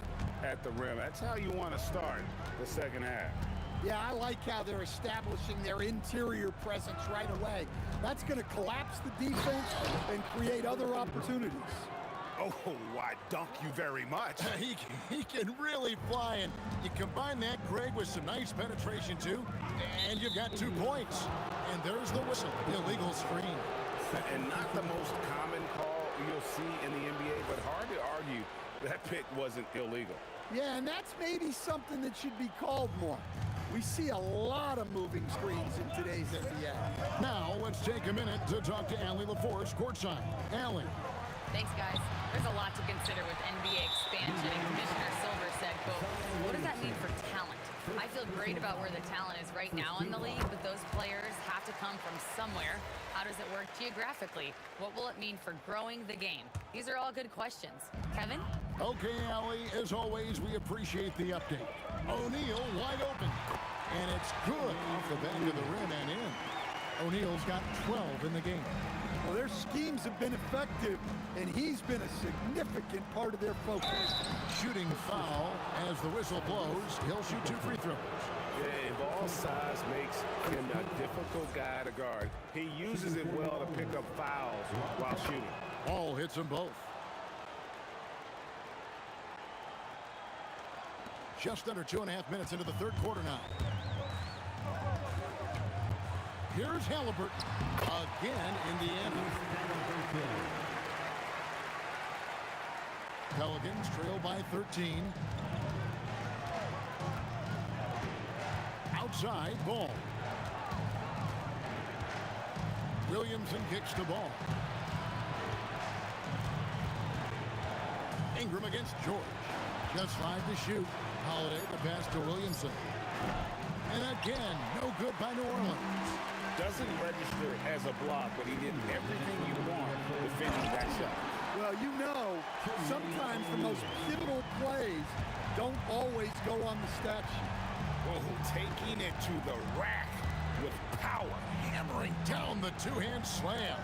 at the rim. That's how you want to start the second half. Yeah, I like how they're establishing their interior presence right away. That's going to collapse the defense and create other opportunities. Oh, I dunk you very much. He can really fly, and you combine that, Greg, with some nice penetration, too, and you've got 2 points. And there's the whistle, illegal screen. And not the most common call you'll see in the NBA, but hard to argue that pick wasn't illegal. Yeah, and that's maybe something that should be called more. We see a lot of moving screens in today's NBA. Now, let's take a minute to talk to Allie LaForce courtside. Allie. Thanks, guys. There's a lot to consider with NBA expansion, and Commissioner Silver said, quote, what does that mean for talent? I feel great about where the talent is right now in the league, but those players have to come from somewhere. How does it work geographically? What will it mean for growing the game? These are all good questions. Kevin? Okay, Allie, as always, we appreciate the update. O'Neal wide open, and it's good off the back of the rim and in. O'Neal's got 12 in the game. Well, their schemes have been effective, and he's been a significant part of their focus. Shooting foul as the whistle blows. He'll shoot 2 free throws. Yeah, ball size makes him a difficult guy to guard. He uses it well to pick up fouls while shooting. Ball hits them both. Just under 2.5 minutes into the third quarter now. Here's Halliburton. Again, Indiana. Pelicans trail by 13. Outside, ball. Williamson kicks the ball. Ingram against George. Just 5 to shoot. Holiday the pass to Williamson. And again, no good by New Orleans. Doesn't register as a block, but he did everything you want defending that shot. Well, you know, sometimes the most pivotal plays don't always go on the stat sheet. Oh, taking it to the rack with power. Hammering down the two-hand slam.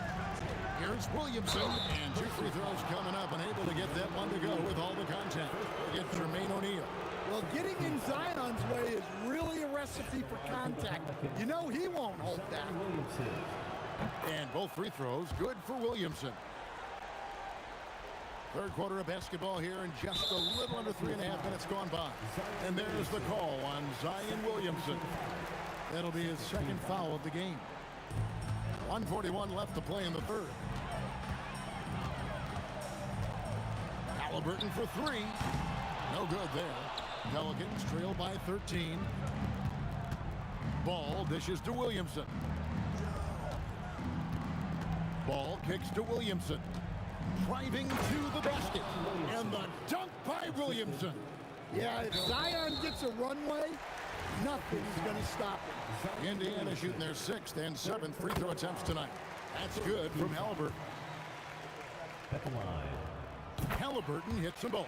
Here's Williamson, and 2 free throws coming up, and able to get that one to go with all the contact against Jermaine O'Neal. Well, getting in Zion's way is really a recipe for contact. You know he won't hold that. And both free throws good for Williamson. Third quarter of basketball here, and just a little under 3.5 minutes gone by. And there's the call on Zion Williamson. That'll be his second foul of the game. 1:41 left to play in the third. Halliburton for 3. No good there. Pelicans trail by 13. Ball dishes to Williamson. Ball kicks to Williamson. Driving to the basket. And the dunk by Williamson. Yeah, if Zion gets a runway, nothing's going to stop him. Indiana shooting their 6th and 7th free throw attempts tonight. That's good from Halliburton. Halliburton hits them both.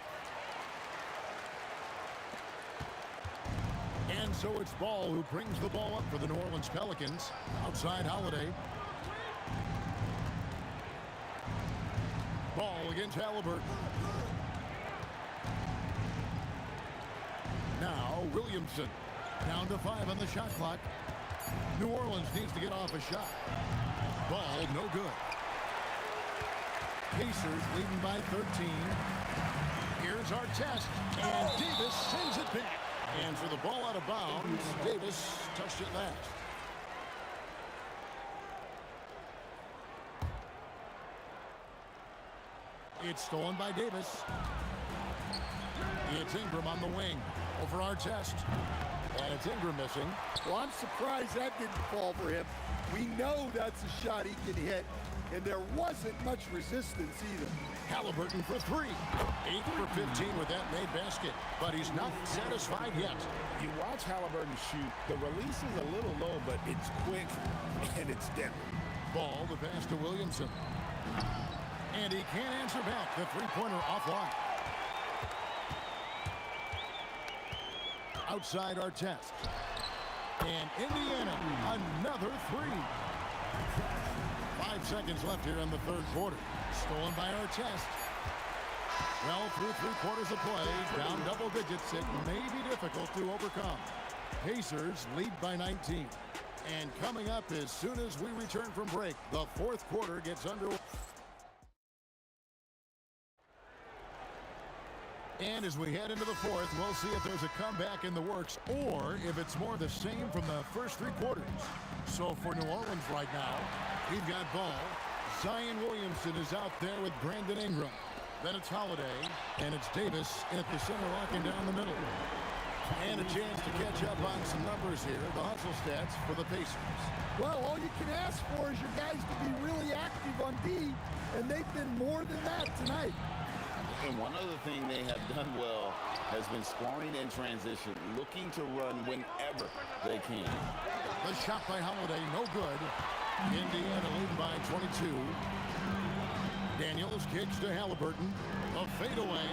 And so it's Ball who brings the ball up for the New Orleans Pelicans. Outside Holiday. Ball against Halliburton. Now Williamson. Down to 5 on the shot clock. New Orleans needs to get off a shot. Ball no good. Pacers leading by 13. Here's our test. And Davis sends it back. And for the ball out of bounds, Davis touched it last. It's stolen by Davis. It's Ingram on the wing. Over our test. And it's Ingram missing. Well, I'm surprised that didn't fall for him. We know that's a shot he can hit, and there wasn't much resistance either. Halliburton for 3. 8 for 15 with that made basket, but he's not satisfied yet. You watch Halliburton shoot. The release is a little low, but it's quick and it's deadly. Ball, the pass to Williamson. And he can't answer back. The three-pointer offline. Outside our test. And Indiana, another 3. 5 seconds left here in the third quarter. Stolen by our test. Well, through 3 quarters of play, down double digits, it may be difficult to overcome. Pacers lead by 19. And coming up as soon as we return from break, the fourth quarter gets underway. And as we head into the fourth, we'll see if there's a comeback in the works or if it's more the same from the first 3 quarters. So for New Orleans right now, we've got Ball, Zion Williamson is out there with Brandon Ingram. Then it's Holiday, and it's Davis at the center, locking down the middle. And a chance to catch up on some numbers here, the hustle stats for the Pacers. Well, all you can ask for is your guys to be really active on D, and they've been more than that tonight. And one other thing they have done well has been scoring in transition, looking to run whenever they can. The shot by Holiday, no good. Indiana lead by 22. Daniels kicks to Halliburton. A fadeaway.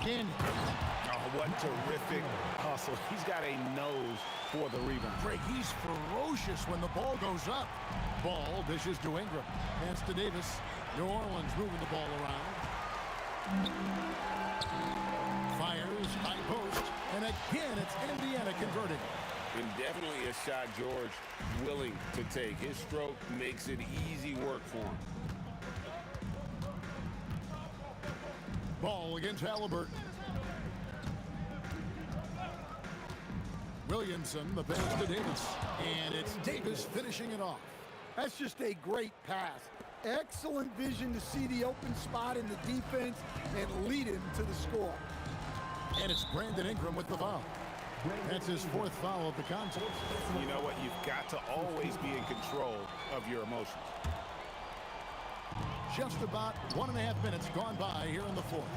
In. Oh, what terrific hustle. He's got a nose for the rebound. Drake, he's ferocious when the ball goes up. Ball dishes to Ingram. Pass to Davis. New Orleans moving the ball around. Fires, high post. And again, it's Indiana converting. And definitely a shot George willing to take. His stroke makes it easy work for him. Ball against Halliburton. Williamson, the pass to Davis. And it's Davis finishing it off. That's just a great pass. Excellent vision to see the open spot in the defense and lead him to the score. And it's Brandon Ingram with the foul. That's his fourth foul of the contest. You know what? You've got to always be in control of your emotions. Just about 1.5 minutes gone by here in the fourth.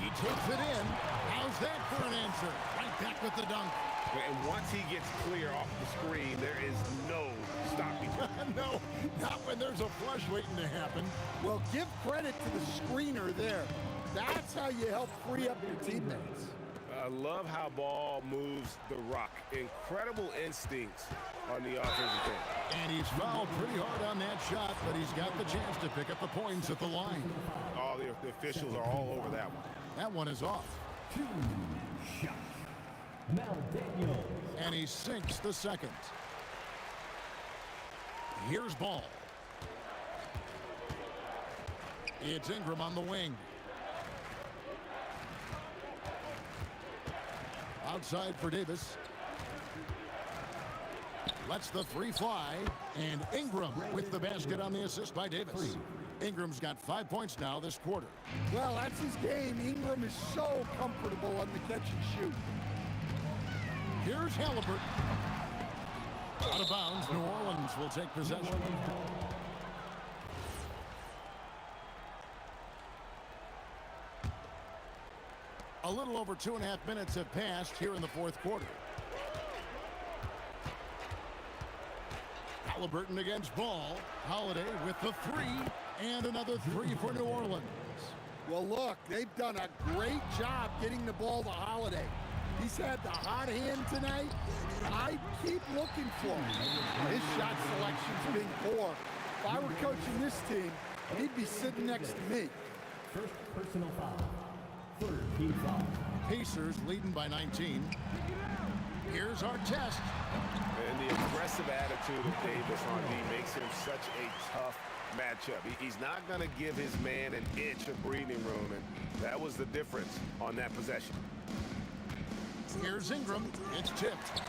He takes it in. How's that for an answer? Right back with the dunk. And once he gets clear off the screen, there is no stopping him. No, not when there's a flush waiting to happen. Well, give credit to the screener there. That's how you help free up your teammates. I love how Ball moves the rock. Incredible instincts on the offensive end. And he's fouled pretty hard on that shot, but he's got the chance to pick up the points at the line. All the officials are all over that one. That one is off. 2 shots. Now Daniels. And he sinks the second. Here's Ball. It's Ingram on the wing. Outside for Davis. Lets the three fly. And Ingram with the basket on the assist by Davis. Ingram's got 5 points now this quarter. Well, that's his game. Ingram is so comfortable on the catch and shoot. Here's Halliburton. Out of bounds. New Orleans will take possession. A little over 2.5 minutes have passed here in the fourth quarter. Halliburton against Ball. Holiday with the three. And another three for New Orleans. Well, look, they've done a great job getting the ball to Holiday. He's had the hot hand tonight. I keep looking for him. His shot selection's been poor. If I were coaching this team, he'd be sitting next to me. First personal foul. Third team foul. Pacers leading by 19. Here's our test. And the aggressive attitude of Davis on D makes him such a tough matchup. He's not going to give his man an inch of breathing room, and that was the difference on that possession. Here's Ingram. It's tipped.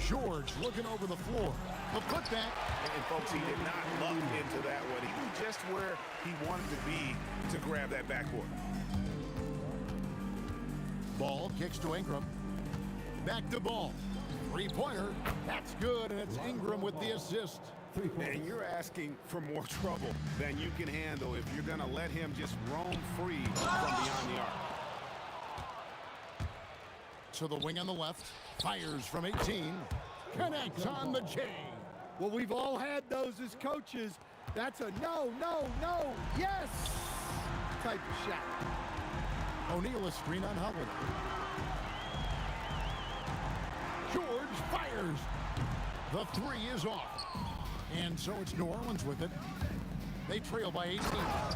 George looking over the floor. The putback. And folks, he did not luck into that one. He was just where he wanted to be to grab that backboard. Ball kicks to Ingram. Back to Ball. Three-pointer. That's good, and it's Ingram with the assist. And you're asking for more trouble than you can handle if you're going to let him just roam free from beyond the arc. To the wing on the left. Fires from 18. Connects on the J. Well, we've all had those as coaches. That's a no, no, no, yes type of shot. O'Neal a screen on Holiday. George fires. The three is off. And so it's New Orleans with it. They trail by 18.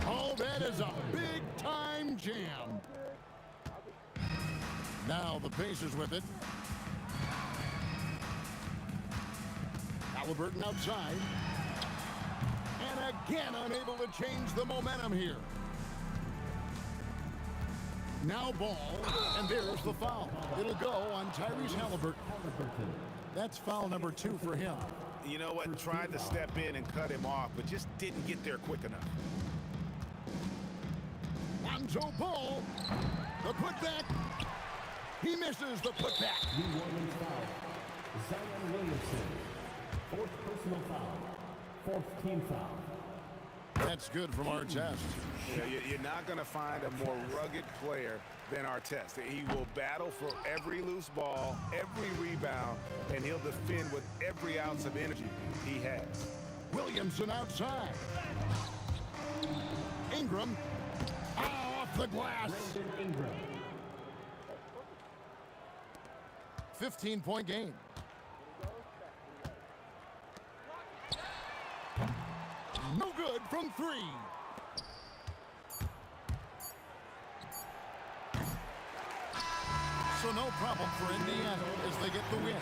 Oh, that is a big-time jam. Now the Pacers with it. Halliburton outside. And again unable to change the momentum here. Now Ball, and there's the foul. It'll go on Tyrese Halliburton. That's foul number 2 for him. You know what? Tried to step in and cut him off, but just didn't get there quick enough. Lonzo Ball. The putback. He misses the putback. New Orleans foul. Zion Williamson. 4th personal foul. 4th team foul. That's good from Artest. You're not going to find a more rugged player than Artest. He will battle for every loose ball, every rebound, and he'll defend with every ounce of energy he has. Williamson outside. Ingram. Off the glass. 15-point game. No good from 3. So no problem for Indiana as they get the win.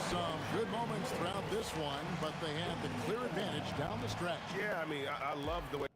Some good moments throughout this one, but they had the clear advantage down the stretch. Yeah, I mean, I love the way.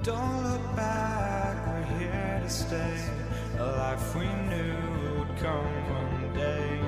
Don't look back, we're here to stay. A life we knew would come one day.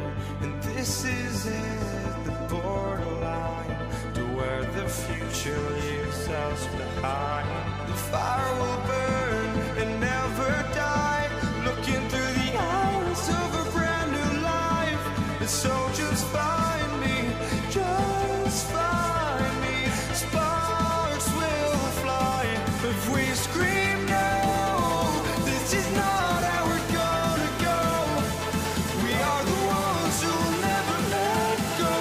And this is it, the borderline to where the future leaves us behind. The fire will burn and never die. Looking through the eyes of a brand new life. And so just find me, just find me. Sparks will fly if we scream no. This is not how we're gonna go. We are the ones who will never let go.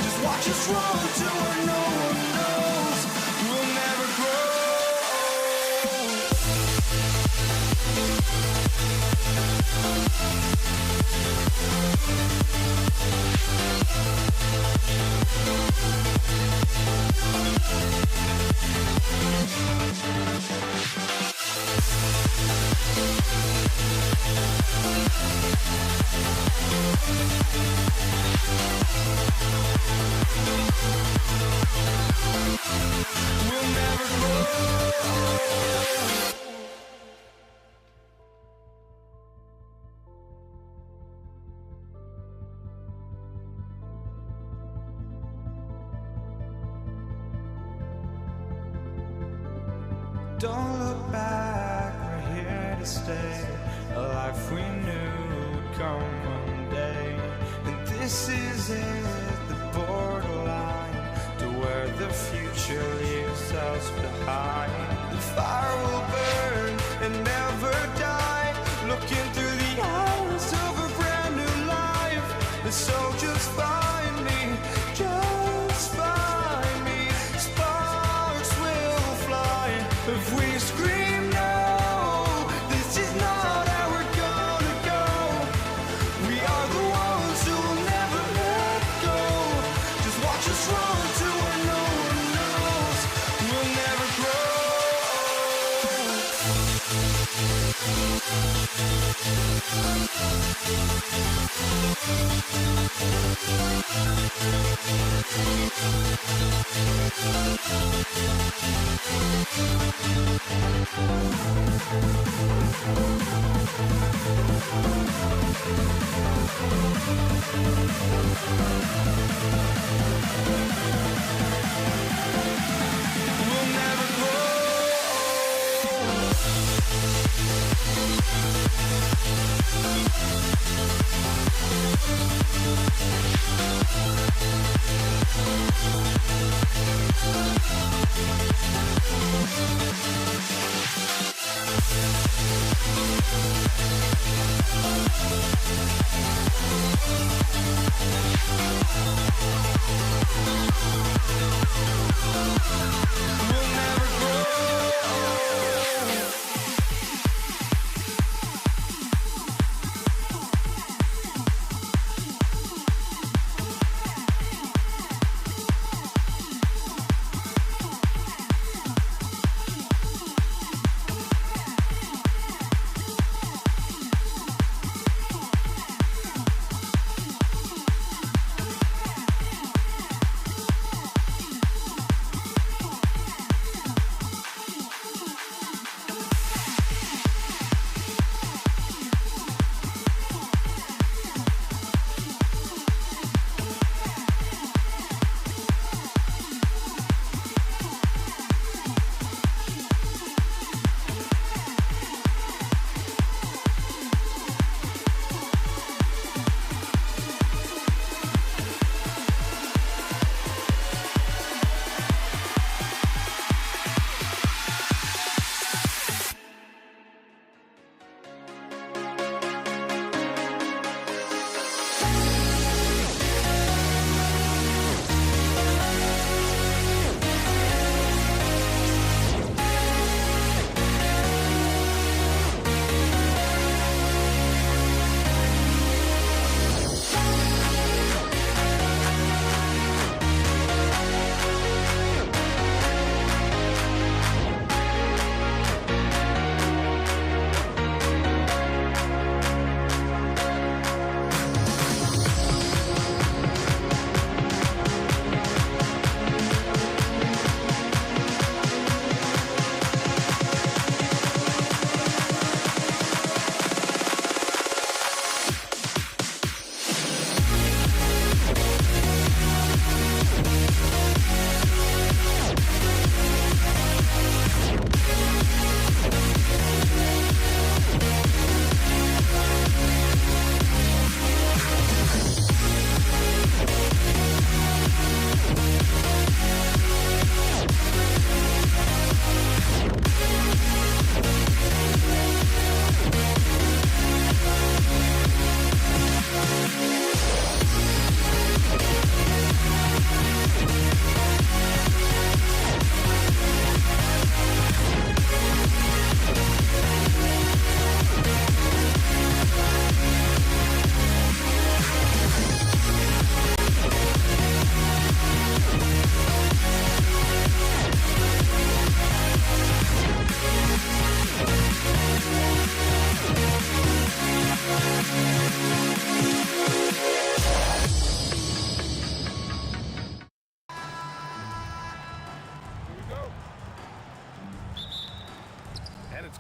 Just watch us run to where no one knows. We'll never grow. We'll never grow. Don't look back, we're here to stay. A life we knew would come one day. And this is it, the borderline to where the future leaves us behind. The fire will burn and never die. Looking through the eyes of a brand new life. And so just find me, just find me. Sparks will fly if we scream no. This is not how we're gonna go. We are the ones who will never let go. Just watch us run to where no one knows. We'll never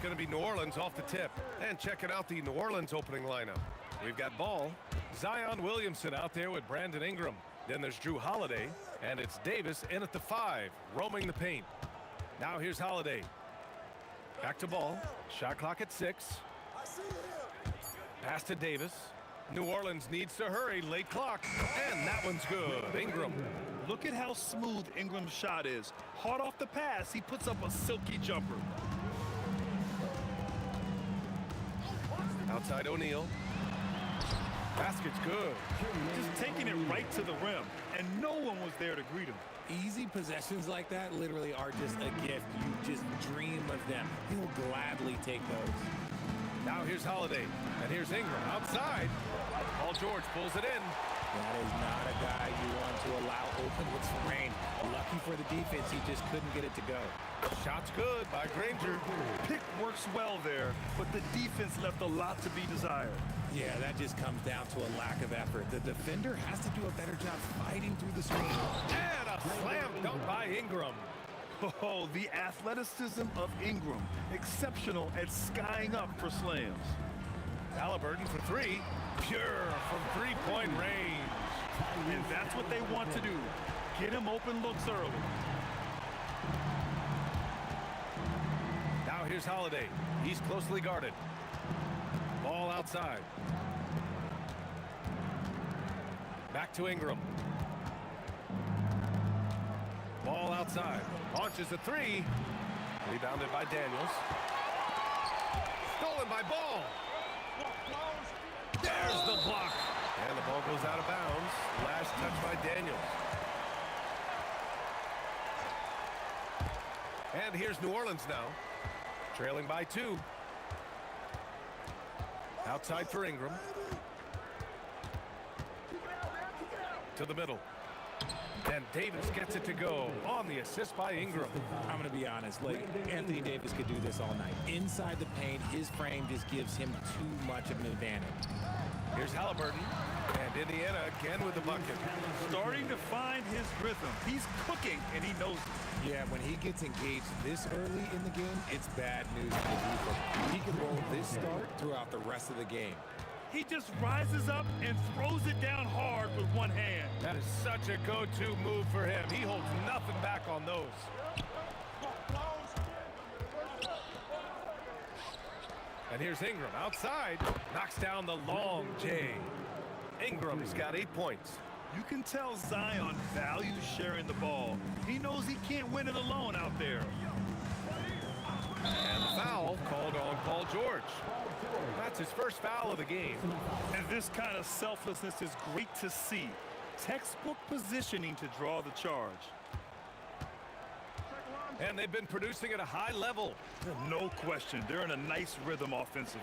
going to be New Orleans off the tip. And checking out the New Orleans opening lineup. We've got ball. Zion Williamson out there with Brandon Ingram. Then there's Drew Holiday. And it's Davis in at the 5, roaming the paint. Now here's Holiday. Back to ball. Shot clock at 6. Pass to Davis. New Orleans needs to hurry. Late clock. And that one's good. Ingram. Look at how smooth Ingram's shot is. Hard off the pass, he puts up a silky jumper. Outside O'Neal. Basket's good. Just taking it right to the rim, and no one was there to greet him. Easy possessions like that literally are just a gift. You just dream of them. He'll gladly take those. Now here's Holiday, and here's Ingram outside. Paul George pulls it in. That is not a guy you want to allow open with some rain. Lucky for the defense, he just couldn't get it to go. Shot's good by Granger. Pick works well there, but the defense left a lot to be desired. Yeah, that just comes down to a lack of effort. The defender has to do a better job fighting through the screen. And a slam dunk by Ingram. Oh, the athleticism of Ingram. Exceptional at skying up for slams. Halliburton for 3. Pure from three-point range. And that's what they want to do. Get him open looks early. Now here's Holiday. He's closely guarded. Ball outside. Back to Ingram. Ball outside. Launches a 3. Rebounded by Daniels. Stolen by Ball. There's the block. And the ball goes out of bounds. Last touch by by Daniels. And here's New Orleans now, trailing by 2. Outside for Ingram. To the middle. And Davis gets it to go on the assist by Ingram. I'm going to be honest, like, Anthony Davis could do this all night. Inside the paint, his frame just gives him too much of an advantage. Here's Halliburton, and Indiana again with the bucket. Starting to find his rhythm. He's cooking, and he knows it. Yeah, when he gets engaged this early in the game, it's bad news for the defense. He can roll this start throughout the rest of the game. He just rises up and throws it down hard with one hand. That is such a go-to move for him. He holds nothing back on those. And here's Ingram outside. Knocks down the long J. Ingram's got 8 points. You can tell Zion values sharing the ball. He knows he can't win it alone out there. And the foul called on Paul George. That's his first foul of the game. And this kind of selflessness is great to see. Textbook positioning to draw the charge. And they've been producing at a high level. No question. They're in a nice rhythm offensively.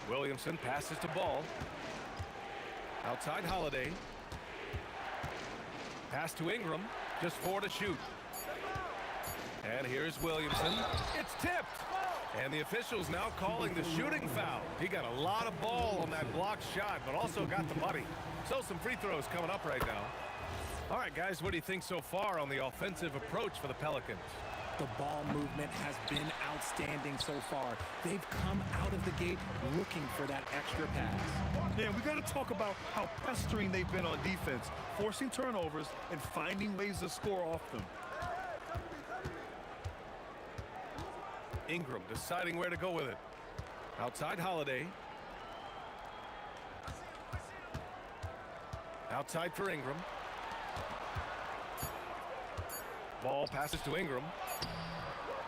Williamson passes to Ball. Outside Holiday. Pass to Ingram. Just 4 to shoot. And here's Williamson. It's tipped. And the officials now calling the shooting foul. He got a lot of ball on that blocked shot, but also got the money. So some free throws coming up right now. All right, guys, what do you think so far on the offensive approach for the Pelicans? The ball movement has been outstanding so far. They've come out of the gate looking for that extra pass. Man, we got to talk about how pestering they've been on defense, forcing turnovers and finding ways to score off them. Ingram deciding where to go with it. Outside Holiday. Outside for Ingram. Ball passes to Ingram.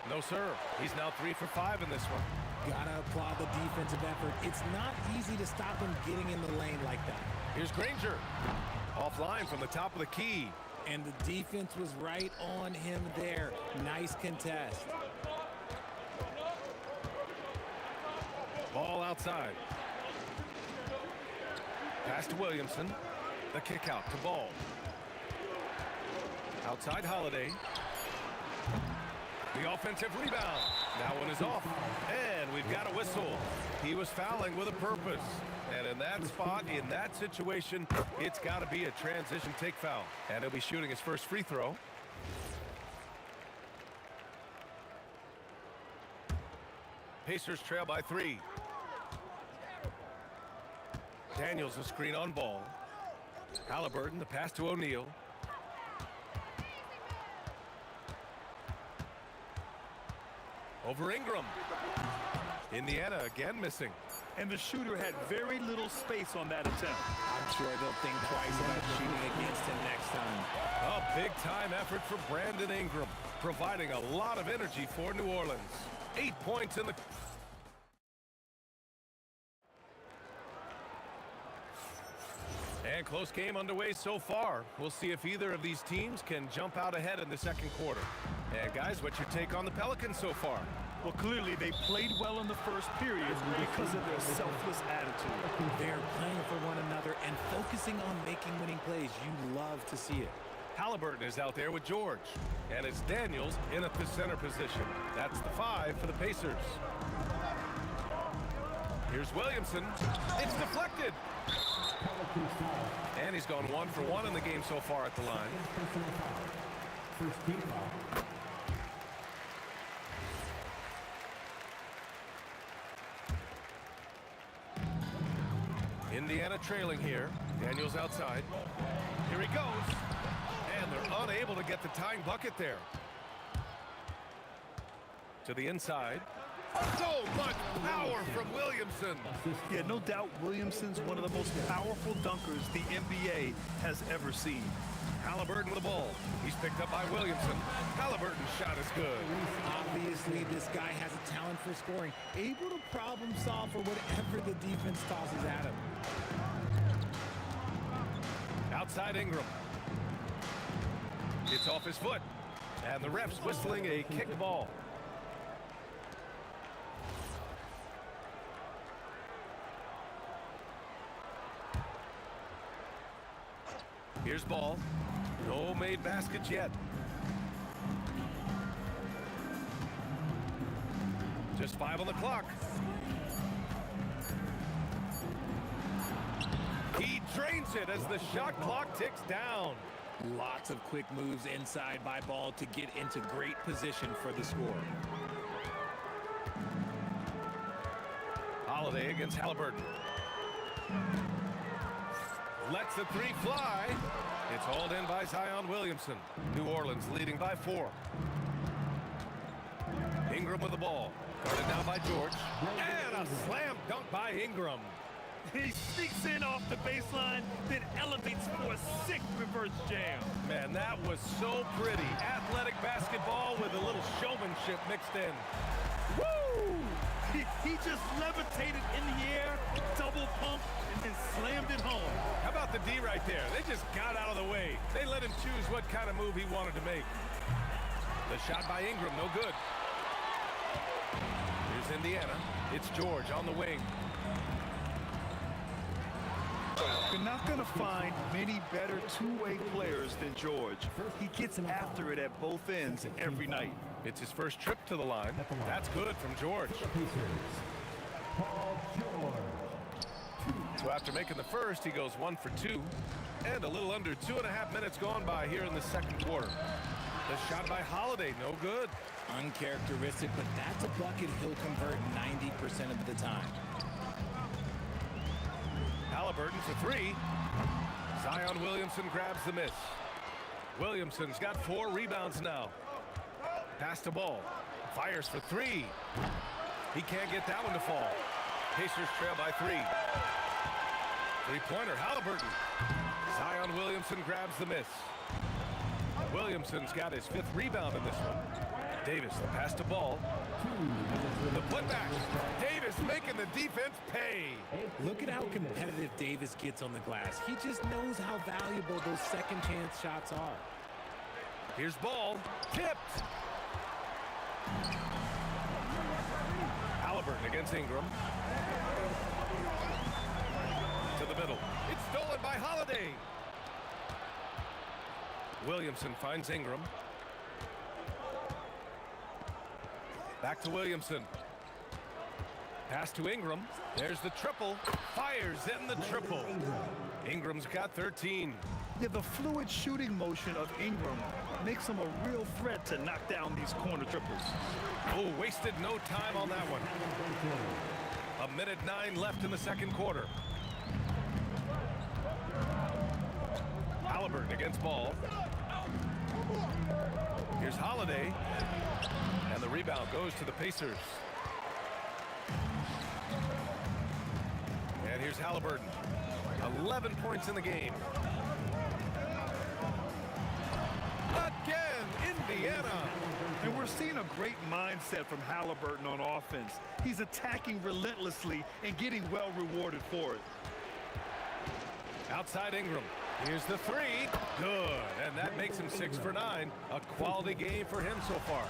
No serve. He's now 3 for 5 in this one. Gotta applaud the defensive effort. It's not easy to stop him getting in the lane like that. Here's Granger. Offline from the top of the key. And the defense was right on him there. Nice contest. Ball outside. Pass to Williamson. The kick out to Ball. Outside Holiday. The offensive rebound. That one is off. And we've got a whistle. He was fouling with a purpose. And in that spot, in that situation, it's got to be a transition take foul. And he'll be shooting his first free throw. Pacers trail by 3. Daniels a screen on Ball. Halliburton the pass to O'Neal. Over Ingram. Indiana again missing. And the shooter had very little space on that attempt. I'm sure they'll think twice about shooting against him next time. A big-time effort for Brandon Ingram, providing a lot of energy for New Orleans. 8 points in the... And close game underway so far. We'll see if either of these teams can jump out ahead in the second quarter. And guys, what's your take on the Pelicans so far? Well, clearly they played well in the first period because of their selfless attitude. They're playing for one another and focusing on making winning plays. You love to see it. Halliburton is out there with George. And it's Daniels in at the center position. That's the 5 for the Pacers. Here's Williamson. It's deflected. And he's gone 1 for 1 in the game so far at the line. Indiana trailing here. Daniels outside. Here he goes. And they're unable to get the tying bucket there. To the inside. So much power from Williamson. Yeah, no doubt Williamson's one of the most powerful dunkers the NBA has ever seen. Halliburton with the ball. He's picked up by Williamson. Halliburton's shot is good. Obviously, this guy has a talent for scoring. Able to problem solve for whatever the defense tosses at him. Outside Ingram. It's off his foot. And the ref's whistling a kick ball. Here's ball. No made baskets yet. Just 5 on the clock. He drains it as the shot clock ticks down. Lots of quick moves inside by Ball to get into great position for the score. Holiday against Halliburton. Lets the three fly. It's hauled in by Zion Williamson. New Orleans leading by 4. Ingram with the ball. Guarded now by George. And a slam dunk by Ingram. He sneaks in off the baseline, then elevates for a sick reverse jam. Man, that was so pretty. Athletic basketball with a little showmanship mixed in. Woo! He just levitated in the air, double pumped, and then slammed it home. How about the D right there? They just got out of the way. They let him choose what kind of move he wanted to make. The shot by Ingram, no good. Here's Indiana. It's George on the wing. You're not going to find many better two-way players than George. He gets after it at both ends every night. It's his first trip to the line. That's good from George. So after making the first, he goes 1 for 2. And a little under 2.5 minutes gone by here in the second quarter. The shot by Holiday, no good. Uncharacteristic, but that's a bucket he'll convert 90% of the time. Halliburton for 3. Zion Williamson grabs the miss. Williamson's got 4 rebounds now. Pass the ball. Fires for 3. He can't get that one to fall. Pacers trail by 3. Three-pointer, Halliburton. Zion Williamson grabs the miss. Williamson's got his 5th rebound in this one. Davis, the pass to ball. The putback. Davis making the defense pay. Look at how competitive Davis gets on the glass. He just knows how valuable those second chance shots are. Here's ball. Tipped. Halliburton against Ingram. To the middle. It's stolen by Holiday. Williamson finds Ingram. Back to Williamson. Pass to Ingram. There's the triple. Fires in the triple. Ingram's got 13. Yeah, the fluid shooting motion of Ingram makes him a real threat to knock down these corner triples. Oh, wasted no time on that one. 1:09 left in the second quarter. Halliburton against Ball. Here's Holiday. And the rebound goes to the Pacers. And here's Halliburton. 11 points in the game. Again, Indiana. And we're seeing a great mindset from Halliburton on offense. He's attacking relentlessly and getting well rewarded for it. Outside Ingram. Here's the 3. Good. And that makes him 6 for 9. A quality game for him so far.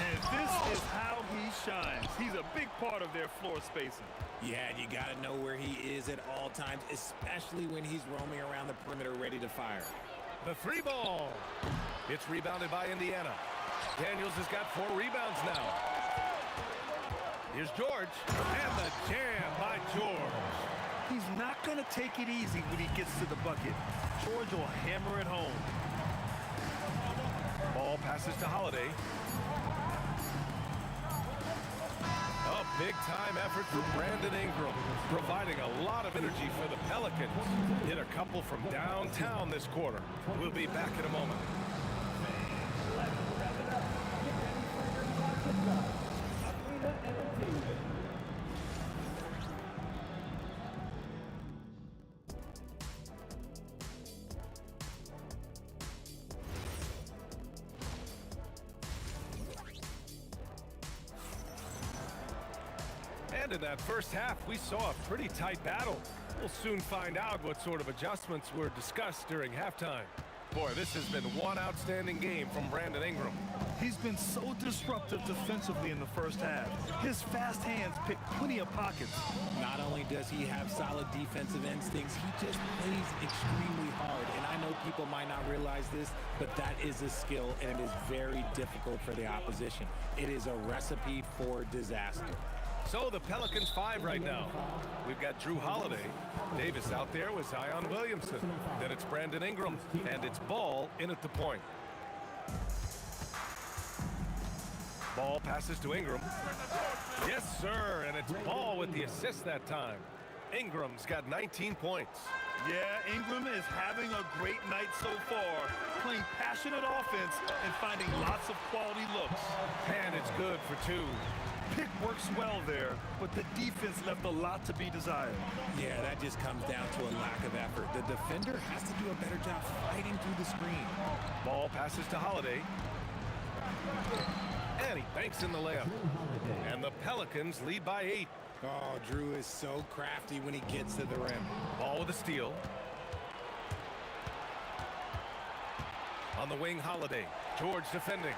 And this is how he shines. He's a big part of their floor spacing. Yeah, you got to know where he is at all times, especially when he's roaming around the perimeter ready to fire. The 3 ball. It's rebounded by Indiana. Daniels has got 4 rebounds now. Here's George. And the jam by George. He's not going to take it easy when he gets to the bucket. George will hammer it home. Ball passes to Holiday. A big-time effort for Brandon Ingram, providing a lot of energy for the Pelicans. Hit a couple from downtown this quarter. We'll be back in a moment. And in that first half, we saw a pretty tight battle. We'll soon find out what sort of adjustments were discussed during halftime. Boy, this has been one outstanding game from Brandon Ingram. He's been so disruptive defensively in the first half. His fast hands pick plenty of pockets. Not only does he have solid defensive instincts, he just plays extremely hard. And I know people might not realize this, but that is a skill, and it is very difficult for the opposition. It is a recipe for disaster. So the Pelicans 5 right now. We've got Drew Holiday. Davis out there with Zion Williamson. Then it's Brandon Ingram, and it's Ball in at the point. Ball passes to Ingram. Yes, sir, and it's Ball with the assist that time. Ingram's got 19 points. Yeah, Ingram is having a great night so far, playing passionate offense and finding lots of quality looks. And it's good for 2. Pick works well there, but the defense left a lot to be desired. Yeah, that just comes down to a lack of effort. The defender has to do a better job fighting through the screen. Ball passes to Holiday. And he banks in the layup. And the Pelicans lead by 8. Oh, Drew is so crafty when he gets to the rim. Ball with a steal. On the wing, Holiday. George defending.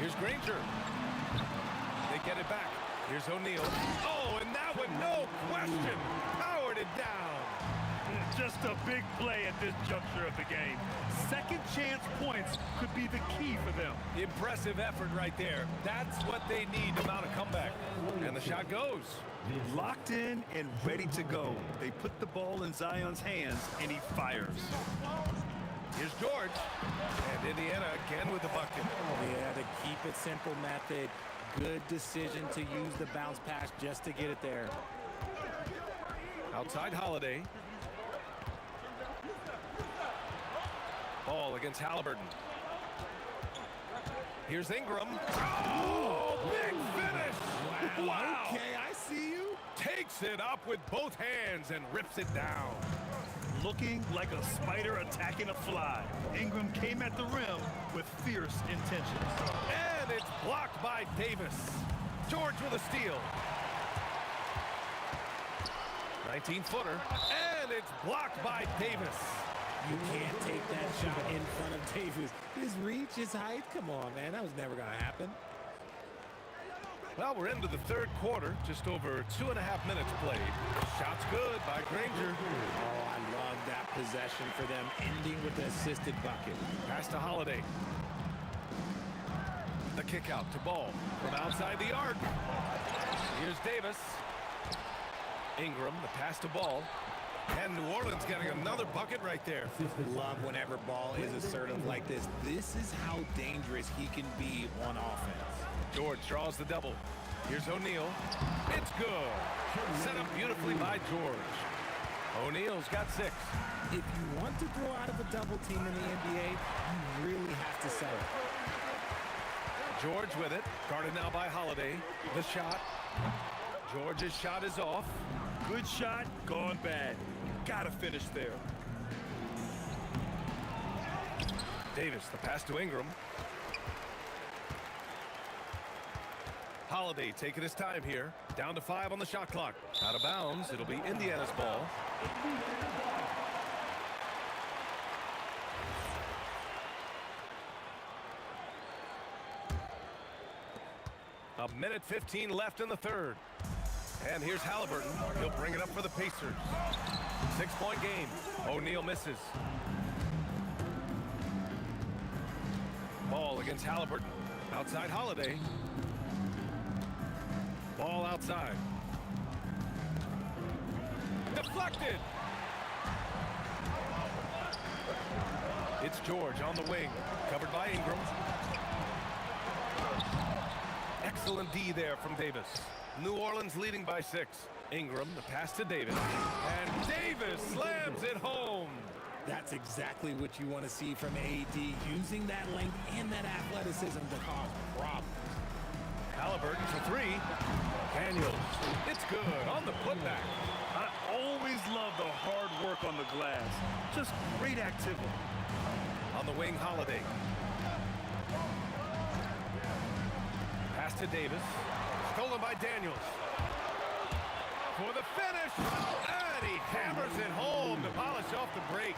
Here's Granger. They get it back. Here's O'Neal. Oh, and that one, no question, powered it down. Just a big play at this juncture of the game. Second chance points could be the key for them. Impressive effort right there. That's what they need to mount a comeback. And the shot goes. Locked in and ready to go. They put the ball in Zion's hands, and he fires. Here's George. And Indiana again with the bucket. Yeah, the keep it simple method. Good decision to use the bounce pass just to get it there. Outside Holiday. Ball against Halliburton. Here's Ingram. Oh, big finish. Wow. Okay, I see you. Takes it up with both hands and rips it down. Looking like a spider attacking a fly. Ingram came at the rim with fierce intentions. And it's blocked by Davis. George with a steal. 19-footer. And it's blocked by Davis. You can't take that shot in front of Davis. His reach, his height, come on, man. That was never going to happen. Well, we're into the third quarter. Just over 2.5 minutes played. Shot's good by Granger. Oh, I love that possession for them, ending with the assisted bucket. Pass to Holiday. The kick out to Ball from outside the arc. Here's Davis. Ingram, the pass to Ball. And New Orleans getting another bucket right there. Love whenever Ball is assertive like this. This is how dangerous he can be on offense. George draws the double. Here's O'Neal. It's good. Set up beautifully by George. O'Neal's got 6. If you want to throw out of a double team in the NBA, you really have to sell it. George with it. Guarded now by Holiday. The shot. George's shot is off. Good shot, gone bad. Gotta finish there. Davis, the pass to Ingram. Holiday taking his time here. Down to 5 on the shot clock. Out of bounds. It'll be Indiana's ball. A minute 15 left in the third. And here's Halliburton. He'll bring it up for the Pacers. 6-point game. O'Neal misses. Ball against Halliburton. Outside Holiday. Ball outside. Deflected. It's George on the wing. Covered by Ingram. Excellent D there from Davis. New Orleans leading by 6. Ingram, the pass to Davis. And Davis slams it home. That's exactly what you want to see from AD, using that length and that athleticism to cause problems. Halliburton for 3. Daniels, it's good on the putback. I always love the hard work on the glass. Just great activity. On the wing, Holiday. Pass to Davis. Stolen by Daniels. For the finish. And he hammers it home to polish off the break.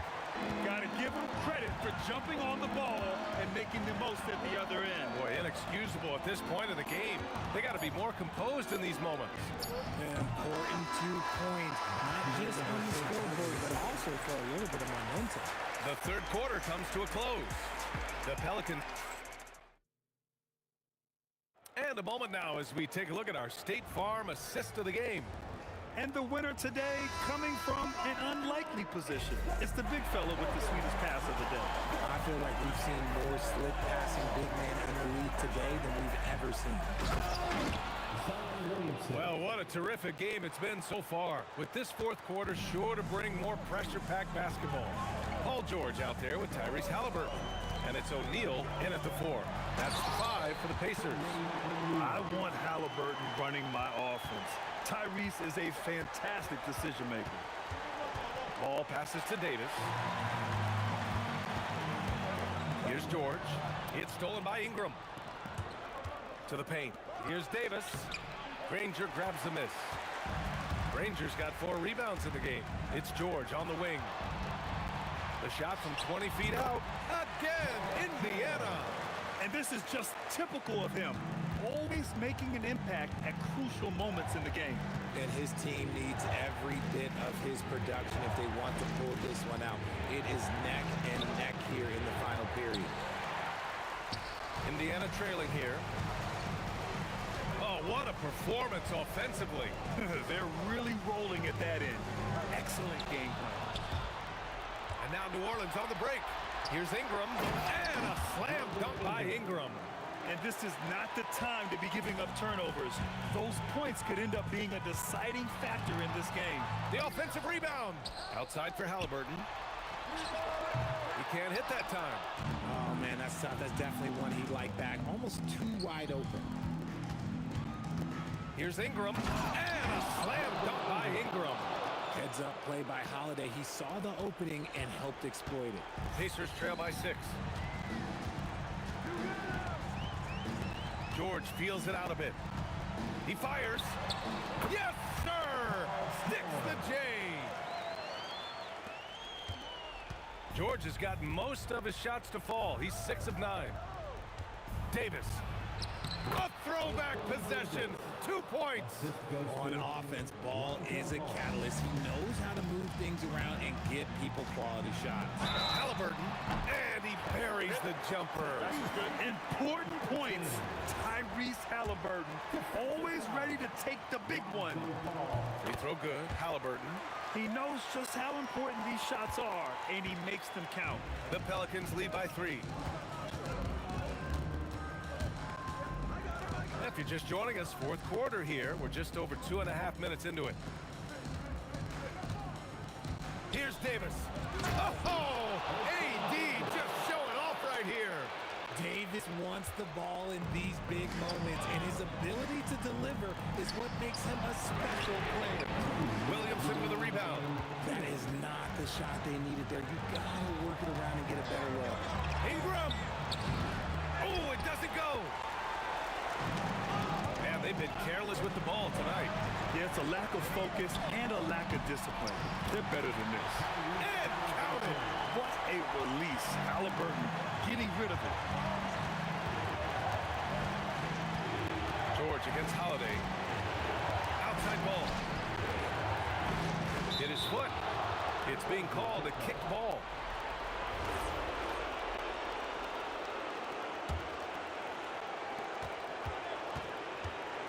Got to give him credit for jumping on the ball and making the most at the other end. Boy, inexcusable at this point of the game. They got to be more composed in these moments. An important 2 points, not just on the scoreboard, but also for a little bit of momentum. The third quarter comes to a close. The Pelicans. And a moment now as we take a look at our State Farm assist of the game. And the winner today coming from an unlikely position. It's the big fella with the sweetest pass of the day. I feel like we've seen more slick passing big man in the league today than we've ever seen. Well, what a terrific game it's been so far. With this fourth quarter sure to bring more pressure-packed basketball. Paul George out there with Tyrese Halliburton. And it's O'Neal in at the 4. That's 5 for the Pacers. I want Halliburton running my offense. Tyrese is a fantastic decision maker. Ball passes to Davis. Here's George. It's stolen by Ingram. To the paint. Here's Davis. Granger grabs the miss. Granger's got 4 rebounds in the game. It's George on the wing. The shot from 20 feet out. Again, Indiana. And this is just typical of him. Always making an impact at crucial moments in the game. And his team needs every bit of his production if they want to pull this one out. It is neck and neck here in the final period. Indiana trailing here. Oh, what a performance offensively. They're really rolling at that end. Excellent game plan. And now New Orleans on the break. Here's Ingram. And a slam dunk by Ingram. And this is not the time to be giving up turnovers. Those points could end up being a deciding factor in this game. The offensive rebound. Outside for Halliburton. He can't hit that time. Oh, man, that's tough. That's definitely one he'd like back. Almost too wide open. Here's Ingram. And a slam dunk by Ingram. Heads up play by Holiday. He saw the opening and helped exploit it. Pacers trail by 6. George feels it out a bit. He fires. Yes, sir! Sticks the J. George has gotten most of his shots to fall. He's 6 of 9. Davis. A throwback possession. 2 points. On offense, Ball is a catalyst. He knows how to move things around and get people quality shots. Halliburton. And he buries the jumper. Important points. Tyrese Halliburton, always ready to take the big one. Free throw good. Halliburton. He knows just how important these shots are, and he makes them count. The Pelicans lead by 3. If you're just joining us, fourth quarter here. We're just over 2.5 minutes into it. Here's Davis. Oh, AD just showing off right here. Davis wants the ball in these big moments, and his ability to deliver is what makes him a special player. Williamson with a rebound. That is not the shot they needed there. You gotta work it around and get a better look. Ingram. Oh, it doesn't go. Man, they've been careless with the ball tonight. Yeah, it's a lack of focus and a lack of discipline. They're better than this. And counted. What a release. Halliburton getting rid of it. George against Holiday. Outside ball. Hit his foot. It's being called a kicked ball.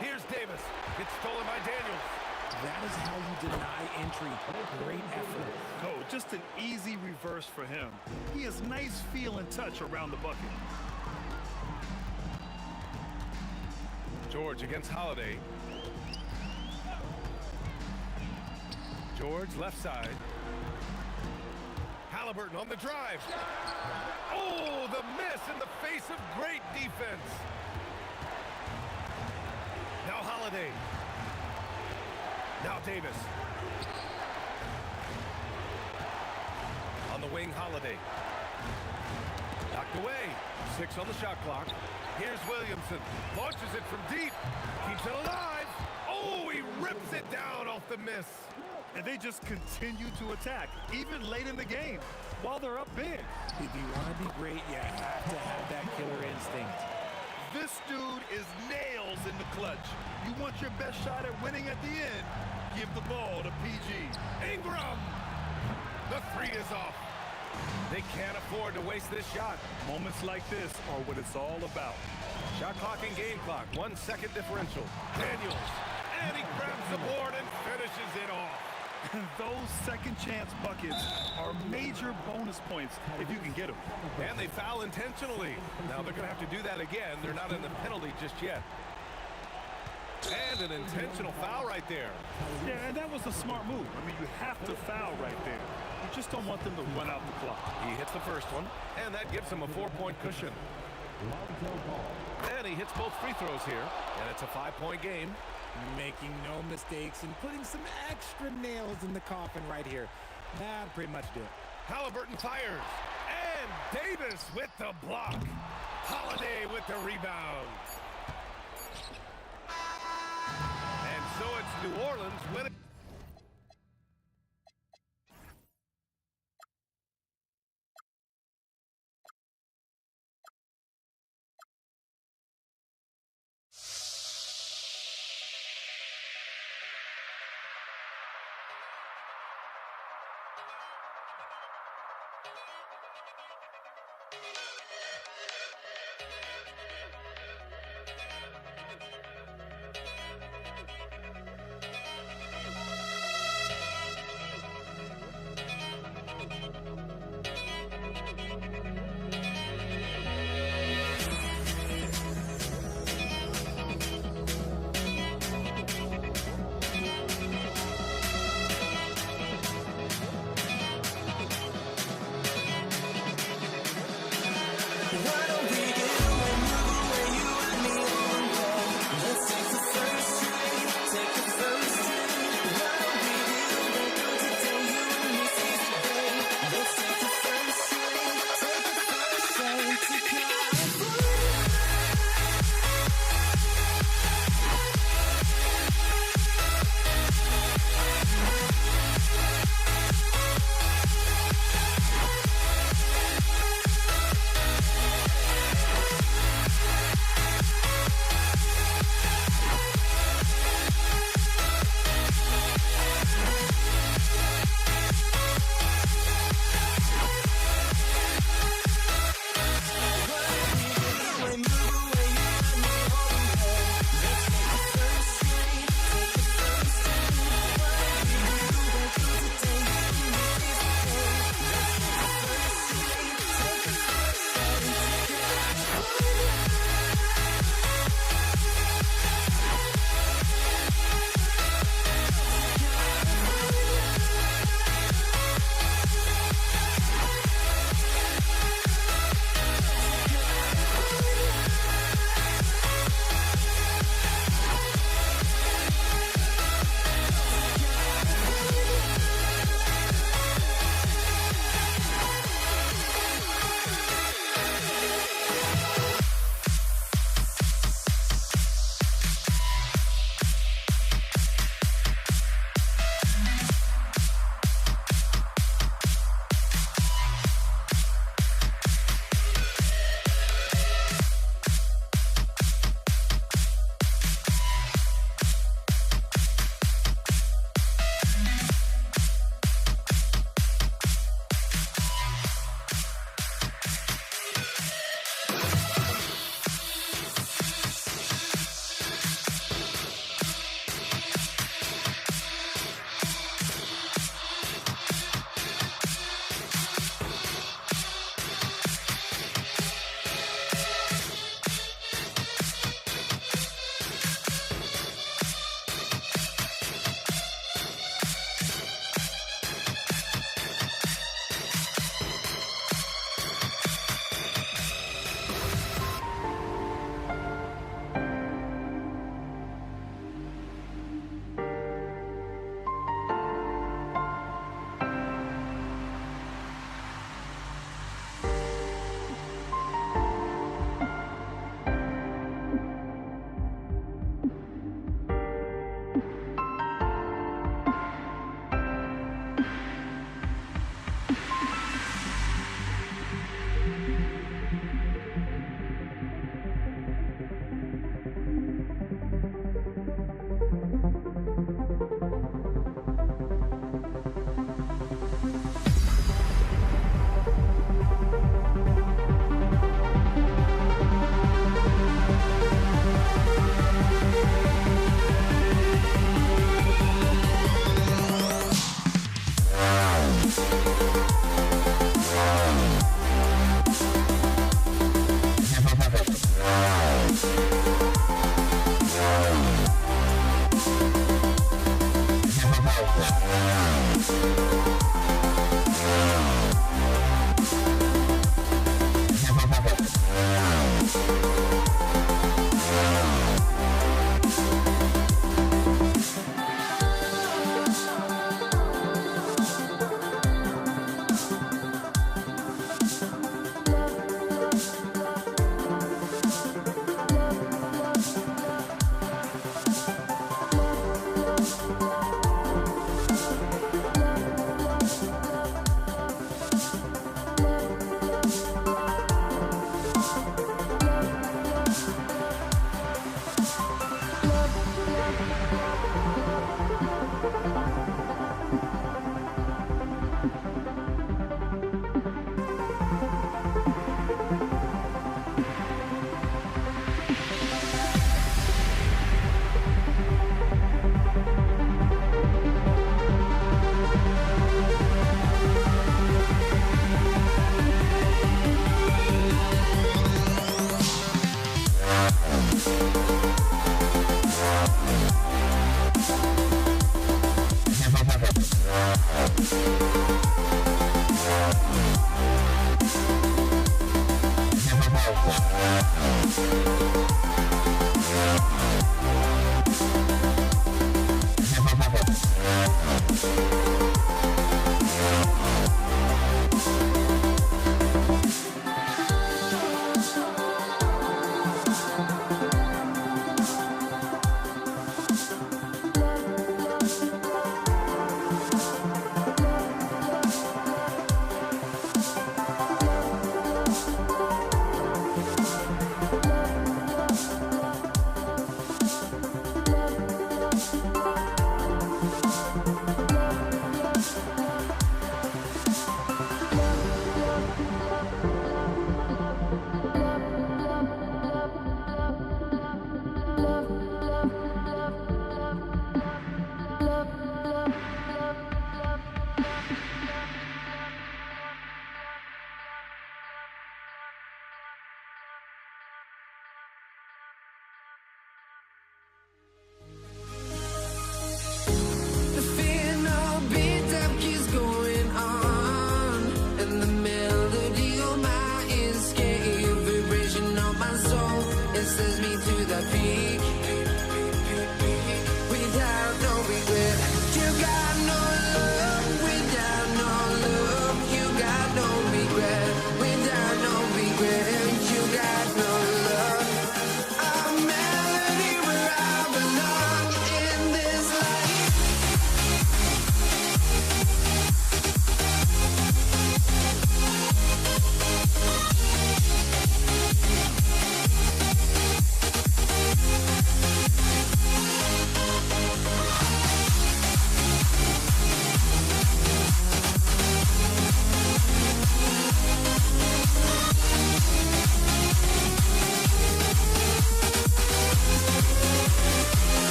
Here's Davis. It's stolen by Daniels. That is how you deny entry. Great effort. Oh, just an easy reverse for him. He has nice feel and touch around the bucket. George against Holiday. George left side. Halliburton on the drive. Oh, the miss in the face of great defense. Now Holiday. Now Davis. On the wing, Holiday. Knocked away. 6 on the shot clock. Here's Williamson. Launches it from deep. Keeps it alive. Oh, he rips it down off the miss. And they just continue to attack, even late in the game, while they're up big. If you want to be great, you have to have that killer instinct. This dude is nails in the clutch. You want your best shot at winning at the end, give the ball to PG. Ingram! The 3 is off. They can't afford to waste this shot. Moments like this are what it's all about. Shot clock and game clock. 1 second differential. Daniels. And he grabs the board and finishes it off. And those second chance buckets are major bonus points if you can get them. And they foul intentionally. Now they're going to have to do that again. They're not in the penalty just yet. And an intentional foul right there. Yeah, and that was a smart move. I mean, you have to foul right there. You just don't want them to run out the clock. He hits the first one, and that gives him a 4-point cushion. And he hits both free throws here, and it's a 5-point game. Making no mistakes and putting some extra nails in the coffin right here. That'll pretty much do it. Halliburton fires. And Davis with the block. Holiday with the rebound. And so it's New Orleans winning.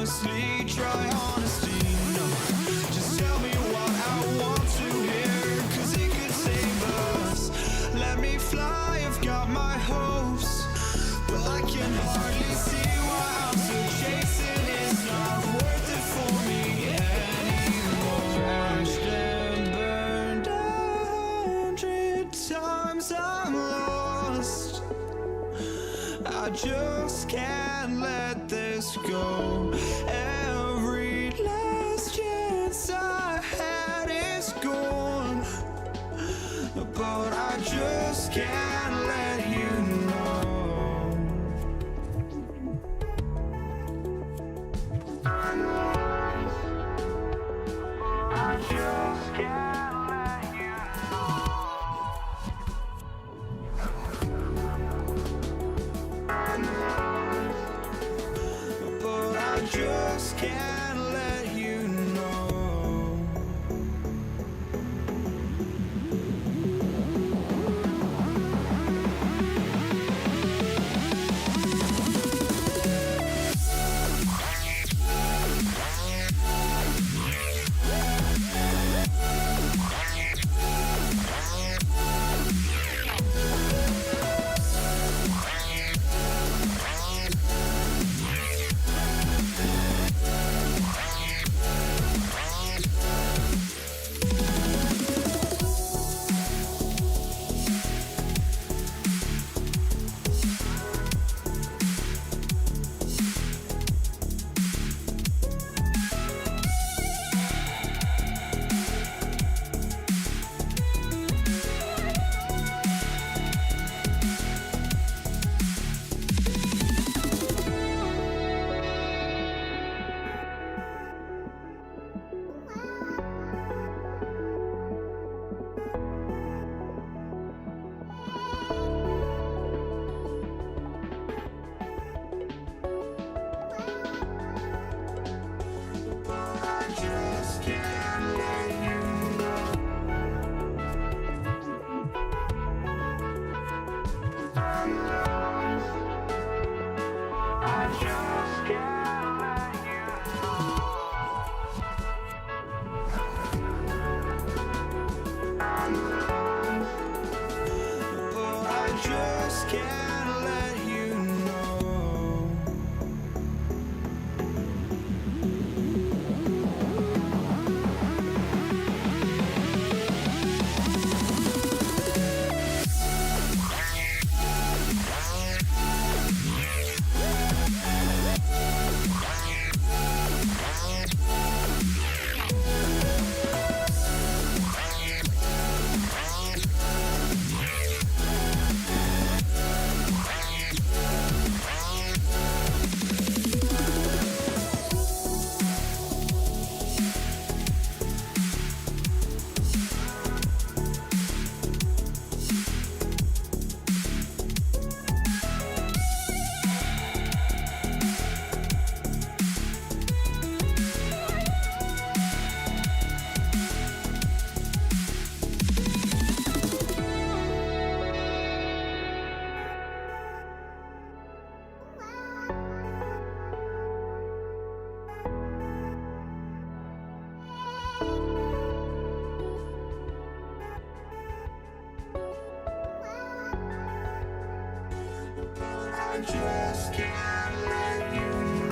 honestly, try honesty. No, just tell me what I want to hear, 'cause it could save us. Let me fly, I've got my hopes, but I can hardly see why I'm still chasing. It's not worth it for me anymore. Crashed and burned 100 times, I'm lost. I just can't let this go. Every last chance I had is gone, but I just can't let you know. I just can't let you know. But I just can't let you know. I just can't let you know.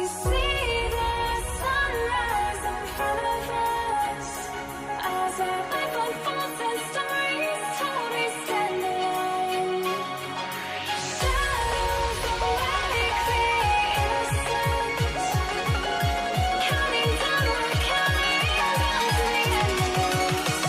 We see the sunrise in front of us. As our life unfolds and stories told, we stand alone. Shadows awake the innocence. Counting down, we're counting down to the endless.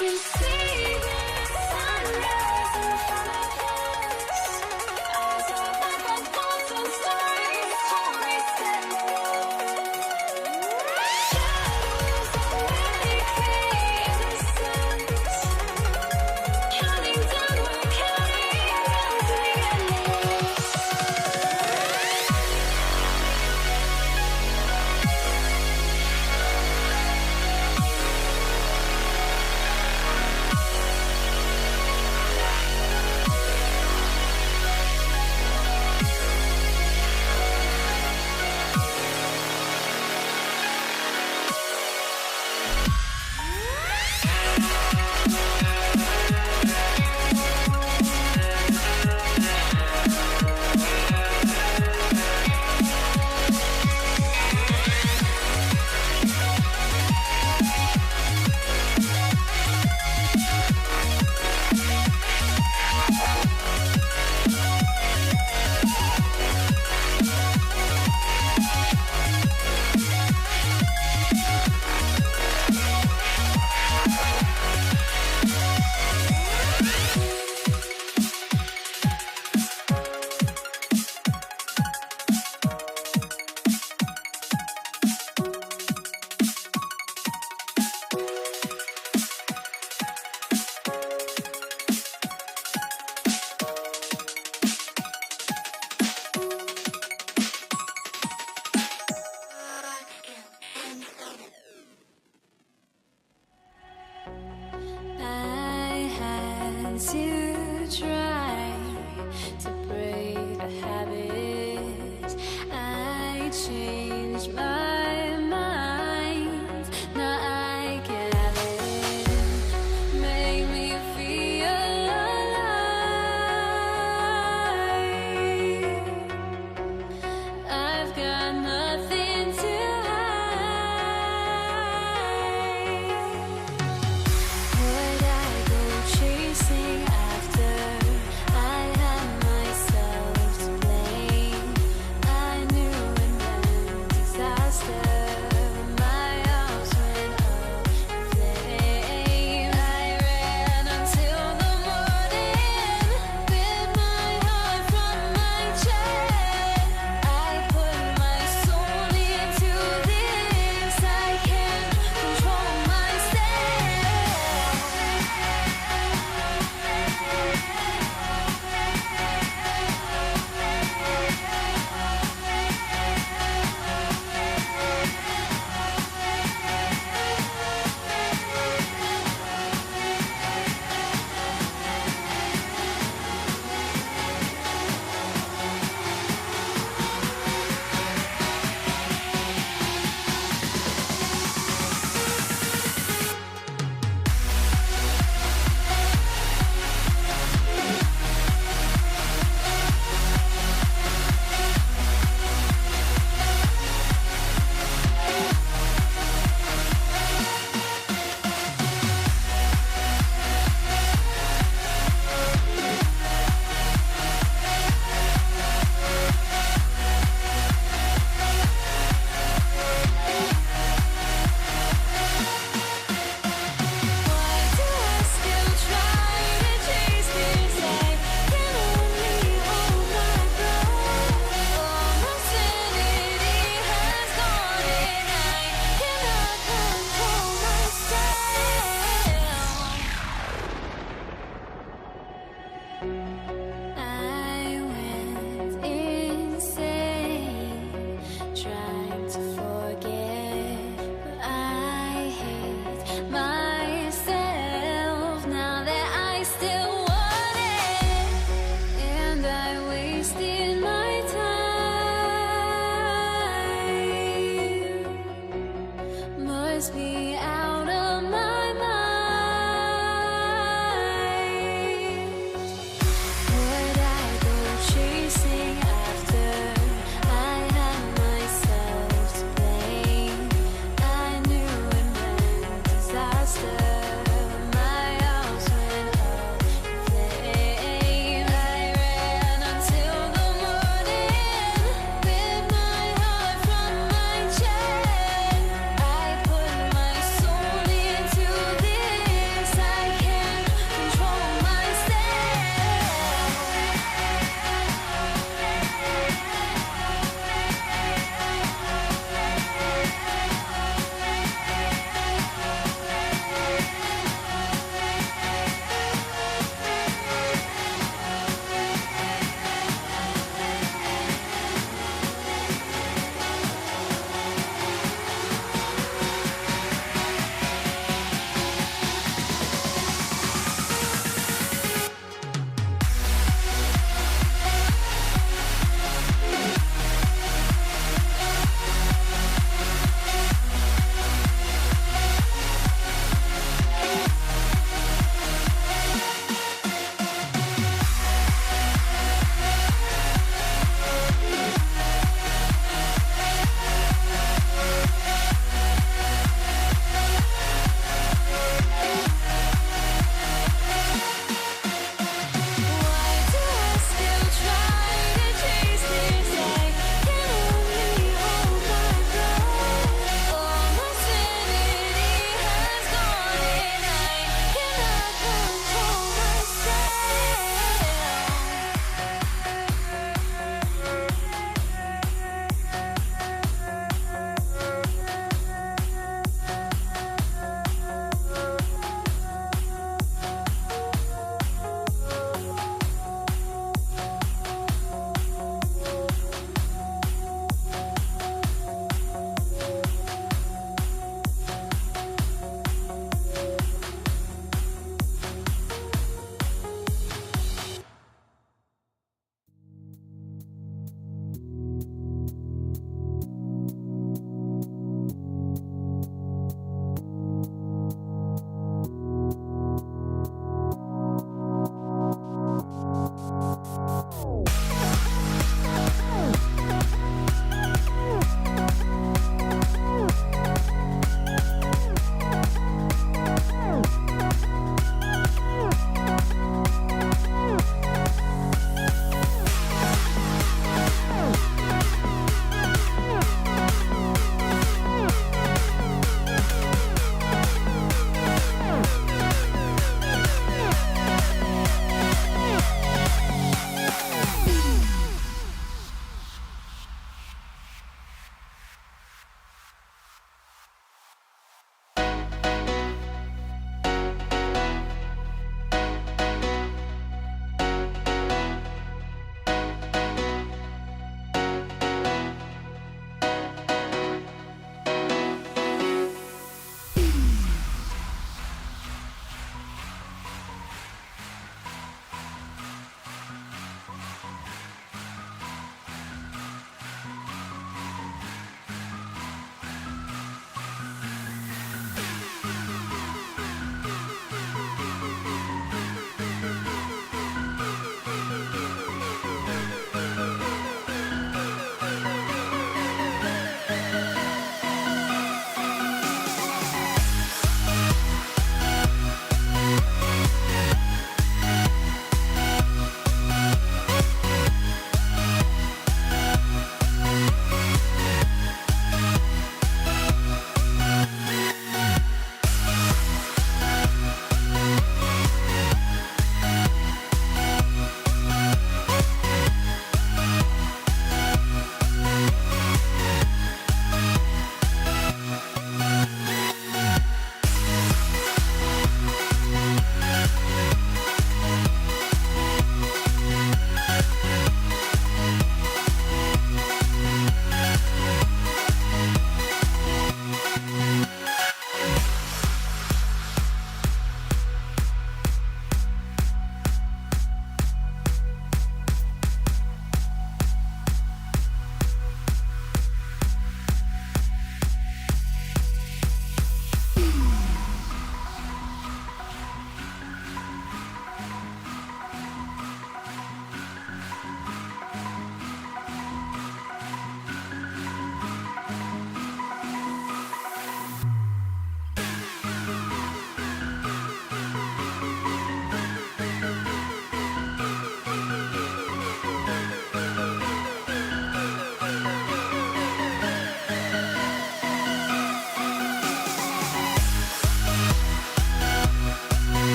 We see the sunrise in front of us. As our life unfolds and stories told, we stand alone. Shadows awake the innocence. Counting down, we're counting down to the endless. I had to try to break the habit. I changed my mind. Now I get it. Make me feel alive. I've got nothing to would I go chasing after? I had myself to blame. I knew and then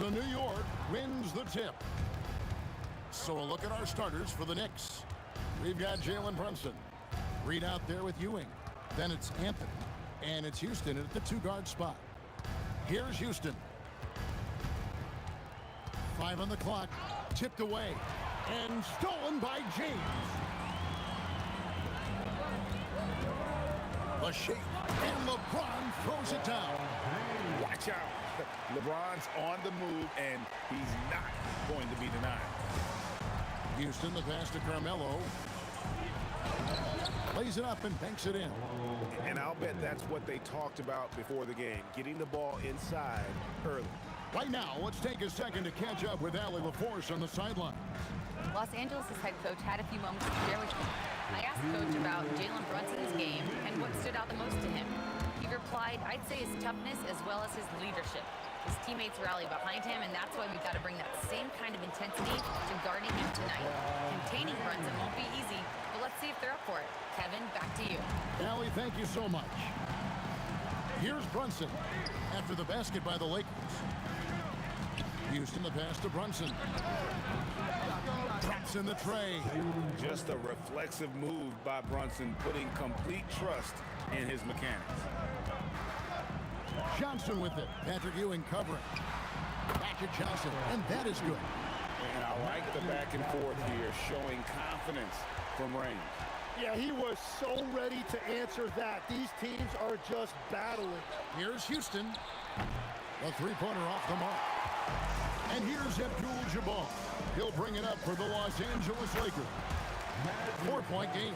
So New York wins the tip. So a look at our starters for the Knicks. We've got Jalen Brunson. Reed out there with Ewing. Then it's Anthony. And it's Houston at the 2-guard spot. Here's Houston. 5 on the clock. Tipped away. And stolen by James. The shape. And LeBron throws it down. Watch out. LeBron's on the move, and he's not going to be denied. Houston, the pass to Carmelo. Plays it up and banks it in. And I'll bet that's what they talked about before the game, getting the ball inside early. Right now, let's take a second to catch up with Allie LaForce on the sideline. Los Angeles' head coach had a few moments to share with me. I asked Coach about Jalen Brunson's game and what stood out the most to him. He replied, I'd say his toughness as well as his leadership. His teammates rally behind him, and that's why we've got to bring that same kind of intensity to guarding him tonight. Containing Brunson won't be easy, but let's see if they're up for it. Kevin, back to you. Allie, thank you so much. Here's Brunson after the basket by the Lakers. Houston, the pass to Brunson. Drops in the tray. Just a reflexive move by Brunson, putting complete trust in his mechanics. Johnson with it. Patrick Ewing covering. Back to Johnson, and that is good. And I like the back and forth here, showing confidence from range. Yeah, he was so ready to answer that. These teams are just battling. Here's Houston. A three-pointer off the mark. And here's Abdul-Jabbar. He'll bring it up for the Los Angeles Lakers. 4-point game.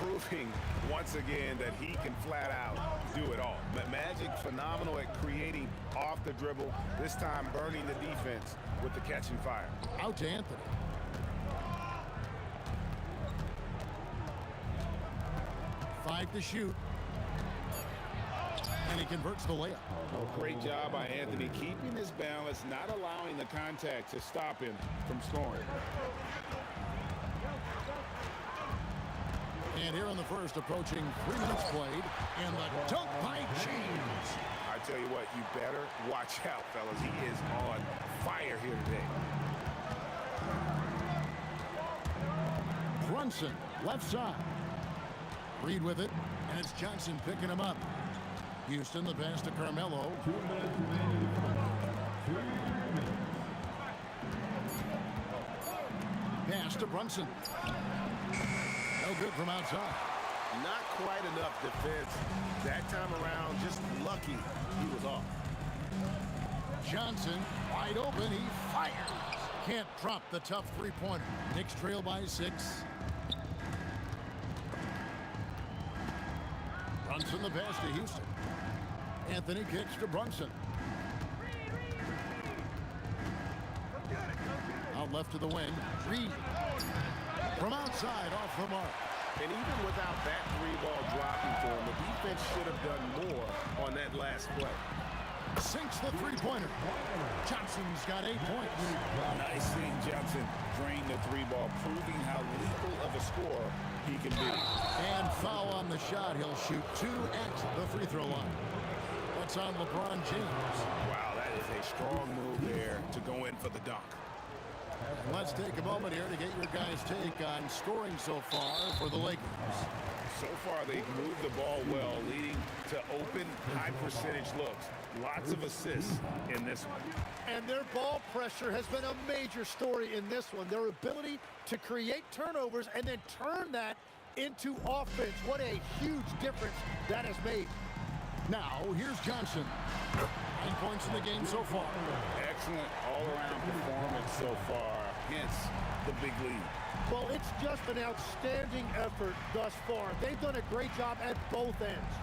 Proving once again that he can flat out do it all. Magic phenomenal at creating off the dribble, this time burning the defense with the catch and fire. Out to Anthony. Five to shoot. And he converts the layup. Great job by Anthony, keeping his balance, not allowing the contact to stop him from scoring. And here in the first, approaching 3 minutes played, and the dunk by James. I tell you what, you better watch out, fellas. He is on fire here today. Brunson, left side. Reed with it, and it's Johnson picking him up. Houston, the pass to Carmelo. Pass to Brunson. No good from outside. Not quite enough defense. That time around, just lucky he was off. Johnson, wide open, he fires. Can't drop the tough three-pointer. Knicks trail by 6. Brunson, the pass to Houston. Anthony kicks to Brunson. Out left to the wing. Reed. From outside, off the mark. And even without that three-ball dropping for him, the defense should have done more on that last play. Sinks the three-pointer. Johnson's got 8 points. Nice seeing Johnson drain the three-ball, proving how lethal of a scorer he can be. And foul on the shot. He'll shoot 2 at the free throw line. That's on LeBron James. Wow, that is a strong move there to go in for the dunk. And let's take a moment here to get your guys' take on scoring so far for the Lakers. So far, they've moved the ball well, leading to open, high-percentage looks. Lots of assists in this one. And their ball pressure has been a major story in this one. Their ability to create turnovers and then turn that into offense. What a huge difference that has made. Now, here's Johnson. 9 points in the game so far. Excellent all-around performance so far, hence the big lead. Well, it's just an outstanding effort thus far. They've done a great job at both ends.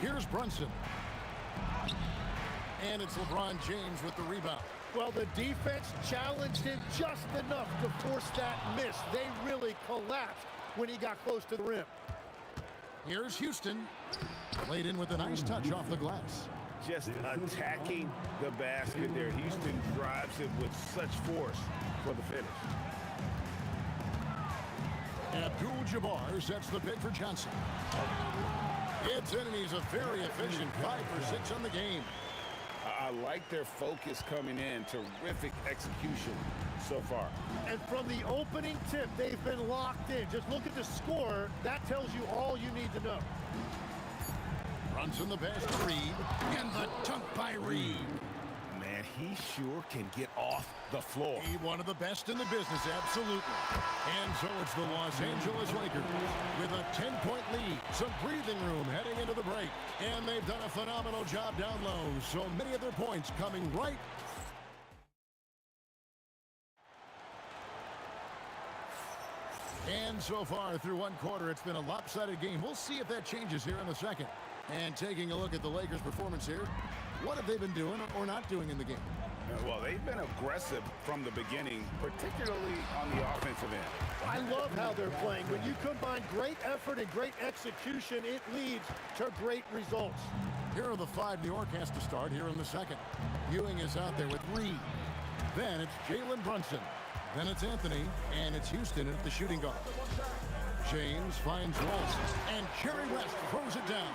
Here's Brunson. And it's LeBron James with the rebound. Well, the defense challenged him just enough to force that miss. They really collapsed when he got close to the rim. Here's Houston. Laid in with a nice touch off the glass. Just attacking the basket there. Houston drives it with such force for the finish. Abdul-Jabbar sets the pick for Johnson. It's in, and he's a very efficient 5 for 6 on the game. I I like their focus coming in. Terrific execution so far. And from the opening tip, they've been locked in. Just look at the score. That tells you all you need to know. Brunson the pass to Reed, and the dunk by Reed. Man, he sure can get off the floor. He one of the best in the business, absolutely. And so it's the Los Angeles Lakers with a 10-point lead. Some breathing room heading into the break. And they've done a phenomenal job down low. So many of their points coming right. And so far through one quarter, it's been a lopsided game. We'll see if that changes here in the second. And taking a look at the Lakers' performance here, what have they been doing or not doing in the game? Well, they've been aggressive from the beginning, particularly on the offensive end. I love how they're playing. When you combine great effort and great execution, it leads to great results. Here are the 5 New York has to start here in the second. Ewing is out there with Reed. Then it's Jalen Brunson. Then it's Anthony, and it's Houston at the shooting guard. James finds Ross, and Jerry West throws it down.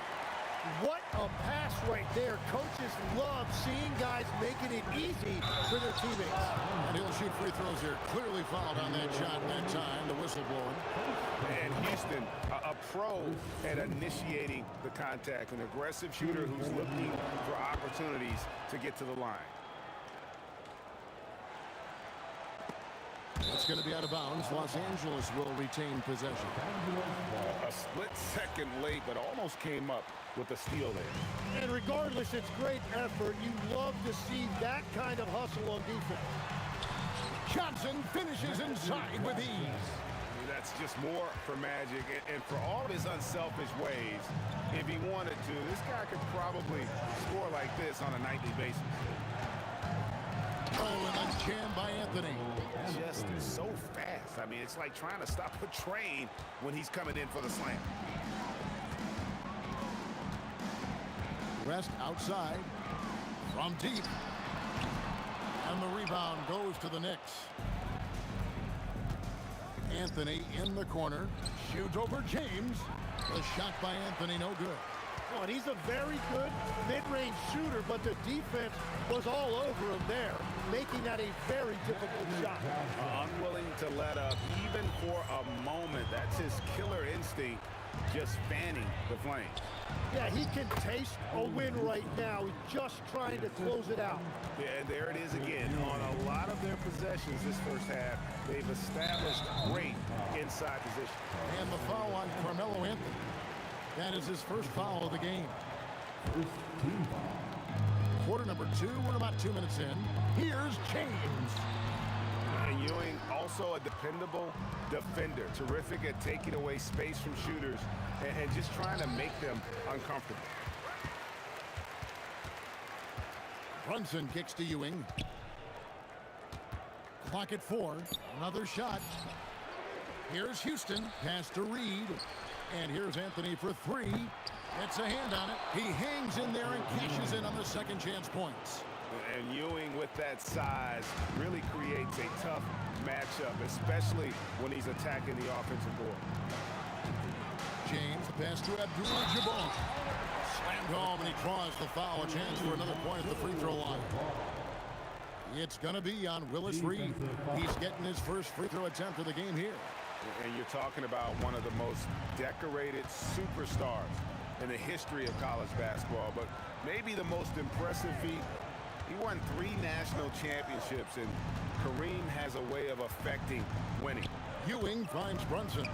What a pass right there. Coaches love seeing guys making it easy for their teammates. And he'll shoot free throws here. Clearly fouled on that shot that time, the whistle blowing. And Houston, a pro at initiating the contact, an aggressive shooter who's looking for opportunities to get to the line. It's going to be out of bounds. Los Angeles will retain possession. A split second late, but almost came up with a steal there. And regardless, it's great effort. You love to see that kind of hustle on defense. Johnson finishes inside with ease. That's just more for Magic, and for all of his unselfish ways, if he wanted to, this guy could probably score like this on a nightly basis. Oh, and then jam by Anthony. Just so fast. I mean, it's like trying to stop a train when he's coming in for the slam. West outside from deep. And the rebound goes to the Knicks. Anthony in the corner. Shoots over James. The shot by Anthony, no good. Oh, and he's a very good mid-range shooter, but the defense was all over him there, making that a very difficult shot. Unwilling to let up even for a moment. That's his killer instinct, just fanning the flames. Yeah, he can taste a win right now. He's just trying to close it out. Yeah, and there it is again. On a lot of their possessions this first half, they've established great inside position. And the foul on Carmelo Anthony. That is his first foul of the game. Quarter number 2, we're about 2 minutes in. Here's James. And Ewing, also a dependable defender. Terrific at taking away space from shooters and just trying to make them uncomfortable. Brunson kicks to Ewing. Clock at 4. Another shot. Here's Houston. Pass to Reed. And here's Anthony for 3. It's a hand on it. He hangs in there and cashes in on the second chance points. And Ewing with that size really creates a tough matchup, especially when he's attacking the offensive board. James, the pass to Abdul-Jabbar. Slammed home, and he draws the foul. A chance for another point at the free throw line. It's going to be on Willis Reed. He's getting his first free throw attempt of the game here. And you're talking about one of the most decorated superstars in the history of college basketball, but maybe the most impressive feat. He won 3 national championships, and Kareem has a way of affecting winning. Ewing finds Brunson.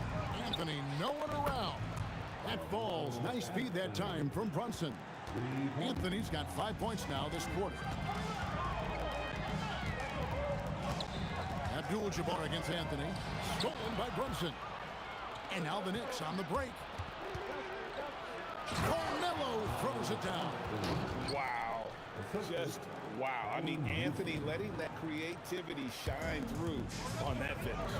Anthony, no one around. That falls. Nice feed that time from Brunson. Anthony's got 5 points now this quarter. Abdul-Jabbar against Anthony. Stolen by Brunson. And now the Knicks on the break. Carmelo throws it down. Wow. Just wow. I mean, Anthony letting that creativity shine through on that finish.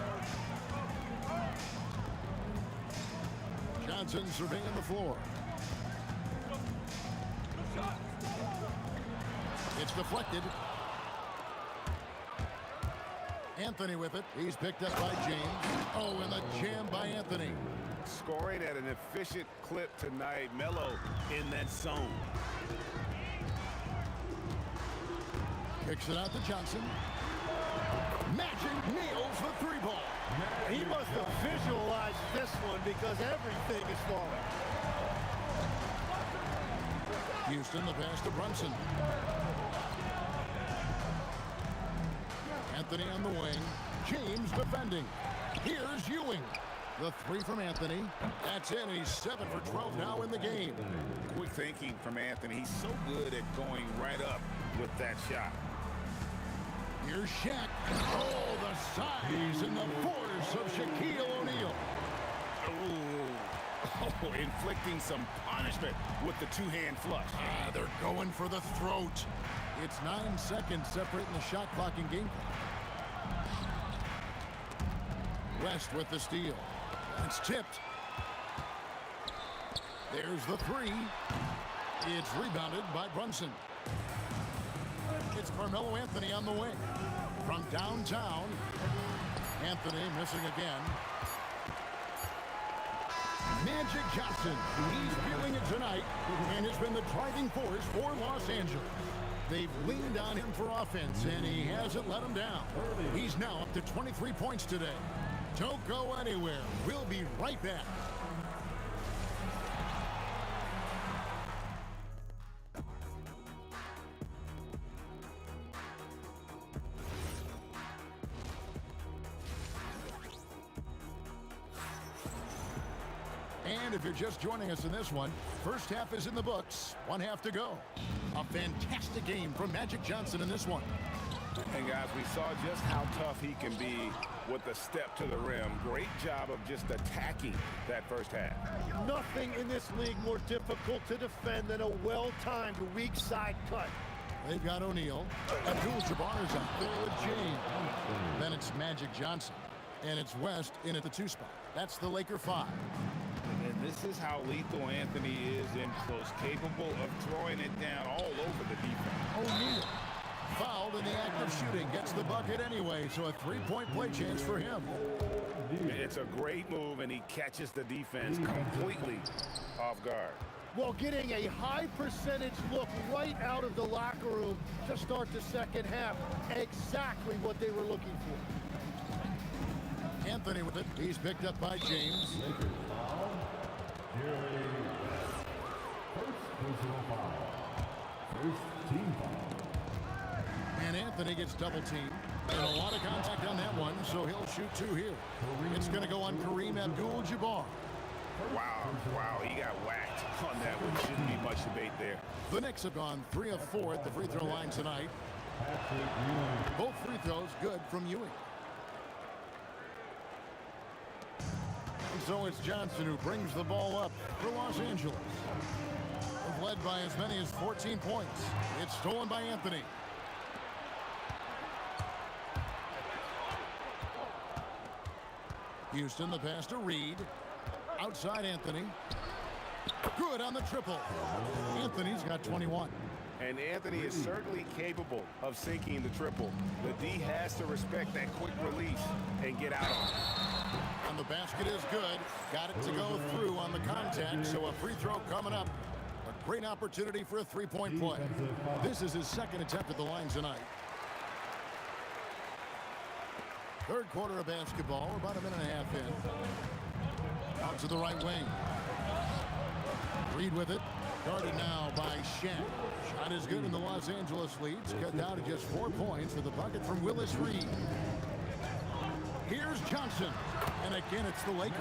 Johnson surveying the floor. It's deflected. Anthony with it. He's picked up by James. Oh, and the jam by Anthony. Scoring at an efficient clip tonight. Melo in that zone. Kicks it out to Johnson. Magic nails the three ball. He must have visualized this one because everything is falling. Houston, the pass to Brunson. Anthony on the wing. James defending. Here's Ewing. The three from Anthony. That's in. He's 7 for 12 now in the game. Quick thinking from Anthony. He's so good at going right up with that shot. Here's Shaq. Oh, the size and the force of Shaquille O'Neal. Oh, inflicting some punishment with the two-hand flush. They're going for the throat. It's 9 seconds separating the shot clock and game clock. West with the steal. It's tipped. There's the three. It's rebounded by Brunson. It's Carmelo Anthony on the wing. From downtown, Anthony missing again. Magic Johnson, he's feeling it tonight and has been the driving force for Los Angeles. They've leaned on him for offense, and he hasn't let them down. He's now up to 23 points today. Don't go anywhere. We'll be right back. And if you're just joining us in this one, first half is in the books. 1 half to go. A fantastic game from Magic Johnson in this one. And guys, we saw just how tough he can be with a step to the rim. Great job of just attacking that first half. Nothing in this league more difficult to defend than a well-timed weak side cut. They've got O'Neal. Abdul-Jabbar is out there with James. Then it's Magic Johnson. And it's West in at the 2 spot. That's the Laker 5. And this is how lethal Anthony is in close, capable of throwing it down all over the defense. O'Neal, fouled in the act of shooting, gets the bucket anyway, so a 3-point play chance for him. It's a great move, and he catches the defense completely off guard. While getting a high percentage look right out of the locker room to start the second half. Exactly what they were looking for. Anthony with it. He's picked up by James. And Anthony gets double teamed. And a lot of contact on that one, so he'll shoot 2 here. It's going to go on Kareem Abdul-Jabbar. Wow, he got whacked on that one. Shouldn't be much debate there. The Knicks have gone 3 of 4 at the free throw line tonight. Both free throws good from Ewing. And so it's Johnson who brings the ball up for Los Angeles. They've led by as many as 14 points. It's stolen by Anthony. Houston, the pass to Reed. Outside Anthony. Good on the triple. Anthony's got 21. And Anthony is certainly capable of sinking the triple. The D has to respect that quick release and get out on it. And the basket is good. Got it to go through on the contact, so a free throw coming up. A great opportunity for a 3-point play. This is his second attempt at the line tonight. Third quarter of basketball, about a minute and a half in. Out to the right wing. Reed with it. Guarded now by Shaq. Shot is good, and the Los Angeles leads cut down to just 4 points with the bucket from Willis Reed. Here's Johnson. And again, it's the Lakers.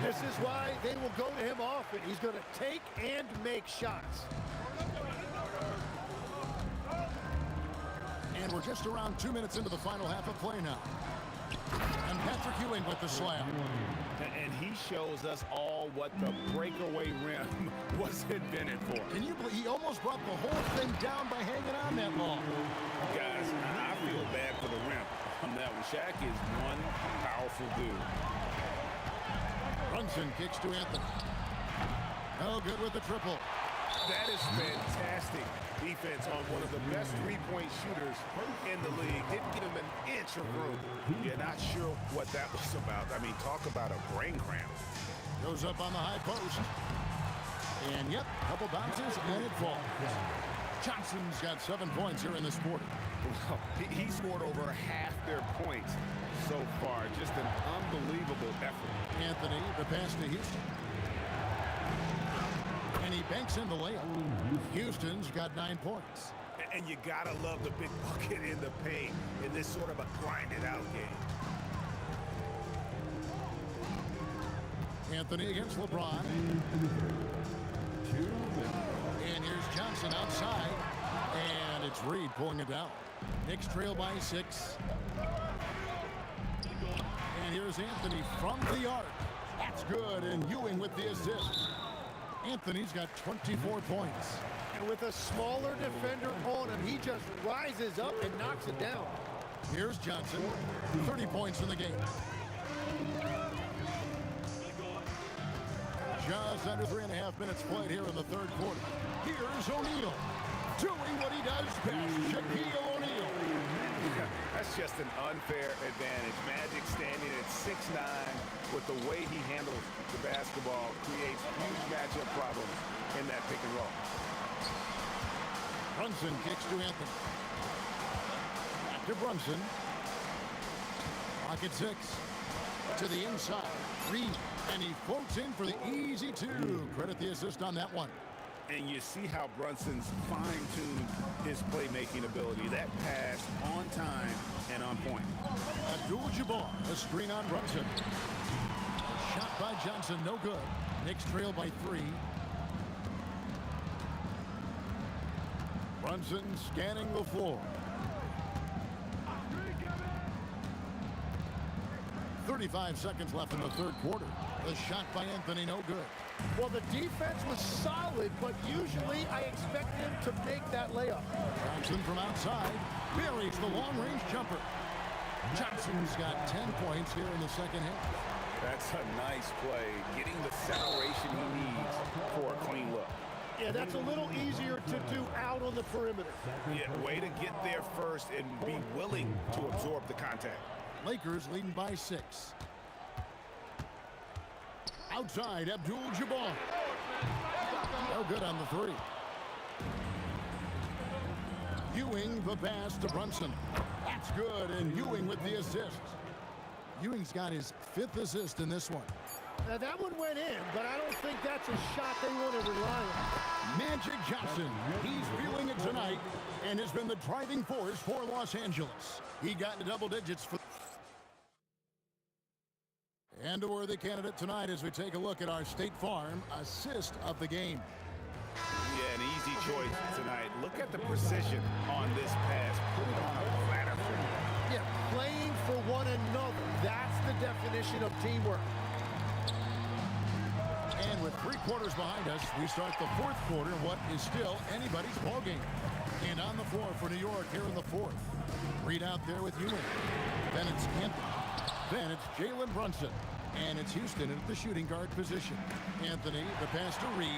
This is why they will go to him often. He's going to take and make shots. And we're just around 2 minutes into the final half of play now. And Patrick Ewing with the slam. And he shows us all what the breakaway rim was invented for. Can you believe he almost brought the whole thing down by hanging on that long? Guys, I feel bad for the rim on that one. Shaq is one powerful dude. Brunson kicks to Anthony. No good with the triple. That is fantastic defense on one of the best three-point shooters in the league. Didn't give him an inch of room. You're not sure what that was about. I mean, talk about a brain cramp. Goes up on the high post. And, yep, couple bounces, and it falls. Johnson's got 7 points here in this quarter. Well, he scored over half their points so far. Just an unbelievable effort. Anthony, the pass to Houston. And he banks in the layup. Houston's got 9 points. And you gotta love the big bucket in the paint in this sort of a grinded-out game. Anthony against LeBron. And here's Johnson outside. And it's Reed pulling it down. Knicks trail by 6. And here's Anthony from the arc. That's good, and Ewing with the assist. Anthony's got 24 points. And with a smaller defender on him, he just rises up and knocks it down. Here's Johnson, 30 points in the game. Just under 3.5 minutes played here in the third quarter. Here's O'Neal doing what he does best, Shaquille O'Neal. That's just an unfair advantage. Magic standing at 6'9", with the way he handles the basketball, creates huge matchup problems in that pick and roll. Brunson kicks to Anthony. Back to Brunson. Pocket 6. To the inside. Reed. And he floats in for the easy 2. Credit the assist on that one. And you see how Brunson's fine-tuned his playmaking ability. That pass on time and on point. Abdul-Jabbar, a screen on Brunson. A shot by Johnson, no good. Knicks trail by 3. Brunson scanning the floor. 35 seconds left in the third quarter. The shot by Anthony, no good. Well, the defense was solid, but usually I expect him to make that layup. Johnson from outside buries the long-range jumper. Johnson's got 10 points here in the second half. That's a nice play, getting the separation he needs for a clean look. Yeah, that's a little easier to do out on the perimeter. Yeah, way to get there first and be willing to absorb the contact. Lakers leading by 6. Outside, Abdul-Jabbar. No good on the 3. Ewing the pass to Brunson. That's good, and Ewing with the assist. Ewing's got his 5th assist in this one. Now that one went in, but I don't think that's a shot they want to rely on. Magic Johnson, he's feeling it tonight and has been the driving force for Los Angeles. He got into double digits for... And a worthy candidate tonight as we take a look at our State Farm assist of the game. Yeah, an easy choice tonight. Look at the precision on this pass. Put it on a platter. Yeah, playing for one another. That's the definition of teamwork. And with 3 quarters behind us, we start the fourth quarter in what is still anybody's ball game. And on the floor for New York here in the 4th. Reed out there with Ewing. Then it's Anthony. Then it's Jalen Brunson. And it's Houston at the shooting guard position. Anthony, the pass to Reed.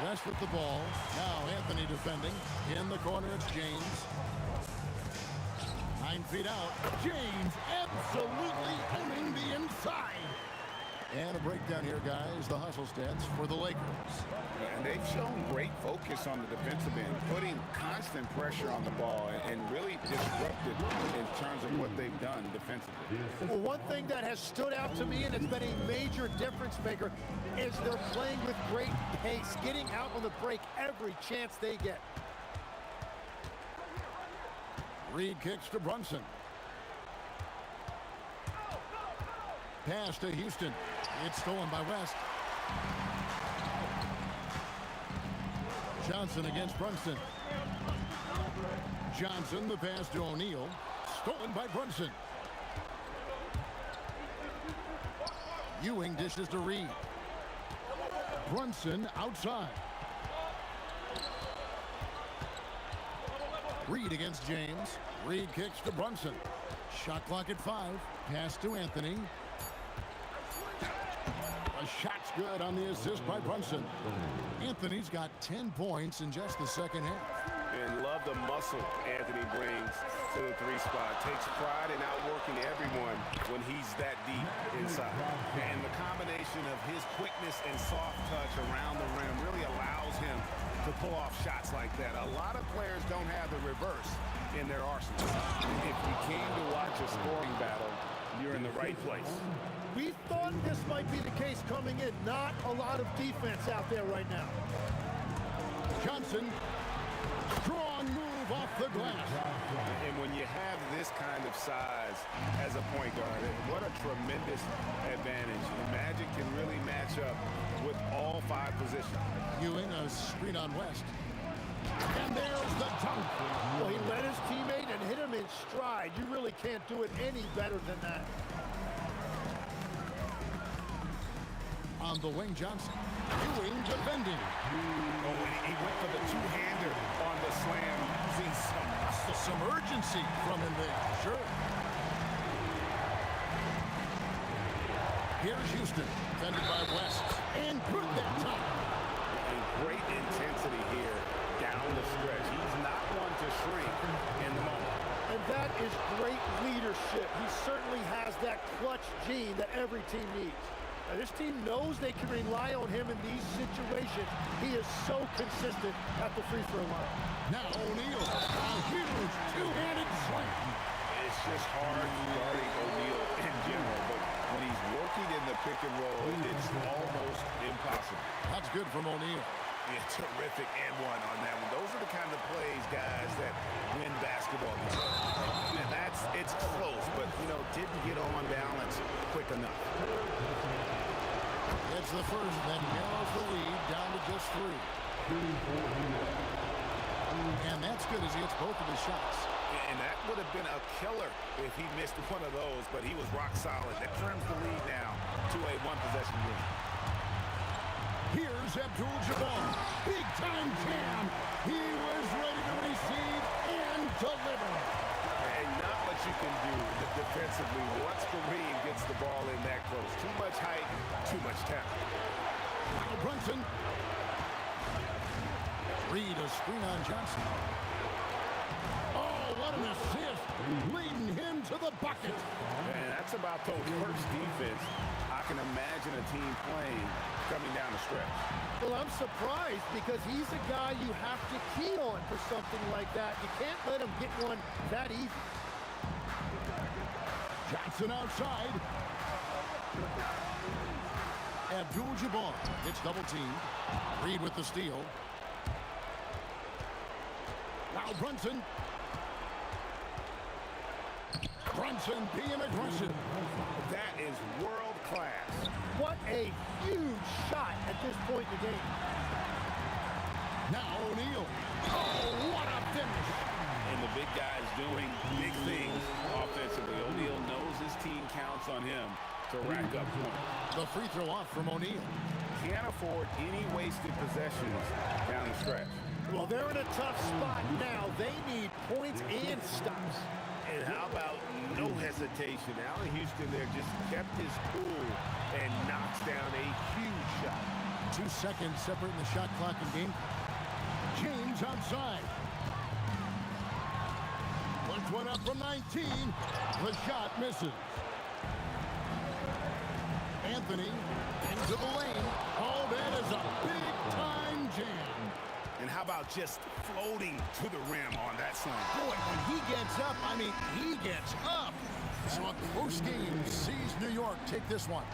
West with the ball. Now Anthony defending. In the corner, it's James. 9 feet out. James absolutely owning the inside. And a breakdown here, guys. The hustle stats for the Lakers. And they've shown great focus on the defensive end, putting constant pressure on the ball and really disrupted in terms of what they've done defensively. Well, one thing that has stood out to me, and it's been a major difference maker, is they're playing with great pace, getting out on the break every chance they get. Reed kicks to Brunson. Pass to Houston. It's stolen by West. Johnson against Brunson. Johnson, the pass to O'Neal. Stolen by Brunson. Ewing dishes to Reed. Brunson outside. Reed against James. Reed kicks to Brunson. Shot clock at 5. Pass to Anthony. A shot's good on the assist by Brunson. Anthony's got 10 points in just the second half. And love love the muscle Anthony brings to the three spot. Takes pride in outworking everyone when he's that deep inside. And the combination of his quickness and soft touch around the rim really allows him to pull off shots like that. A lot of players don't have the reverse in their arsenal. If you came to watch a scoring battle, you're in the right place. We thought this might be the case coming in. Not a lot of defense out there right now. Johnson, strong move off the glass. And when you have this kind of size as a point guard, what a tremendous advantage. Magic can really match up with all five positions. Ewing, a screen on West. And there's the dunk. Well, he led his teammate and hit him in stride. You really can't do it any better than that. On the wing, Johnson. Ewing defending. Oh, and he went for the two-hander on the slam, using some urgency from him there. Sure. Here's Houston, defended by West. And good that time. And great intensity here down the stretch. He's not one to shrink in the moment. And that is great leadership. He certainly has that clutch gene that every team needs. Now, this team knows they can rely on him in these situations. He is so consistent at the free throw line. Now O'Neal, a huge two-handed slam. It's just hard guarding O'Neal in general, but when he's working in the pick and roll, it's almost impossible. That's good from O'Neal. Yeah, terrific and one on that one. Those are the kind of plays, guys, that win basketball games. And it's close, but, didn't get on balance quick enough. It's the first, then narrows the lead down to just 3. And that's good as he hits both of his shots. And that would have been a killer if he missed one of those, but he was rock solid. That trims the lead now to a one-possession game. Here's Abdul-Jabbar. Big-time jam. He was ready to receive and deliver. And not much you can do defensively once Kareem gets the ball in that close. Too much height, too much talent. Now Brunson. Reed, a screen on Johnson. Oh, what an assist. Leading him to the bucket. And that's about the worst defense I can imagine a team playing coming down the stretch. Well, I'm surprised because he's a guy you have to key on for something like that. You can't let him get one that easy. Johnson outside. Abdul-Jabbar gets double-teamed. Reed with the steal. Now Brunson. Brunson being aggressive. That is world class. What a huge shot at this point in the game. Now O'Neal. Oh, what a finish. And the big guy's doing big things offensively. O'Neal knows his team counts on him to rack up points. The free throw off from O'Neal. Can't afford any wasted possessions down the stretch. Well, they're in a tough spot now. They need points and stops. And how about no hesitation? Allen Houston there just kept his cool and knocks down a huge shot. 2 seconds separating the shot clock and game. James outside. Puts one up from 19. The shot misses. Anthony into the lane. Oh, that is a big-time jam. And how about just floating to the rim on that slam? Boy, when he gets up, he gets up. So a close game sees New York take this one.